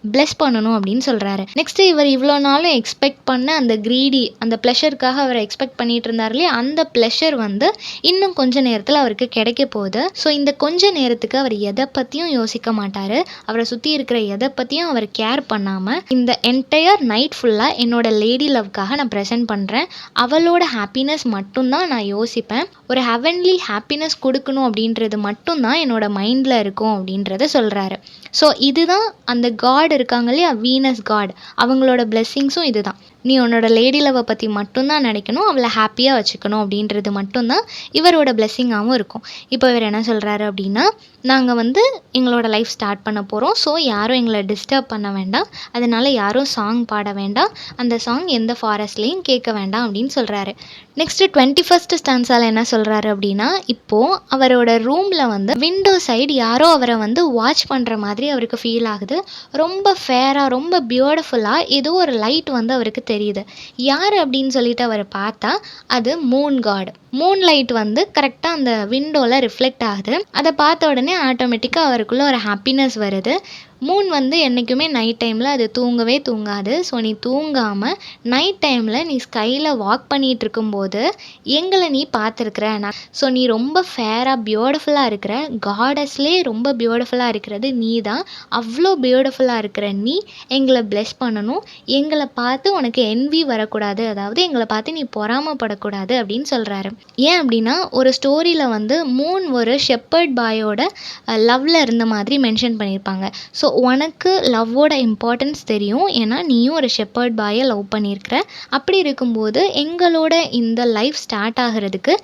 பிளெஸ் பண்ணணும் அப்படின்னு சொல்கிறாரு. நெக்ஸ்ட்டு இவர் இவ்வளோ நாளும் எக்ஸ்பெக்ட் பண்ண அந்த க்ரீடி, அந்த ப்ளஷருக்காக அவர் எக்ஸ்பெக்ட் பண்ணிகிட்டு இருந்தார் இல்லையா? அந்த ப்ளஷர் வந்து இன்னும் கொஞ்ச நேரத்தில் அவருக்கு கிடைக்க போகுது. ஸோ இந்த கொஞ்ச நேரத்துக்கு அவர் எதை பற்றியும் யோசிக்க மாட்டார். அவரை சுற்றி இருக்கிற எதை பற்றியும் அவர் கேர் பண்ணாமல் இந்த என்டையர் நைட் ஃபுல்லாக என்னோட லேடி லவ்க்காக நான் ப்ரெசென்ட் பண்ணுறேன், அவளோட ஹாப்பினஸ் மட்டும்தான் நான் யோசிப்பேன், ஒரு ஹெவன்லி ஹாப்பினஸ் கொடுக்கணும் அப்படின்றது மட்டும்தான் என்னோட மைண்டில் இருக்கும் அப்படின்றத சொல்கிறாரு. ஸோ இதுதான் அந்த காட் இருக்காங்க இல்லையா? வீனஸ் காட், அவங்களோட பிளெஸ்ஸிங்ஸும் இதுதான். நீ உன்னோட லேடி லவ்வை பற்றி மட்டும்தான் நினைக்கணும், அவளை ஹாப்பியாக வச்சுக்கணும் அப்படின்றது மட்டும்தான் இவரோட பிளெஸ்ஸிங்காகவும் இருக்கும். இப்போ இவர் என்ன சொல்கிறாரு அப்படின்னா, நாங்கள் வந்து எங்களோட லைஃப் ஸ்டார்ட் பண்ண போகிறோம். ஸோ யாரும் எங்களை டிஸ்டர்ப் பண்ண வேண்டாம், அதனால் யாரும் சாங் பாட வேண்டாம், அந்த சாங் எந்த ஃபாரஸ்ட்லேயும் கேட்க வேண்டாம் அப்படின்னு சொல்கிறாரு. நெக்ஸ்ட்டு 21st ஸ்டான்ஸால் என்ன சொல்கிறாரு அப்படின்னா, இப்போது அவரோட ரூமில் வந்து விண்டோ சைடு யாரோ அவரை வந்து வாட்ச் பண்ணுற மாதிரி அவருக்கு ஃபீல் ஆகுது. ரொம்ப ஃபேராக, ரொம்ப பியூட்டிஃபுல்லாக ஏதோ ஒரு லைட் வந்து அவருக்கு தெரியுது. யார் அப்படின்னு சொல்லிட்டு அவர் பார்த்தா அது மூன் காட். மூன் லைட் வந்து கரெக்டாக அந்த விண்டோவில் ரிஃப்ளெக்ட் ஆகுது. அதை பார்த்த உடனே ஆட்டோமேட்டிக்காக அவருக்குள்ளே ஒரு ஹாப்பினஸ் வருது. மூன் வந்து என்றைக்குமே நைட் டைமில் அது தூங்கவே தூங்காது. ஸோ நீ தூங்காமல் நைட் டைமில் நீ ஸ்கையில் வாக் பண்ணிகிட்டு இருக்கும்போது எங்களை நீ பார்த்துருக்குற. ஸோ நீ ரொம்ப ஃபேராக பியூட்டிஃபுல்லாக இருக்கிற, காடஸ்லேயே ரொம்ப பியூட்டிஃபுல்லாக இருக்கிறது நீ தான். அவ்வளோ பியூட்டிஃபுல்லாக இருக்கிற நீ எங்களை பிளெஸ் பண்ணணும். எங்களை பார்த்து உனக்கு என்வி வரக்கூடாது, அதாவது எங்களை பார்த்து நீ பொறாமப்படக்கூடாது அப்படின்னு சொல்கிறாரு. ஏன் அப்படின்னா ஒரு ஸ்டோரியில் வந்து மூன் ஒரு ஷெப்பர்ட் பாயோட லவ்வில் இருந்த மாதிரி மென்ஷன் பண்ணியிருப்பாங்க. ஸோ உனக்கு லவ்வோட இம்பார்ட்டன்ஸ் தெரியும், ஏன்னா நீயும் ஒரு ஷெப்பர்ட் பாயை லவ் பண்ணியிருக்கிற. அப்படி இருக்கும்போது எங்களோட இந்த லைஃப் ஸ்டார்ட் ஆகிறதுக்கு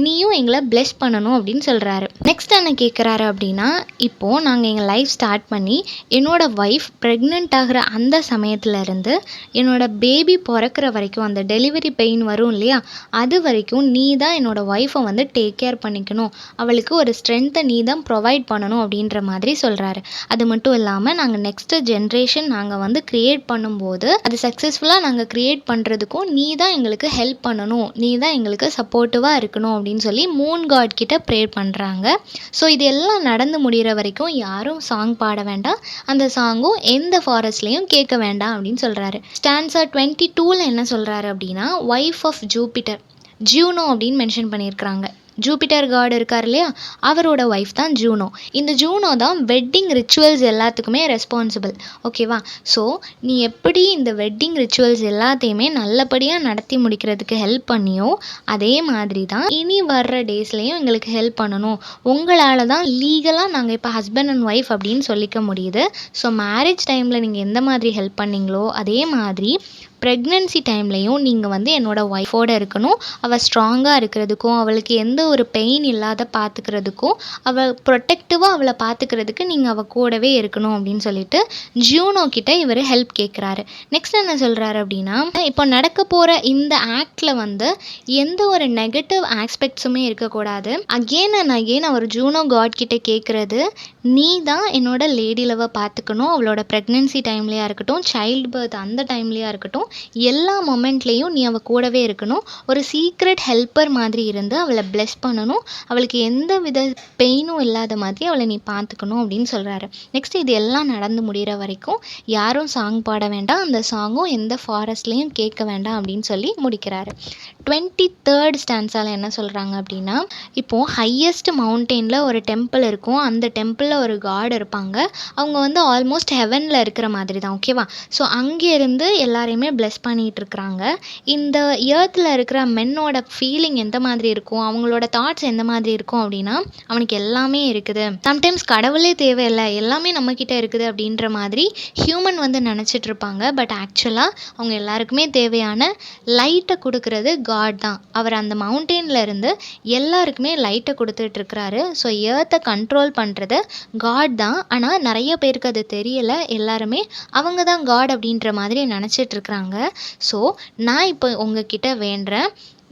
நீயும் எங்களை பிளெஸ் பண்ணணும் அப்படின்னு சொல்கிறாரு. நெக்ஸ்ட் என்ன கேட்குறாரு அப்படின்னா, இப்போது நாங்கள் எங்கள் லைஃப் ஸ்டார்ட் பண்ணி என்னோடய ஒய்ஃப் ப்ரெக்னென்ட் ஆகிற அந்த சமயத்துலேருந்து என்னோட பேபி பிறக்கிற வரைக்கும், அந்த டெலிவரி பெயின் வரும் இல்லையா, அது வரைக்கும் நீ தான் என்னோடய ஒய்ஃபை வந்து டேக் கேர் பண்ணிக்கணும், அவளுக்கு ஒரு ஸ்ட்ரென்த்தை நீ தான் ப்ரொவைட் பண்ணணும் அப்படின்ற மாதிரி சொல்கிறாரு. அது மட்டும் இல்லாமல் நாங்கள் நெக்ஸ்ட்டு ஜென்ரேஷன் நாங்கள் வந்து க்ரியேட் பண்ணும்போது அது சக்ஸஸ்ஃபுல்லாக நாங்கள் க்ரியேட் பண்ணுறதுக்கும் நீ தான் எங்களுக்கு ஹெல்ப் பண்ணணும், நீ தான் எங்களுக்கு சப்போர்ட்டிவாக இருக்கணும் அப்படின்னு சொல்லி மூன் காட் கிட்ட ப்ரேயர் பண்ணுறாங்க. ஸோ இது எல்லாம் நடந்து முடிகிற வரைக்கும் யாரும் சாங் பாட வேண்டாம், அந்த சாங்கும் எந்த ஃபாரஸ்ட்லேயும் கேட்க வேண்டாம் அப்படின்னு சொல்கிறாரு. ஸ்டான்ஸா 22ல் என்ன சொல்கிறாரு அப்படின்னா, ஒய்ஃப் ஆஃப் ஜூபிட்டர், ஜூனோ அப்படின்னு மென்ஷன் பண்ணியிருக்கிறாங்க. ஜூபிட்டர் காட் இருக்கார் இல்லையா, அவரோட ஒய்ஃப் தான் ஜூனோ. இந்த ஜூனோ தான் வெட்டிங் ரிச்சுவல்ஸ் எல்லாத்துக்குமே ரெஸ்பான்சிபிள். ஓகேவா? ஸோ நீ எப்படி இந்த வெட்டிங் ரிச்சுவல்ஸ் எல்லாத்தையுமே நல்லபடியாக நடத்தி முடிக்கிறதுக்கு ஹெல்ப் பண்ணியோ, அதே மாதிரி தான் இனி வர்ற டேஸ்லேயும் எங்களுக்கு ஹெல்ப் பண்ணணும். உங்களால் தான் லீகலாக நாங்கள் இப்போ ஹஸ்பண்ட் அண்ட் ஒய்ஃப் அப்படின்னு சொல்லிக்க முடியுது. ஸோ மேரேஜ் டைமில் நீங்கள் எந்த மாதிரி ஹெல்ப் பண்ணீங்களோ அதே மாதிரி ப்ரெக்னென்சி டைம்லேயும் நீங்கள் வந்து என்னோடய ஒய்ஃபோடு இருக்கணும். அவள் ஸ்ட்ராங்காக இருக்கிறதுக்கும், அவளுக்கு எந்த ஒரு பெயின் இல்லாத பார்த்துக்கிறதுக்கும், அவள் ப்ரொடெக்டிவாக அவளை பார்த்துக்கிறதுக்கு நீங்கள் அவள் கூடவே இருக்கணும் அப்படின்னு சொல்லிட்டு ஜூனோ கிட்ட இவர் ஹெல்ப் கேட்குறாரு. நெக்ஸ்ட் என்ன சொல்கிறாரு அப்படின்னா, இப்போ நடக்க போகிற இந்த ஆக்டில் வந்து எந்த ஒரு நெகட்டிவ் ஆஸ்பெக்ட்ஸுமே இருக்கக்கூடாது. அகெயின் அண்ட் அகெயின் அவர் ஜூனோ காட் கிட்ட கேட்குறது, நீ தான் என்னோட லேடி லவ்வை பார்த்துக்கணும். அவளோட ப்ரெக்னென்சி டைம்லேயா இருக்கட்டும், சைல்டு பர்த் அந்த டைம்லேயா இருக்கட்டும், எல்லா மொமெண்ட்லேயும் நீ அவள் கூடவே இருக்கணும். ஒரு சீக்ரெட் ஹெல்ப்பர் மாதிரி இருந்து அவளை பிளெஸ் பண்ணணும். அவளுக்கு எந்த வித பெயினும் இல்லாத மாதிரி அவளை நீ பார்த்துக்கணும் அப்படின்னு சொல்கிறாரு. நெக்ஸ்ட் இது எல்லாம் நடந்து முடிகிற வரைக்கும் யாரும் சாங் பாட வேண்டாம், அந்த சாங்கும் எந்த ஃபாரஸ்ட்லேயும் கேட்க வேண்டாம் அப்படின்னு சொல்லி முடிக்கிறாரு. 23rd ஸ்டான்ஸால் என்ன சொல்கிறாங்க அப்படின்னா, இப்போது ஹையஸ்ட் மவுண்டெயினில் ஒரு டெம்பிள் இருக்கும். அந்த டெம்பிளில் ஒரு காட் இருப்பாங்க. அவங்க வந்து ஆல்மோஸ்ட் ஹெவனில் இருக்கிற மாதிரி தான். ஓகேவா? ஸோ அங்கேருந்து எல்லாரையுமே பிளெஸ் பண்ணிகிட்டு இருக்கிறாங்க. இந்த எர்த்தில் இருக்கிற மென்னோட ஃபீலிங் எந்த மாதிரி இருக்கும், அவங்களோட தாட்ஸ் எந்த மாதிரி இருக்கும் அப்படின்னா, அவனுக்கு எல்லாமே இருக்குது, சம்டைம்ஸ் கடவுளே தேவையில்லை, எல்லாமே நம்மக்கிட்ட இருக்குது அப்படின்ற மாதிரி ஹியூமன் வந்து நினச்சிட்டு இருப்பாங்க. பட் ஆக்சுவலாக அவங்க எல்லாருக்குமே தேவையான லைட்டை கொடுக்கறது காட் தான். அவர் அந்த மவுண்டெயினில் இருந்து எல்லாருக்குமே லைட்டை கொடுத்துட்ருக்கிறாரு. ஸோ எர்த்தை கண்ட்ரோல் பண்ணுறது காட் தான். ஆனால் நிறைய பேருக்கு அது தெரியலை. எல்லாருமே அவங்க தான் காட் அப்படின்ற மாதிரி நினச்சிட்ருக்குறாங்க. ஸோ நான் இப்போ உங்ககிட்ட வேண்டுறேன்,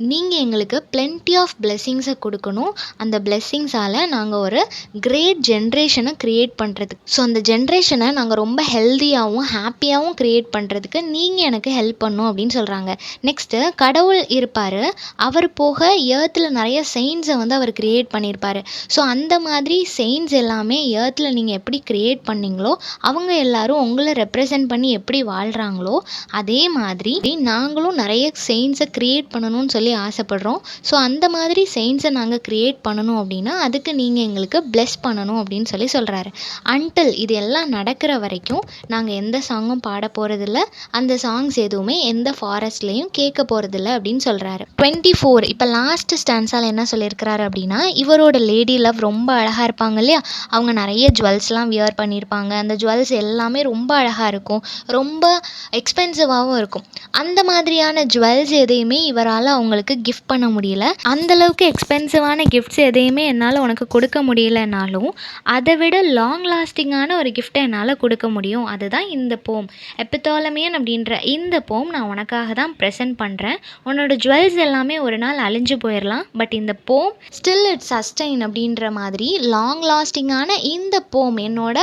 நீங்கள் எங்களுக்கு plenty ஆஃப் பிளெஸ்ஸிங்ஸை கொடுக்கணும். அந்த பிளெஸ்ஸிங்ஸால் நாங்கள் ஒரு கிரேட் ஜென்ரேஷனை க்ரியேட் பண்ணுறதுக்கு, ஸோ அந்த ஜென்ரேஷனை நாங்கள் ரொம்ப ஹெல்த்தியாகவும் ஹாப்பியாகவும் க்ரியேட் பண்ணுறதுக்கு நீங்கள் எனக்கு ஹெல்ப் பண்ணணும் அப்படின்னு சொல்கிறாங்க. நெக்ஸ்ட்டு கடவுள் இருப்பார். அவர் போக எர்த்தில் நிறைய செயின்ஸை வந்து அவர் க்ரியேட் பண்ணியிருப்பார். ஸோ அந்த மாதிரி செயின்ஸ் எல்லாமே எர்த்தில் நீங்கள் எப்படி க்ரியேட் பண்ணீங்களோ, அவங்க எல்லாரும் உங்களை ரெப்ரசன்ட் பண்ணி எப்படி வாழ்கிறாங்களோ, அதே மாதிரி நாங்களும் நிறைய செயின்ஸை க்ரியேட் பண்ணணும்னு சொல்லி ஆசைப்படுறோம். ஸோ அந்த மாதிரி செயின்ஸை நாங்கள் க்ரியேட் பண்ணணும் அப்படின்னா அதுக்கு நீங்கள் எங்களுக்கு பிளெஸ் பண்ணணும் அப்படின்னு சொல்லி சொல்கிறாரு. அன்டில் இது எல்லாம் நடக்கிற வரைக்கும் நாங்கள் எந்த சாங்கும் பாட போகிறதில்ல, அந்த சாங்ஸ் எதுவுமே எந்த ஃபாரஸ்ட்லேயும் கேட்க போகிறதில்ல அப்படின்னு சொல்கிறாரு. 24 இப்போ லாஸ்ட் ஸ்டான்ஸால் என்ன சொல்லியிருக்கிறாரு அப்படின்னா, இவரோட லேடி லவ் ரொம்ப அழகாக இருப்பாங்க இல்லையா, அவங்க நிறைய ஜுவல்ஸ்லாம் வியர் பண்ணியிருப்பாங்க. அந்த ஜுவல்ஸ் எல்லாமே ரொம்ப அழகாக இருக்கும், ரொம்ப எக்ஸ்பென்சிவாகவும் இருக்கும். அந்த மாதிரியான ஜுவல்ஸ் எதையுமே இவரால் அவங்களுக்கு கிஃப்ட் பண்ண முடியல. அந்தளவுக்கு எக்ஸ்பென்சிவான கிஃப்ட்ஸ் எதையுமே என்னால் உனக்கு கொடுக்க முடியலனாலும் அதை விட லாங் லாஸ்டிங்கான ஒரு கிஃப்ட்டை என்னால் கொடுக்க முடியும். அதுதான் இந்த போம். எப்பித்தாலமியன் அப்படின்ற இந்த போம் நான் உனக்காக தான் ப்ரெசென்ட் பண்ணுறேன். உன்னோட ஜுவல்ஸ் எல்லாமே ஒரு நாள் அழிஞ்சு போயிடலாம், பட் இந்த போம் ஸ்டில் இட்ஸ் சஸ்டைன் அப்படின்ற மாதிரி லாங் லாஸ்டிங்கான இந்த போம் என்னோட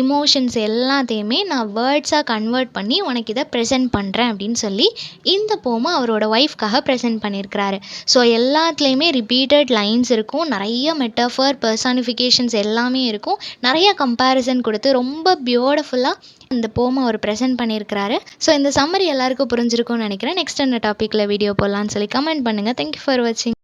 இமோஷன்ஸ் எல்லாத்தையுமே நான் வேர்ட்ஸாக கன்வெர்ட் பண்ணி உனக்கு இதை ப்ரெசென்ட் பண்ணுறேன் அப்படின்னு சொல்லி இந்த போமை அவரோட ஒய்ஃப்காக ப்ரெசென்ட் பண்ணியிருக்காரு. பண்ணியிருக்கிறாரு. ஸோ எல்லாத்துலேயுமே ரிப்பீட்டட் லைன்ஸ் இருக்கும், நிறைய மெட்டாஃபர், பர்சானிஃபிகேஷன்ஸ் எல்லாமே இருக்கும், நிறைய கம்பேரிசன் கொடுத்து ரொம்ப பியூட்டிஃபுல்லாக இந்த போமை அவர் ப்ரெசென்ட் பண்ணியிருக்கிறாரு. ஸோ இந்த சம்மரி எல்லாருக்கும் புரிஞ்சிருக்கும்னு நினைக்கிறேன். நெக்ஸ்ட் என்ன டாப்பிக்கில் வீடியோ போடலான்னு சொல்லி கமெண்ட் பண்ணுங்கள். தேங்க்யூ ஃபார் வாட்சிங்.